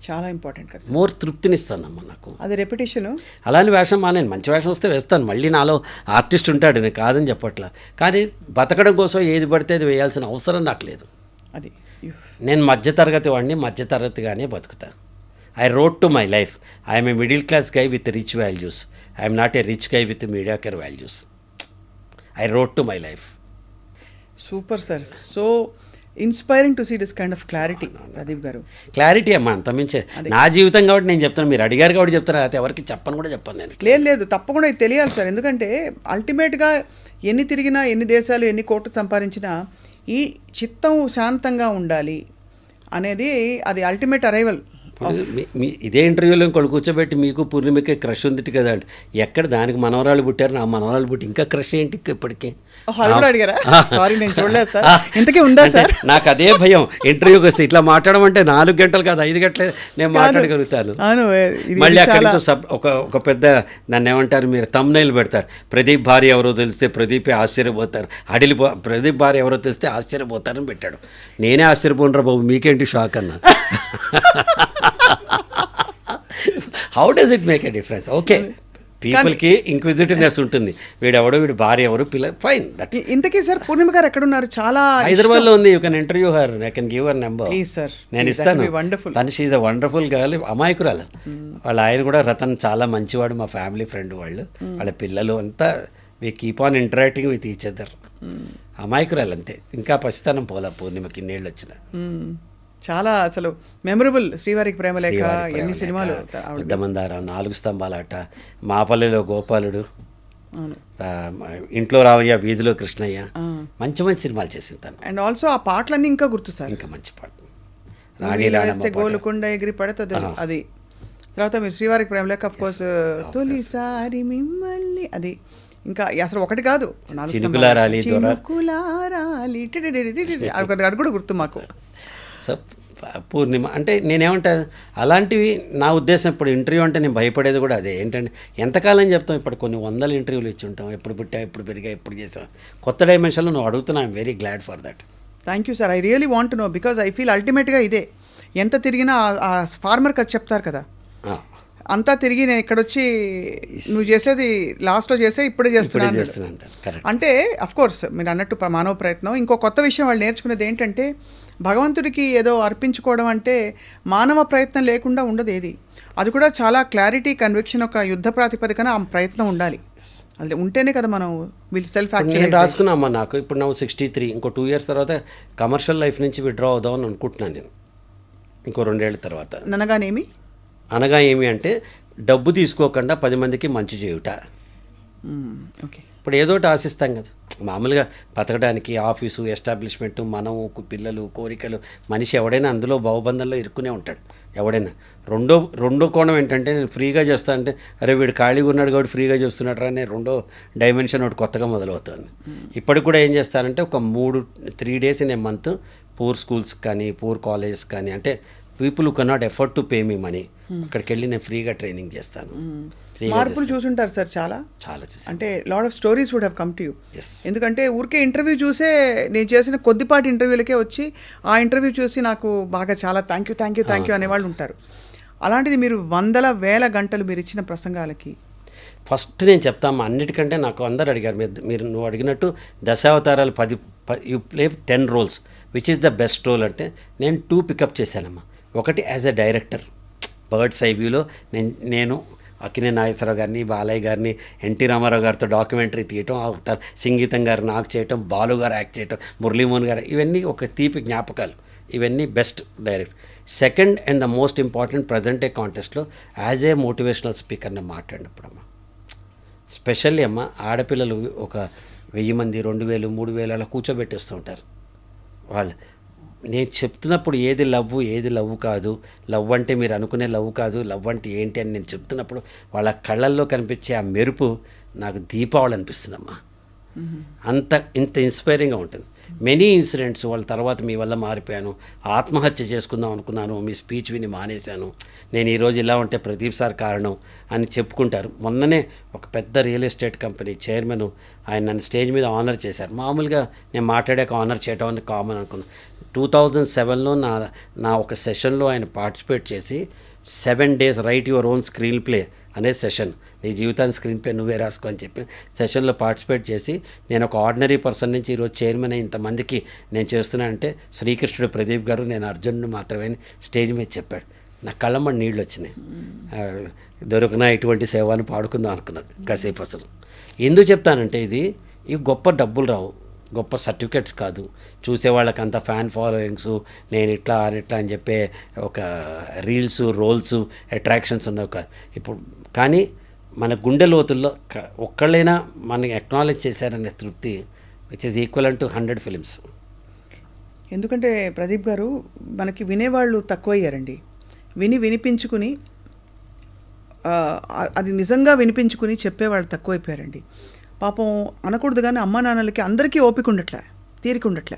Speaker 1: చాలా ఇంపార్టెంట్ కదా,
Speaker 2: మోర్ తృప్తినిస్తుందమ్మా నాకు.
Speaker 1: అది రెపిటేషను.
Speaker 2: అలాంటి వేషం నేను మంచి వేషం వస్తే వేస్తాను. మళ్ళీ నాలో ఆర్టిస్ట్ ఉంటాడు, నేను కాదని చెప్పట్లా. కానీ బతకడం కోసం ఏది పడితే అది వేయాల్సిన అవసరం నాకు లేదు.
Speaker 1: అది
Speaker 2: నేను మధ్యతరగతి వాడిని, మధ్యతరగతిగానే బతుకుతాను. I rode to my life. I'm a middle class guy with rich values. I'm not a rich guy with mediocre values. I rode to my life.
Speaker 1: Super sir. So inspiring to see this kind of clarity Pradeep గారు.
Speaker 2: Clarity అమ్మా, అంతమించే నా జీవితం కాబట్టి నేను చెప్తాను. మీరు అడిగారు కాబట్టి చెప్తాను, అయితే ఎవరికి చెప్పను కూడా చెప్పాను నేను.
Speaker 1: లేదు తప్పకుండా ఇది తెలియాలి సార్. ఎందుకంటే అల్టిమేట్గా ఎన్ని తిరిగినా, ఎన్ని దేశాలు, ఎన్ని కోట్లు సంపాదించినా ఈ చిత్తం శాంతంగా ఉండాలి అనేది అది అల్టిమేట్ అరైవల్.
Speaker 2: ఇదే ఇంటర్వ్యూలో ఇంకోళ్ళు కూర్చోబెట్టి మీకు పూర్ణిమకి క్రష్ ఉంది కదా అంటే, ఎక్కడ దానికి మనవరాలు పుట్టారు, నా మనవరాలు పుట్టి ఇంకా క్రష్ ఏంటి ఇప్పటికే
Speaker 1: ఉందా సార్?
Speaker 2: నాకు అదే భయం. ఇంటర్వ్యూకి వస్తే ఇట్లా మాట్లాడమంటే 4 గంటలు కాదు 5 గంటలే నేను మాట్లాడగలుగుతాను. మళ్ళీ అక్కడి నుంచి ఒక పెద్ద నన్ను ఏమంటారు, మీరు థంబ్నెయిల్ పెడతారు, ప్రదీప్ భార్య ఎవరో తెలిస్తే ప్రదీపే ఆశ్చర్యపోతారు, ప్రదీప్ భార్య ఎవరో తెలిస్తే ఆశ్చర్యపోతారని పెట్టాడు. నేనే ఆశ్చర్యపోనరా బాబు, మీకేంటి షాక్ అన్నా. How does it make a difference? Okay, పీపుల్కి ఇంక్విజిటివ్నెస్ ఉంటుంది, వీడు భార్య ఎవరు పిల్లలు ఫైన్ దట్.
Speaker 1: ఇంతకీ సార్ పూర్ణిమ గారు ఎక్కడున్నారు? చాలా
Speaker 2: హైదరాబాద్లో ఉంది. You can interview her, I can give her number.
Speaker 1: Please sir,
Speaker 2: నేను ఇస్తాను.
Speaker 1: వండర్ఫుల్.
Speaker 2: తను షీఈ్ అ వండర్ఫుల్ గర్ల్, అమాయకురాలు. వాళ్ళ ఆయన కూడా రతన్ చాలా మంచివాడు, మా ఫ్యామిలీ ఫ్రెండ్ వాళ్ళు. వాళ్ళ పిల్లలు అంతా we keep on interacting with each other. అమాయకురాలు అంతే, ఇంకా పసితనం పోలా పూర్ణిమకి ఇన్నేళ్ళు వచ్చిన.
Speaker 1: చాలా అసలు మెమరబుల్. శ్రీవారికి ప్రేమలేఖ, ఎన్ని సినిమాలు.
Speaker 2: ఉద్దమందార, 4 స్తంభాలాట, మాపల్లిలో గోపాలుడు,
Speaker 1: అవును,
Speaker 2: ఇంట్లో రావయ్య, వీధిలో కృష్ణయ్య, మంచి మంచి సినిమాలు చేసింది తను.
Speaker 1: అండ్ ఆల్సో ఆ పాటలన్నీ ఇంకా గుర్తు సార్.
Speaker 2: ఇంకా మంచి పాట
Speaker 1: గోలుకొండ ఎగిరి పడుతుంది అది. తర్వాత మీరు శ్రీవారికి ప్రేమలేఖ, ఆఫ్ కోర్స్ తొలిసారి మిమ్మల్ని, అది ఇంకా అసలు ఒకటి కాదు,
Speaker 2: చినుకులారాలి
Speaker 1: అది కూడా గుర్తు మాకు.
Speaker 2: సో పూర్ణిమ అంటే నేనేమంటా, అలాంటివి నా ఉద్దేశం. ఇప్పుడు ఇంటర్వ్యూ అంటే నేను భయపడేది కూడా అదే. ఏంటంటే ఎంతకాలం చెప్తాం, ఇప్పుడు కొన్ని 100 ఇంటర్వ్యూలు ఇచ్చి ఉంటాం, ఎప్పుడు పుట్టా, ఎప్పుడు పెరిగా, ఎప్పుడు చేసాం. కొత్త డైమెన్షన్లో నువ్వు అడుగుతున్నా, I'm very glad for that.
Speaker 1: Thank you sir, I really want to know, because I feel అల్టిమేట్గా ఇదే. ఎంత తిరిగినా ఆ ఫార్మర్కి అది చెప్తారు కదా, అంతా తిరిగి నేను ఇక్కడ వచ్చి నువ్వు చేసేది లాస్ట్లో చేసే ఇప్పుడే చేస్తున్నాను అంటే, అఫ్ కోర్స్ మీరు అన్నట్టు మానవ ప్రయత్నం. ఇంకో కొత్త విషయం వాళ్ళు నేర్చుకునేది ఏంటంటే, భగవంతుడికి ఏదో అర్పించుకోవడం అంటే మానవ ప్రయత్నం లేకుండా ఉండదు ఏది. అది కూడా చాలా క్లారిటీ, కన్విక్షన్, ఒక యుద్ధ ప్రాతిపదికన ఆ ప్రయత్నం ఉండాలి. అది ఉంటేనే కదా మనం సెల్ఫ్
Speaker 2: నేను రాసుకున్నా అమ్మా. నాకు ఇప్పుడు నాకు 63, ఇంకో 2 years తర్వాత కమర్షియల్ లైఫ్ నుంచి విత్డ్రా అవుదామని అనుకుంటున్నాను నేను, ఇంకో 2 ఏళ్ళ తర్వాత. అనగా ఏమి అంటే, డబ్బు తీసుకోకుండా 10 మందికి మంచి చేయుట.
Speaker 1: ఓకే,
Speaker 2: ఇప్పుడు ఏదో ఒకటి ఆశిస్తాం కదా మామూలుగా బతకడానికి, ఆఫీసు, ఎస్టాబ్లిష్మెంటు, మనము, పిల్లలు, కోరికలు. మనిషి ఎవడైనా అందులో భావబంధంలో ఇరుక్కునే ఉంటాడు ఎవడైనా. రెండో కోణం ఏంటంటే, నేను ఫ్రీగా చేస్తా అంటే, అరే వీడు ఖాళీగా ఉన్నాడు కాబట్టి ఫ్రీగా చేస్తున్నాడు అనే రెండో డైమెన్షన్ ఒకటి కొత్తగా మొదలవుతుంది. ఇప్పటికి కూడా ఏం చేస్తానంటే, ఒక 3 days in a month poor schools కానీ, పూర్ కాలేజెస్ కానీ, అంటే people who cannot effort to pay me money, అక్కడికి వెళ్ళి నేను ఫ్రీగా ట్రైనింగ్ చేస్తాను.
Speaker 1: మార్పులు చూసుంటారు సార్ చాలా అంటే lot of stories would have come to you. ఎందుకంటే ఊరికే ఇంటర్వ్యూ చూసే, నేను చేసిన కొద్దిపాటి ఇంటర్వ్యూలకే వచ్చి ఆ ఇంటర్వ్యూ చూసి నాకు బాగా చాలా థ్యాంక్ యూ అనేవాళ్ళు ఉంటారు. అలాంటిది మీరు 100,000 గంటలు మీరు ఇచ్చిన ప్రసంగాలకి
Speaker 2: ఫస్ట్ నేను చెప్తామా, అన్నిటికంటే నాకు అందరు అడిగారు, మీరు నువ్వు అడిగినట్టు దశావతారాలు 10 you play 10 roles, which is the best role అంటే నేను 2 పికప్ చేశానమ్మా. ఒకటి as a director, bird's eye వ్యూలో నేను అక్కినే నాగేశ్వరరావు గారిని, బాలయ్య గారిని, ఎన్టీ రామారావు గారితో డాక్యుమెంటరీ తీయటం, సంగీతం గారు నాకు చేయటం, బాలు గారు యాక్ట్ చేయటం, మురళీమోహన్ గారు, ఇవన్నీ ఒక తీపి జ్ఞాపకాలు. ఇవన్నీ best direct. Second and the most important, present day కాంటెస్ట్లో యాజ్ ఏ మోటివేషనల్ స్పీకర్ని మాట్లాడినప్పుడు అమ్మ, స్పెషల్లీ అమ్మ, ఆడపిల్లలు ఒక 1000 మంది, 2000, 3000 అలా కూర్చోబెట్టేస్తూ ఉంటారు. వాళ్ళు నేను చెప్తున్నప్పుడు ఏది లవ్ కాదు, లవ్ అంటే మీరు అనుకునే లవ్ కాదు, లవ్ అంటే ఏంటి అని నేను చెప్తున్నప్పుడు వాళ్ళ కళ్ళల్లో కనిపించే ఆ మెరుపు నాకు దీపావళి అనిపిస్తుందమ్మా. ఇంత ఇన్స్పైరింగ్గా ఉంటుంది. మెనీ ఇన్సిడెంట్స్, వాళ్ళ తర్వాత మీ వల్ల మారిపోయాను, ఆత్మహత్య చేసుకుందాం అనుకున్నాను, మీ స్పీచ్ విని మానేశాను, నేను ఈరోజు ఇలా ఉంటే ప్రదీప్ సార్ కారణం అని చెప్పుకుంటారు. మొన్ననే ఒక పెద్ద రియల్ ఎస్టేట్ కంపెనీ చైర్మన్ ఆయన నన్ను స్టేజ్ మీద ఆనర్ చేశారు. మామూలుగా నేను మాట్లాడాక ఆనర్ చేయడం అని కామన్ అనుకున్నాను. 2007లో నా ఒక సెషన్లో ఆయన పార్టిసిపేట్ చేసి 7 days right your own screen play అనే సెషన్, నీ జీవితాన్ని స్క్రీన్ ప్లే నువ్వే రాసుకో అని చెప్పి సెషన్లో పార్టిసిపేట్ చేసి, నేను ఒక ఆర్డినరీ పర్సన్ నుంచి ఈరోజు చైర్మన్ ఇంతమందికి నేను చేస్తున్నానంటే శ్రీకృష్ణుడు ప్రదీప్ గారు, నేను అర్జునుడు మాత్రమే స్టేజ్ మీద చెప్పాడు. నా కళ్ళమ్మ నీళ్ళు వచ్చినాయి. దొరికినా ఇటువంటి సేవను పాడుకుందాం అనుకున్నాను కాసేపు. అసలు ఎందుకు చెప్తానంటే, ఇవి గొప్ప డబ్బులు రావు, గొప్ప సర్టిఫికెట్స్ కాదు, చూసేవాళ్ళకి అంత ఫ్యాన్ ఫాలోయింగ్స్, నేను ఇట్లా అని చెప్పే ఒక రీల్స్, రోల్స్, అట్రాక్షన్స్ ఉన్నవి కాదు ఇప్పుడు. కానీ మన గుండె లోతుల్లో ఒక్కళ్ళైనా మనకి అక్నాలెడ్జ్ చేశారనే తృప్తి, which is equal to 100 films.
Speaker 1: ఎందుకంటే ప్రదీప్ గారు, మనకి వినేవాళ్ళు తక్కువయ్యారండి. వినిపించుకుని అది నిజంగా వినిపించుకుని చెప్పేవాళ్ళు తక్కువైపోయారండి. పాపం అనకూడదు కానీ అమ్మా నాన్నలకి అందరికీ ఓపిక ఉండట్లే, తీరిక ఉండట్లే.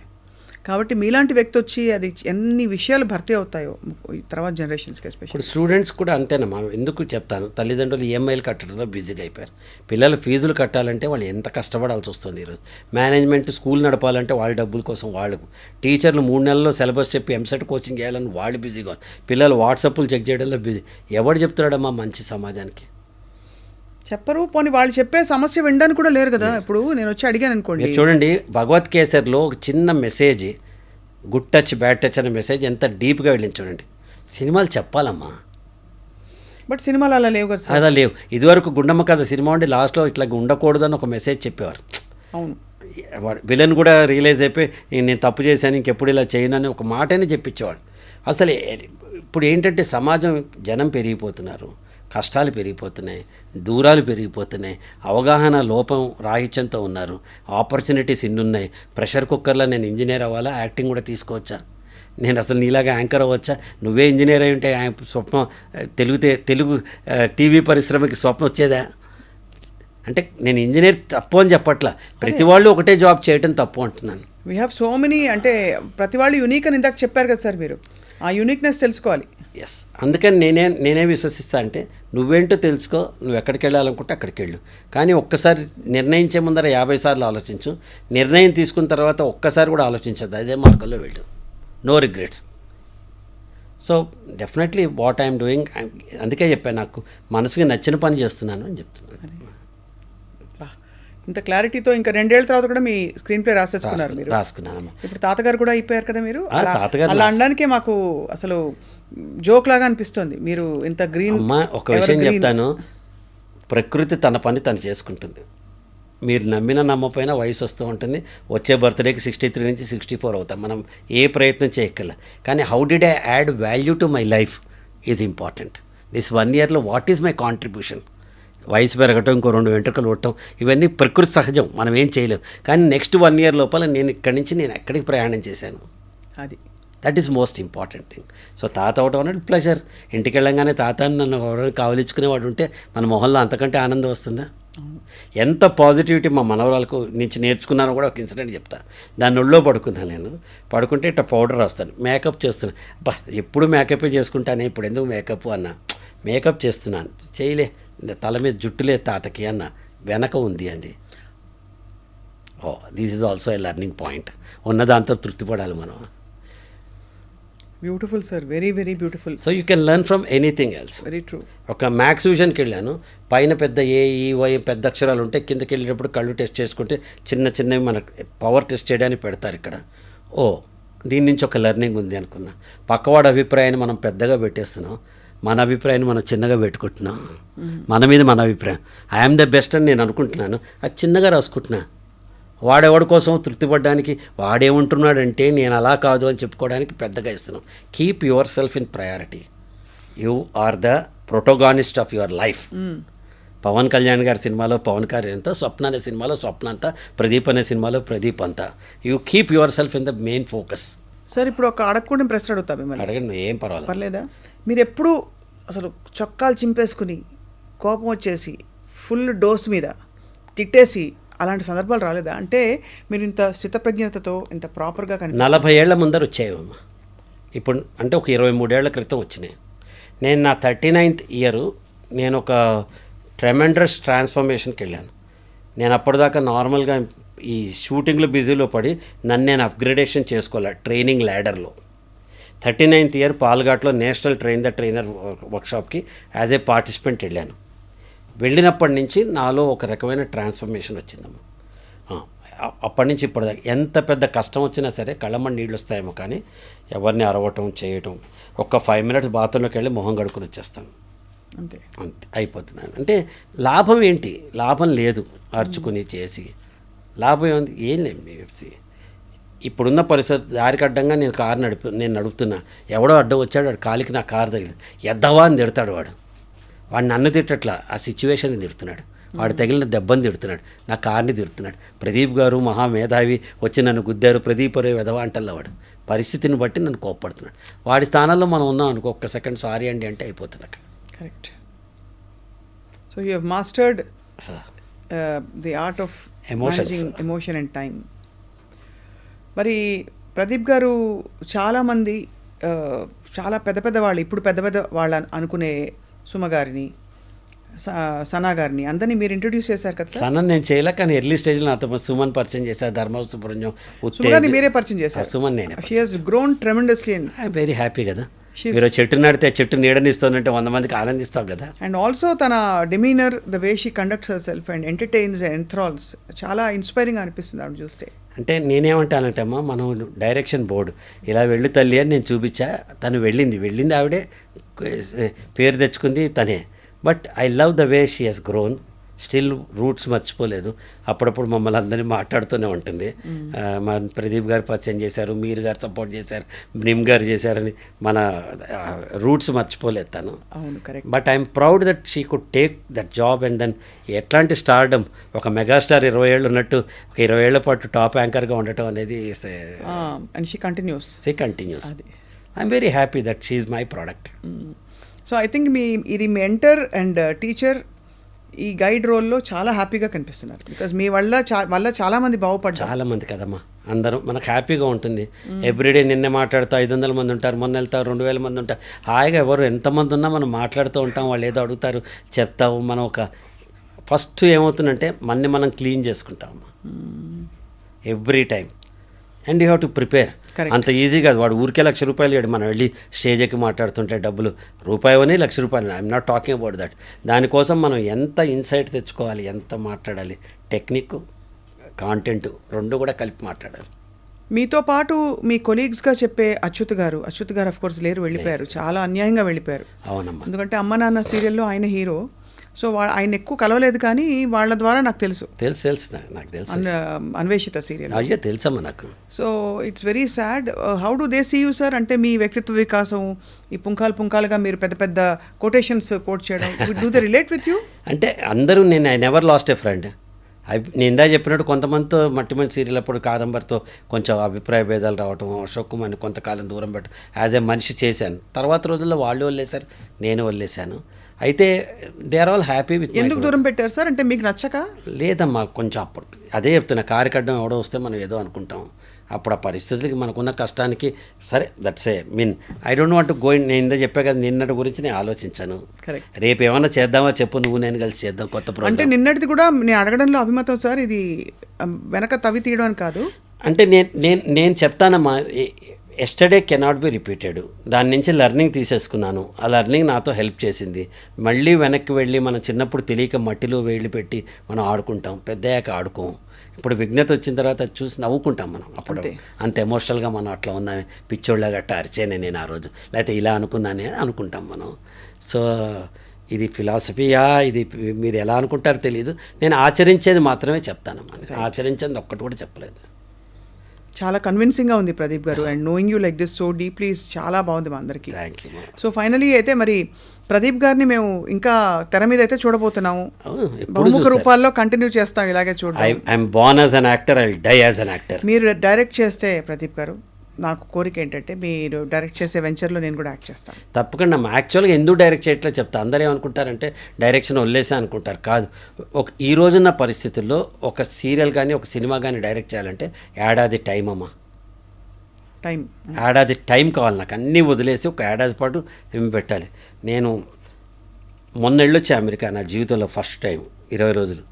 Speaker 1: కాబట్టి మీలాంటి వ్యక్తి వచ్చి అది ఎన్ని విషయాలు భర్తీ అవుతాయో తర్వాత జనరేషన్స్కి ఎస్పెషల్లీ.
Speaker 2: ఇప్పుడు స్టూడెంట్స్ కూడా అంతేనమ్మా. ఎందుకు చెప్తాను, తల్లిదండ్రులు ఈఎంఐలు కట్టడంలో బిజీగా అయిపోయారు. పిల్లలు ఫీజులు కట్టాలంటే వాళ్ళు ఎంత కష్టపడాల్సి వస్తుంది ఈరోజు. మేనేజ్మెంట్ స్కూల్ నడపాలంటే వాళ్ళ డబ్బుల కోసం వాళ్ళకు, టీచర్లు 3 నెలల్లో సిలబస్ చెప్పి ఎంసెట్ కోచింగ్ చేయాలని వాళ్ళు బిజీగా, పిల్లలు వాట్సాప్లు చెక్ చేయడంలో బిజీ. ఎవడు చెప్తున్నాడమ్మా మంచి సమాజానికి?
Speaker 1: చెప్పరు. పోనీ వాళ్ళు చెప్పే సమస్య వినడానికి కూడా లేరు కదా. ఇప్పుడు నేను వచ్చి అడిగాను అనుకోండి,
Speaker 2: మీరు చూడండి భగవత్ కేసర్లో ఒక చిన్న message, good touch bad touch అనే మెసేజ్ ఎంత డీప్గా వెళ్ళింది చూడండి. సినిమాలు చెప్పాలమ్మా,
Speaker 1: బట్ సినిమాలు అలా లేవు కదా సార్.
Speaker 2: అలా లేవు. ఇదివరకు గుండమ్మ కథ సినిమా ఉండి లాస్ట్లో ఇట్లా ఉండకూడదని ఒక మెసేజ్ చెప్పేవారు.
Speaker 1: అవును,
Speaker 2: విలన్ కూడా రియలైజ్ అయిపోయి నేను తప్పు చేశాను ఇంకెప్పుడు ఇలా చేయను అని ఒక మాటనే చెప్పించేవాడు. అసలు ఇప్పుడు ఏంటంటే సమాజం జనం పెరిగిపోతున్నారు, కష్టాలు పెరిగిపోతున్నాయి, దూరాలు పెరిగిపోతున్నాయి, అవగాహన లోపం రాహిత్యంతో ఉన్నారు, ఆపర్చునిటీస్ ఇన్ని ఉన్నాయి. ప్రెషర్ కుక్కర్లో నేను ఇంజనీర్ అవ్వాలా, యాక్టింగ్ కూడా తీసుకోవచ్చా, నేను అసలు నీలాగా యాంకర్ అవ్వచ్చా, నువ్వే ఇంజనీర్ అయి ఉంటే స్వప్నం తెలుగు టీవీ పరిశ్రమకి స్వప్నం వచ్చేదా? అంటే నేను ఇంజనీర్ తప్పు అని చెప్పట్లా, ప్రతి వాళ్ళు ఒకటే జాబ్ చేయటం తప్పు అంటున్నాను.
Speaker 1: వీ హ్యావ్ సో మెనీ, అంటే ప్రతి వాళ్ళు యూనిక్ అని ఇందాక చెప్పారు కదా సార్, మీరు ఆ యూనిక్నెస్ తెలుసుకోవాలి.
Speaker 2: ఎస్, అందుకని నేనే విశ్వసిస్తా అంటే నువ్వేంటో తెలుసుకో, నువ్వు ఎక్కడికి వెళ్ళాలనుకుంటే అక్కడికి వెళ్ళు, కానీ ఒక్కసారి నిర్ణయించే ముందర 50 సార్లు ఆలోచించు, నిర్ణయం తీసుకున్న తర్వాత ఒక్కసారి కూడా ఆలోచించద్దు, అదే మార్గంలో వెళ్ళు, no regrets. So definitely what I'm doing, అందుకే చెప్పాను నాకు మనసుకి నచ్చిన పని చేస్తున్నాను అని చెప్తున్నాను.
Speaker 1: ఇంత క్లారిటీతో ఇంకా 2 ఏళ్ల తర్వాత కూడా మీ స్క్రీన్ ప్లే రాసేసుకున్నారు మీరు.
Speaker 2: రాసుకున్నాను.
Speaker 1: ఇప్పుడు తాతగారు కూడా అయిపోయారు కదా మీరు.
Speaker 2: తాతగారు
Speaker 1: అలా అనడానికే మాకు అసలు జోక్ లాగా అనిపిస్తుంది. మీరు ఇంత గ్రీన్.
Speaker 2: అమ్మ ఒక విషయం చెప్తాను, ప్రకృతి తన పని తను చేసుకుంటుంది. మీరు నమ్మిన నమ్మపోయినా వయసు వస్తూ ఉంటుంది. వచ్చే బర్త్డేకి 63 నుంచి 64 అవుతాం. మనం ఏ ప్రయత్నం చేయక్కల, కానీ how did I add value to my life is important. This 1 ఇయర్లో వాట్ ఈజ్ మై కాంట్రిబ్యూషన్? వయసు పెరగటం, ఇంకో 2 వెంట్రుకలు కొట్టడం, ఇవన్నీ ప్రకృతి సహజం, మనం ఏం చేయలేం. కానీ నెక్స్ట్ 1 ఇయర్ లోపల నేను ఇక్కడి నుంచి నేను ఎక్కడికి ప్రయాణం చేశాను,
Speaker 1: అది
Speaker 2: that is most important thing. So తాత అవటం అనేది ప్లెజర్. ఇంటికి వెళ్ళంగానే తాత అని నన్ను ఎవరైనా కావలించుకునేవాడు ఉంటే మన మొహంలో అంతకంటే ఆనందం వస్తుందా? ఎంత పాజిటివిటీ మా మనవరాలకు నుంచి నేర్చుకున్నానో కూడా ఒక ఇన్సిడెంట్ చెప్తా. దాని ఒళ్ళో పడుకున్నాను నేను. పడుకుంటే ఇట్లా పౌడర్ రాస్తాను, మేకప్ చేస్తున్నాను. బా ఎప్పుడు మేకప్ చేసుకుంటానే, ఇప్పుడు ఎందుకు మేకప్ అన్నా, మేకప్ చేస్తున్నాను, చేయలే, తల మీద జుట్టులే తాతకి అన్న, వెనక ఉంది అంది. Oh this is also a learning point. ఉన్నదాంతో తృప్తిపడాలి మనం.
Speaker 1: Beautiful sir, very very beautiful.
Speaker 2: So you can learn from anything else.
Speaker 1: Very true.
Speaker 2: ఒక మ్యాథ్స్ విజన్కి వెళ్ళాను, పైన పెద్ద ఏఈవై పెద్ద అక్షరాలు ఉంటాయి, కిందకి వెళ్ళేటప్పుడు కళ్ళు టెస్ట్ చేసుకుంటే చిన్న చిన్నవి మన పవర్ టెస్ట్ చేయడానికి పెడతారు ఇక్కడ. ఓ దీని నుంచి ఒక లెర్నింగ్ ఉంది అనుకున్నా. పక్కవాడి అభిప్రాయాన్ని మనం పెద్దగా పెట్టేస్తున్నాం, మన అభిప్రాయాన్ని మనం చిన్నగా పెట్టుకుంటున్నాం. మన మీద మన అభిప్రాయం ఐఎమ్ ద బెస్ట్ అని నేను అనుకుంటున్నాను, అది చిన్నగా రాసుకుంటున్నా. వాడెవడి కోసం తృప్తిపడడానికి, వాడేమంటున్నాడంటే నేను అలా కాదు అని చెప్పుకోవడానికి పెద్దగా ఇస్తున్నాం. Keep yourself in priority. You are the protagonist of your life. Pawan Kalyan గారి సినిమాలో పవన్ కళ్యాణ్ అంతా, స్వప్న అనే సినిమాలో స్వప్న అంతా, ప్రదీప్ అనే సినిమాలో ప్రదీప్ అంతా. You keep yourself in the main focus.
Speaker 1: Sir ఇప్పుడు ఒక అడగకుండా ప్రశ్న అడుగుతా మిమ్మల్ని.
Speaker 2: అడగండి, ఏం పర్వాలేదు.
Speaker 1: పర్లేదా? మీరు ఎప్పుడు అసలు చొక్కాలు చింపేసుకుని కోపం వచ్చేసి ఫుల్ డోస్ మీద తిట్టేసి అలాంటి సందర్భాలు రాలేదా? అంటే మీరు ఇంత స్థితప్రజ్ఞతతో ఇంత ప్రాపర్గా
Speaker 2: 40 ఏళ్ల ముందర వచ్చాయమ్మా. ఇప్పుడు అంటే ఒక 23 ఏళ్ల క్రితం వచ్చినాయి. నేను నా 39th ఇయర్ నేను ఒక ట్రెమెండస్ ట్రాన్స్ఫర్మేషన్కి వెళ్ళాను. నేను అప్పటిదాకా నార్మల్గా ఈ షూటింగ్లో బిజీలో పడి నన్ను నేను అప్గ్రేడేషన్ చేసుకోవాలి ట్రైనింగ్ ల్యాడర్లో. 39th ఇయర్ పాల్ఘాట్లో నేషనల్ ట్రైనర్ వర్క్షాప్కి యాజ్ ఏ పార్టిసిపెంట్ వెళ్ళాను. వెళ్ళినప్పటి నుంచి నాలో ఒక రకమైన ట్రాన్స్ఫర్మేషన్ వచ్చిందమ్మా. అప్పటి నుంచి ఇప్పటిదాకా ఎంత పెద్ద కష్టం వచ్చినా సరే కళ్ళమ్మని నీళ్ళు వస్తాయేమో కానీ ఎవరిని అరవటం చేయటం, ఒక్క 5 minutes బాత్రూంలోకి వెళ్ళి మొహం కడుక్కుని వచ్చేస్తాను,
Speaker 1: అంతే
Speaker 2: అంతే అయిపోతున్నాను. అంటే లాభం ఏంటి? లాభం లేదు అరుచుకుని చేసి. లాభం ఏముంది? ఏం లేదు. ఇప్పుడున్న పరిస్థితి దారికి అడ్డంగా నేను నడుపుతున్నా, ఎవడో అడ్డం వచ్చాడు, వాడు కాలికి నా కారు తగిలింది, ఎద్దవా అని తిడతాడు వాడు. వాడు నన్ను తిట్టట్లా, ఆ సిచ్యువేషన్ని తిడుతున్నాడు. వాడు తగిలిన దెబ్బని తిడుతున్నాడు, నా కార్ని తిడుతున్నాడు. ప్రదీప్ గారు మహామేధావి వచ్చి నన్ను గుద్దారు, ప్రదీప్ అరే వెధవా అంటల్లా వాడు. పరిస్థితిని బట్టి నన్ను కోప్పడుతున్నాడు. వాడి స్థానంలో మనం ఉన్నాం అనుకో, ఒక్క సెకండ్ సారీ అండి అంటే అయిపోతుంది అక్కడ.
Speaker 1: Correct. So you have mastered the art of emotion and time. మరి ప్రదీప్ గారు చాలామంది చాలా పెద్ద వాళ్ళు, ఇప్పుడు పెద్ద వాళ్ళు అనుకునే సుమ గారిని, సనా గారిని అందరినీ మీరు ఇంట్రొడ్యూస్ చేశారు కదా?
Speaker 2: సనా నేను చేయలే, కానీ ఎర్లీ స్టేజ్లో నాతో సుమన్ పరిచయం చేశారు, ధర్మ సుబ్రహ్మణ్యం
Speaker 1: మీరే పరిచయం చేశారు.
Speaker 2: సుమన్ నేనే.
Speaker 1: She has grown tremendously.
Speaker 2: I'm very happy కదా. మీరు చెట్టు నాడితే చెట్టు నీడనిస్తుందంటే 100 మందికి ఆనందిస్తాం కదా.
Speaker 1: అండ్ ఆల్సో తన demeanour, the way she conducts herself and entertains and enthrals చాలా ఇన్స్పైరింగ్ అనిపిస్తుంది ఆవిడ చూస్తే.
Speaker 2: అంటే నేనేమంటానంటే అమ్మా, మనం డైరెక్షన్ బోర్డు ఇలా వెళ్ళు తల్లి అని నేను చూపించా, తను వెళ్ళింది ఆవిడే, పేరు తెచ్చుకుంది తనే. But I love the way she has grown, still roots మర్చిపోలేదు. అప్పుడప్పుడు మమ్మల్ని అందరినీ మాట్లాడుతూనే ఉంటుంది. మా ప్రదీప్ గారు పరిచయం చేశారు, మీరు గారు సపోర్ట్ చేశారు, నిమ్ గారు చేశారని మన రూట్స్ మర్చిపోలేదు తను.
Speaker 1: అవును, correct.
Speaker 2: But I'm proud that she could take that job and then ఎట్లాంటి స్టార్డమ్, ఒక మెగాస్టార్ 20 ఏళ్ళు ఉన్నట్టు ఒక 20 ఏళ్ల పాటు టాప్ యాంకర్గా ఉండటం అనేది
Speaker 1: and she continuous.
Speaker 2: I'm very happy that she is my product.
Speaker 1: So I think ఇది మెంటర్ అండ్ టీచర్ ఈ గైడ్ రోల్లో చాలా హ్యాపీగా కనిపిస్తున్నారు. బికాజ్ మీ వల్ల చాలా మంది బాగుపడ్డారు.
Speaker 2: చాలా మంది కదమ్మా, అందరూ మనకు హ్యాపీగా ఉంటుంది. ఎవ్రీడే నిన్నే మాట్లాడుతూ 500 మంది ఉంటారు, మొన్న వెళ్తారు 2000 మంది ఉంటారు. హాయిగా ఎవరు ఎంతమంది ఉన్నా మనం మాట్లాడుతూ ఉంటాం. వాళ్ళు ఏదో అడుగుతారు, చెప్తాము. మనం ఒక ఫస్ట్ ఏమవుతుందంటే మనం క్లీన్ చేసుకుంటామమ్మా every time. And you have to prepare. అంత ఈజీ కాదు. వాడు ఊరికే ₹1,00,000 ఇవ్వడు. మనం వెళ్ళి స్టేజ్ ఎక్కి మాట్లాడుతుంటే డబ్బులు రూపాయని ₹1,00,000. I'm not talking about that. దానికోసం మనం ఎంత ఇన్సైట్ తెచ్చుకోవాలి, ఎంత మాట్లాడాలి, టెక్నిక్, కాంటెంట్ రెండు కూడా కలిపి మాట్లాడాలి.
Speaker 1: మీతో పాటు మీ కొలీగ్స్గా చెప్పే అచ్యుత్ గారు ఆఫ్ కోర్స్ లేరు, వెళ్ళిపోయారు. చాలా అన్యాయంగా వెళ్ళిపోయారు.
Speaker 2: అవునమ్మా.
Speaker 1: ఎందుకంటే అమ్మ నాన్న సీరియల్లో ఆయన హీరో. సో ఆయన ఎక్కువ కలవలేదు, కానీ వాళ్ళ ద్వారా నాకు తెలుసు
Speaker 2: నాకు తెలుసు
Speaker 1: అన్వేషిత సీరియల్.
Speaker 2: అయ్యో తెలుసమ్మా నాకు.
Speaker 1: So it's very sad. How do they see you sir? అంటే మీ వ్యక్తిత్వ వికాసం, ఈ పుంఖాలుగా మీరు పెద్ద పెద్ద కొటేషన్స్ కోట్ చేయడం, do they relate with you?
Speaker 2: అంటే అందరూ I never lost a friend. నేను ఇందా చెప్పినట్టు కొంతమందితో మట్టిమంది సీరియల్ అప్పుడు కాదంబరితో కొంచెం అభిప్రాయ భేదాలు రావటం, అశోక్ కుమార్ని కొంతకాలం దూరం పెట్టడం యాజ్ ఏ మనిషి చేశాను. తర్వాత రోజుల్లో వాళ్ళు వదిలేశారు, నేను వదిలేశాను. అయితే they are all happy with.
Speaker 1: ఎందుకు దూరం పెట్టారు సార్? అంటే మీకు నచ్చక?
Speaker 2: లేదమ్మా, కొంచెం అప్పుడు అదే చెప్తున్నా, కారికడ్డం ఎవడో వస్తే మనం ఏదో అనుకుంటాం. అప్పుడు ఆ పరిస్థితులకి మనకున్న కష్టానికి సరే that's A I don't want go. నేను ఇందా చెప్పా కదా, నిన్నటి గురించి నేను ఆలోచించాను. రేపు ఏమన్నా చేద్దామా చెప్పు, నువ్వు నేను కలిసి చేద్దాం కొత్త ప్రోగ్రామ్.
Speaker 1: అంటే నిన్నటిది కూడా నేను అడగడంలో అభిమతం సార్, ఇది వెనక తవి తీయడం అని కాదు.
Speaker 2: అంటే నేను చెప్తానమ్మా, ఎస్టర్డే కెనాట్ బి రిపీటెడ్. దాని నుంచి లెర్నింగ్ తీసేసుకున్నాను. ఆ లెర్నింగ్ నాతో హెల్ప్ చేసింది. మళ్ళీ వెనక్కి వెళ్ళి మనం చిన్నప్పుడు తెలియక మట్టిలో వేళ్ళు పెట్టి మనం ఆడుకుంటాం, పెద్దయ్యాక ఆడుకోం. ఇప్పుడు విజ్ఞత వచ్చిన తర్వాత చూసి నవ్వుకుంటాం మనం. అప్పుడు అంత ఎమోషనల్గా మనం అట్లా ఉన్నామే, పిచ్చోళ్ళగా గట్ట అరిచేనే నేను ఆ రోజు, లేకపోతే ఇలా అనుకున్నానే అనుకుంటాం మనం. సో ఇది ఫిలాసఫీయా, ఇది మీరు ఎలా అనుకుంటారో తెలియదు. నేను ఆచరించేది మాత్రమే చెప్తానమ్మా, ఆచరించేది ఒక్కటి కూడా చెప్పలేదు.
Speaker 1: చాలా కన్విన్సింగ్గా ఉంది ప్రదీప్ గారు. And knowing you like this so deeply చాలా బాగుంది మా అందరికీ.
Speaker 2: Thank you.
Speaker 1: సో ఫైనలీ అయితే మరి ప్రదీప్ గారిని మేము ఇంకా తెర మీద అయితే చూడబోతున్నాము. బహుముఖ రూపాల్లో కంటిన్యూ చేస్తాం ఇలాగే చూడండి.
Speaker 2: I'm born as an actor, I will die as an actor.
Speaker 1: మీరు డైరెక్ట్ చేస్తే ప్రదీప్ గారు, నాకు కోరిక ఏంటంటే మీరు డైరెక్ట్ చేసే వెంచర్లో నేను కూడా యాక్ట్ చేస్తాను.
Speaker 2: తప్పకుండా. యాక్చువల్గా ఎందుకు డైరెక్ట్ చేయట్లేదు చెప్తా. అందరూ ఏమనుకుంటారంటే డైరెక్షన్ వదిలేసా అనుకుంటారు. కాదు, ఈ రోజున్న పరిస్థితుల్లో ఒక సీరియల్ కానీ ఒక సినిమా కానీ డైరెక్ట్ చేయాలంటే ఏడాది టైం అమ్మా. ఏడాది టైం కావాలి నాకు. అన్నీ వదిలేసి ఒక ఏడాది పాటు ఏమి పెట్టాలి. నేను మొన్న వెళ్ళొచ్చా అమెరికా, నా జీవితంలో ఫస్ట్ టైం 20 రోజులు.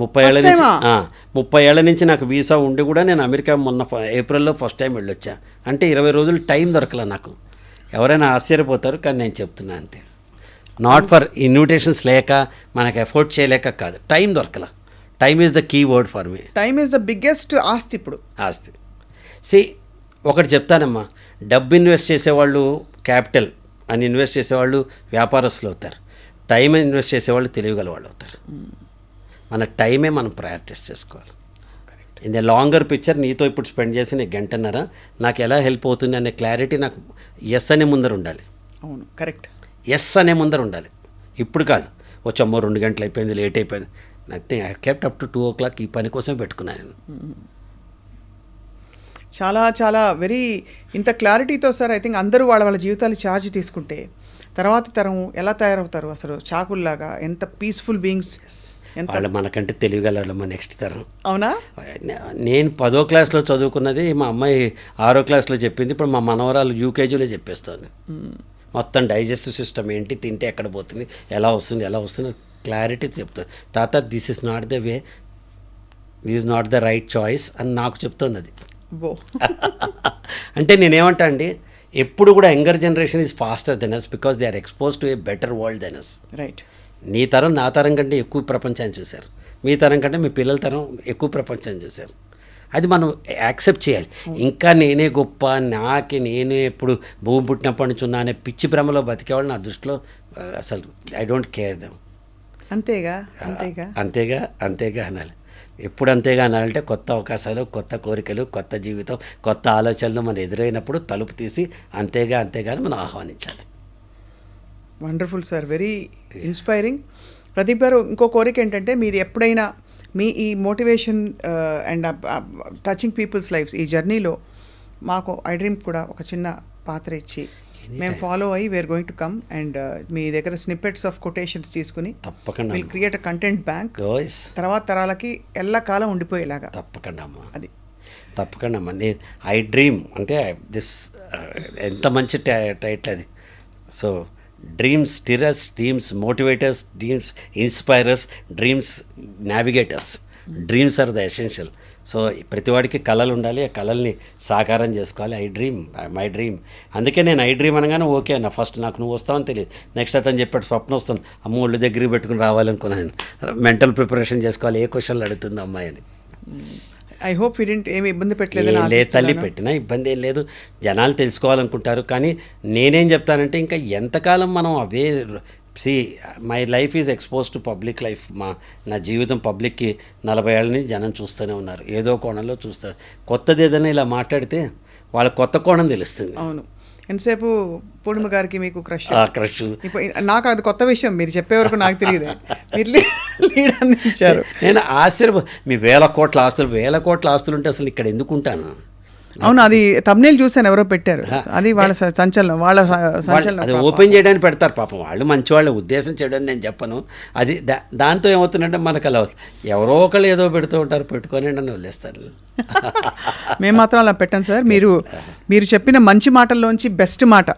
Speaker 2: 30 ఏళ్ళ నుంచి నాకు వీసా ఉండి కూడా నేను అమెరికా మొన్న ఏప్రిల్లో ఫస్ట్ టైం వెళ్ళొచ్చా. అంటే 20 రోజులు టైం దొరకలే నాకు. ఎవరైనా ఆశ్చర్యపోతారు, కానీ నేను చెప్తున్నా అంతే. నాట్ ఫర్ ఇన్విటేషన్స్ లేక, మనకు ఎఫోర్డ్ చేయలేక కాదు, టైం దొరకల. Time is the key word for me.
Speaker 1: Time is the biggest ఆస్తి. ఇప్పుడు
Speaker 2: ఆస్తి. ఒకటి చెప్తానమ్మా, డబ్బు ఇన్వెస్ట్ చేసేవాళ్ళు క్యాపిటల్ అని ఇన్వెస్ట్ చేసేవాళ్ళు వ్యాపారస్తులు అవుతారు. టైం ఇన్వెస్ట్ చేసేవాళ్ళు తెలియగల వాళ్ళు అవుతారు. మన టైమే మనం ప్రయారిటైజ్ చేసుకోవాలి. ఇన్ ద లాంగర్ పిక్చర్ నీతో ఇప్పుడు స్పెండ్ చేసి నీకు గంటన్నర నాకు ఎలా హెల్ప్ అవుతుంది అనే క్లారిటీ నాకు ఎస్ అనే ముందర ఉండాలి.
Speaker 1: అవును, కరెక్ట్.
Speaker 2: ఎస్ అనే ముందర ఉండాలి. ఇప్పుడు కాదు, వచ్చమ్మో 2 గంటలు అయిపోయింది, లేట్ అయిపోయింది. Nothing. I kept up to 2 o'clock. ఈ పని కోసం పెట్టుకున్నాను.
Speaker 1: చాలా చాలా వెరీ ఇంత క్లారిటీతో సార్. ఐ థింక్ అందరూ వాళ్ళ జీవితాలు ఛార్జ్ తీసుకుంటే తర్వాత తరం ఎలా తయారవుతారు అసలు, చాకుల్లాగా. ఎంత పీస్ఫుల్ బీయింగ్స్.
Speaker 2: వాళ్ళు మనకంటే తెలియగలమ్మా నెక్స్ట్ తరం.
Speaker 1: అవునా?
Speaker 2: నేను 10వ క్లాస్లో చదువుకున్నది మా అమ్మాయి 6వ క్లాస్లో చెప్పింది. ఇప్పుడు మా మనవరాలు యూకేజీలో చెప్పేస్తుంది. మొత్తం డైజెస్టివ్ సిస్టమ్ ఏంటి, తింటే ఎక్కడ పోతుంది, ఎలా వస్తుంది క్లారిటీ చెప్తుంది. తాత this is not the way, this is not the right choice అని నాకు చెప్తుంది అది. అంటే నేనేమంటా అండి, ఎప్పుడు కూడా younger generation is faster than us because they are expose to a better world than us.
Speaker 1: Right.
Speaker 2: నీ తరం నా తరం కంటే ఎక్కువ ప్రపంచాన్ని చూశారు, మీ తరం కంటే మీ పిల్లల తరం ఎక్కువ ప్రపంచాన్ని చూశారు. అది మనం యాక్సెప్ట్ చేయాలి. ఇంకా నేనే గొప్ప, నేనే ఎప్పుడు భూమి పుట్టినప్పటి నుంచి ఉన్నా అనే పిచ్చి భ్రమలో బతికేవాళ్ళు నా దృష్టిలో అసలు ఐ డోంట్ కేర్ దెమ్.
Speaker 1: అంతేగా
Speaker 2: అంతేగా అనాలి. ఎప్పుడు అంతేగా అనాలంటే కొత్త అవకాశాలు, కొత్త కోరికలు, కొత్త జీవితం, కొత్త ఆలోచనలు మన ఎదురైనప్పుడు తలుపు తీసి అంతేగా అని మనం ఆహ్వానించాలి.
Speaker 1: Wonderful sir, very inspiring. Pradeep గారు, ఇంకో కోరిక ఏంటంటే మీరు ఎప్పుడైనా మీ ఈ motivation and touching peoples lifes ఈ జర్నీలో మాకు ఐ డ్రీమ్ కూడా ఒక చిన్న పాత్ర ఇచ్చి మేము ఫాలో అయ్యి we are going to come and మీ దగ్గర స్నిప్పెట్స్ ఆఫ్ కొటేషన్స్ తీసుకుని
Speaker 2: తప్పకుండా
Speaker 1: will create a content bank, తర్వాత తరాలకి ఎల్లకాలం ఉండిపోయేలాగా.
Speaker 2: తప్పకుండా అమ్మా,
Speaker 1: అది
Speaker 2: తప్పకుండా అమ్మా. నేను ఐ డ్రీమ్ అంటే దిస్ ఎంత మంచి టైటిల్ అది. So dreams stirrers, dreams motivators, dreams inspirers, dreams navigators. Dreams are the essential. So ప్రతివాడికి కళలు ఉండాలి, ఆ కళల్ని సాకారం చేసుకోవాలి. I dream, my dream. అందుకే నేను ఐ డ్రీమ్ అనగానే ఓకే అన్న. ఫస్ట్ నాకు నువ్వు వస్తావని తెలియదు, నెక్స్ట్ అతను చెప్పాడు స్వప్నం వస్తాను, అమ్మ ఒళ్ళు దగ్గరికి పెట్టుకుని రావాలనుకున్నాను. మెంటల్ ప్రిపరేషన్ చేసుకోవాలి, ఏ క్వశ్చన్లు అడుగుతుంది అమ్మాయి అని.
Speaker 1: ఐ హోప్ యూ డిడ్ంట్ ఏమి ఇబ్బంది పెట్టలేదు.
Speaker 2: లేదు తల్లి, పెట్టినా ఇబ్బంది ఏం లేదు. జనాలు తెలుసుకోవాలనుకుంటారు. కానీ నేనేం చెప్తానంటే ఇంకా ఎంతకాలం మనం away my life is expose to public life. నా జీవితం పబ్లిక్కి 40 ఏళ్ళ నుంచి జనం చూస్తూనే ఉన్నారు, ఏదో కోణంలో చూస్తారు. కొత్తది ఏదైనా ఇలా మాట్లాడితే వాళ్ళ కొత్త కోణం తెలుస్తుంది.
Speaker 1: అవును. ఎంతసేపు పూర్ణిమ గారికి మీకు క్రష్. ఇప్పుడు నాకు అది కొత్త విషయం, మీరు చెప్పే వరకు నాకు తెలియదు. మీరు లీడ్ అందించారు.
Speaker 2: నేను మీ వేల కోట్ల ఆస్తులు ఉంటే అసలు ఇక్కడ ఎందుకు ఉంటాను?
Speaker 1: అవును, అది thumbnail చూసాను, ఎవరో పెట్టారు. అది వాళ్ళ సంచలనం,
Speaker 2: అది ఓపెన్ చేయడానికి పెడతారు. పాపం వాళ్ళు మంచి వాళ్ళ ఉద్దేశం చేయడం నేను చెప్పను. అది దాంతో ఏమవుతుందంటే మనకు అలా ఎవరో ఒకళ్ళు ఏదో పెడుతూ ఉంటారు, పెట్టుకొని నన్ను వదిలేస్తారు.
Speaker 1: మేము మాత్రం అలా పెట్టాం సార్. మీరు చెప్పిన మంచి మాటల్లోంచి బెస్ట్ మాట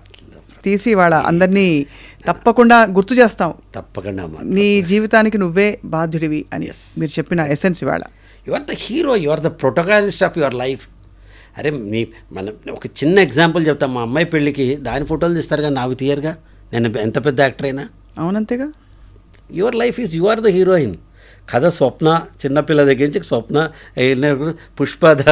Speaker 1: తీసి వాళ్ళ అందరినీ తప్పకుండా గుర్తు చేస్తాం.
Speaker 2: తప్పకుండా
Speaker 1: నీ జీవితానికి నువ్వే బాధ్యుడివి అని మీరు చెప్పిన ఎసెన్స్ ఇవాళ.
Speaker 2: You are the hero, you are the protagonist of your life. అరే మనం ఒక చిన్న ఎగ్జాంపుల్ చెప్తాం. మా అమ్మాయి పెళ్ళికి దాని ఫోటోలు తీస్తారు కానీ నాకు తీయరుగా. నేను ఎంత పెద్ద యాక్టర్ అయినా.
Speaker 1: అవునంతేగా.
Speaker 2: Your life is you are the heroine. కథ స్వప్న, చిన్నపిల్ల దగ్గర నుంచి స్వప్న పుష్పద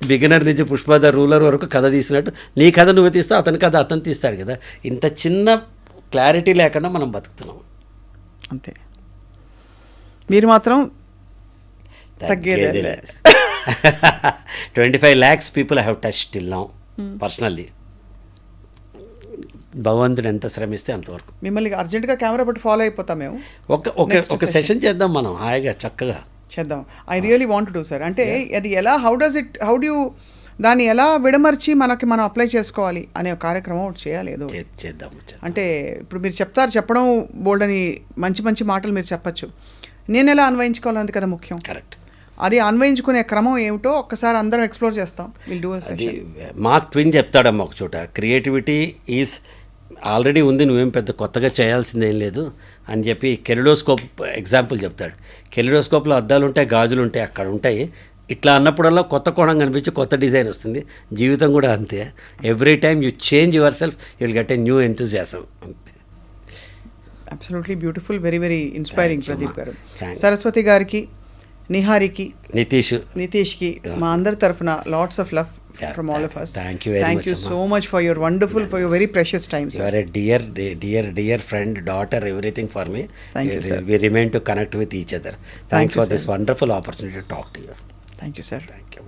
Speaker 2: బిగినర్ నుంచి పుష్పద రూలర్ వరకు కథ తీసినట్టు నీ కథ నువ్వు తీస్తావు, అతని కథ అతను తీస్తాడు కదా. ఇంత చిన్న క్లారిటీ లేకుండా మనం బతుకుతున్నాం
Speaker 1: అంతే. మీరు మాత్రం తగ్గేదే.
Speaker 2: 25 lakhs people I have touched till now personally. భగవంతుడు ఎంత శ్రమిస్తే అంతవరకు.
Speaker 1: మిమ్మల్ని అర్జెంటుగా కెమెరా పట్టి ఫాలో అయిపోతాం మేము.
Speaker 2: ఒక సెషన్ చేద్దాం మనం హాయిగా చక్కగా
Speaker 1: చేద్దాం. I really want to do sir. అంటే అది ఎలా హౌ డూ దాన్ని ఎలా విడమర్చి మనం అప్లై చేసుకోవాలి అనే కార్యక్రమం చేయాలి. ఏదో
Speaker 2: చేద్దాం.
Speaker 1: అంటే ఇప్పుడు మీరు చెప్పడం బోల్డ్ అని మంచి మాటలు మీరు చెప్పచ్చు, నేను ఎలా అన్వయించుకోవాలన్నది కదా ముఖ్యం.
Speaker 2: కరెక్ట్.
Speaker 1: అది అన్వయించుకునే క్రమం ఏమిటో ఒక్కసారి అందరం ఎక్స్ప్లోర్ చేస్తాం. విల్ డూ
Speaker 2: అది మార్క్ ట్విన్ చెప్తాడమ్మా ఒక చోట, క్రియేటివిటీ ఈజ్ ఆల్రెడీ ఉంది, నువ్వేం పెద్ద కొత్తగా చేయాల్సిందేం లేదు అని చెప్పి కెలిడోస్కోప్ ఎగ్జాంపుల్ చెప్తాడు. కెలిడోస్కోప్లో అద్దాలు ఉంటాయి, గాజులు ఉంటాయి, అక్కడ ఉంటాయి. ఇట్లా అన్నప్పుడల్లా కొత్త కోణం కనిపించి కొత్త డిజైన్ వస్తుంది. జీవితం కూడా అంతే. Every time you change your self you will get a new enthusiasm.
Speaker 1: Absolutely beautiful, very very inspiring Pradeep గారు. సరస్వతి గారికి, నిహారికి, నితీష్కి మా అందరి తరఫున lots of love from all of us.
Speaker 2: Thank you very much.
Speaker 1: Thank you so much for your wonderful, for your very precious time, sir.
Speaker 2: You are a dear friend, daughter, everything for me.
Speaker 1: Thank you, sir.
Speaker 2: We remain to connect with each other. Thanks for this wonderful opportunity to talk to you.
Speaker 1: Thank you, sir.
Speaker 2: Thank you.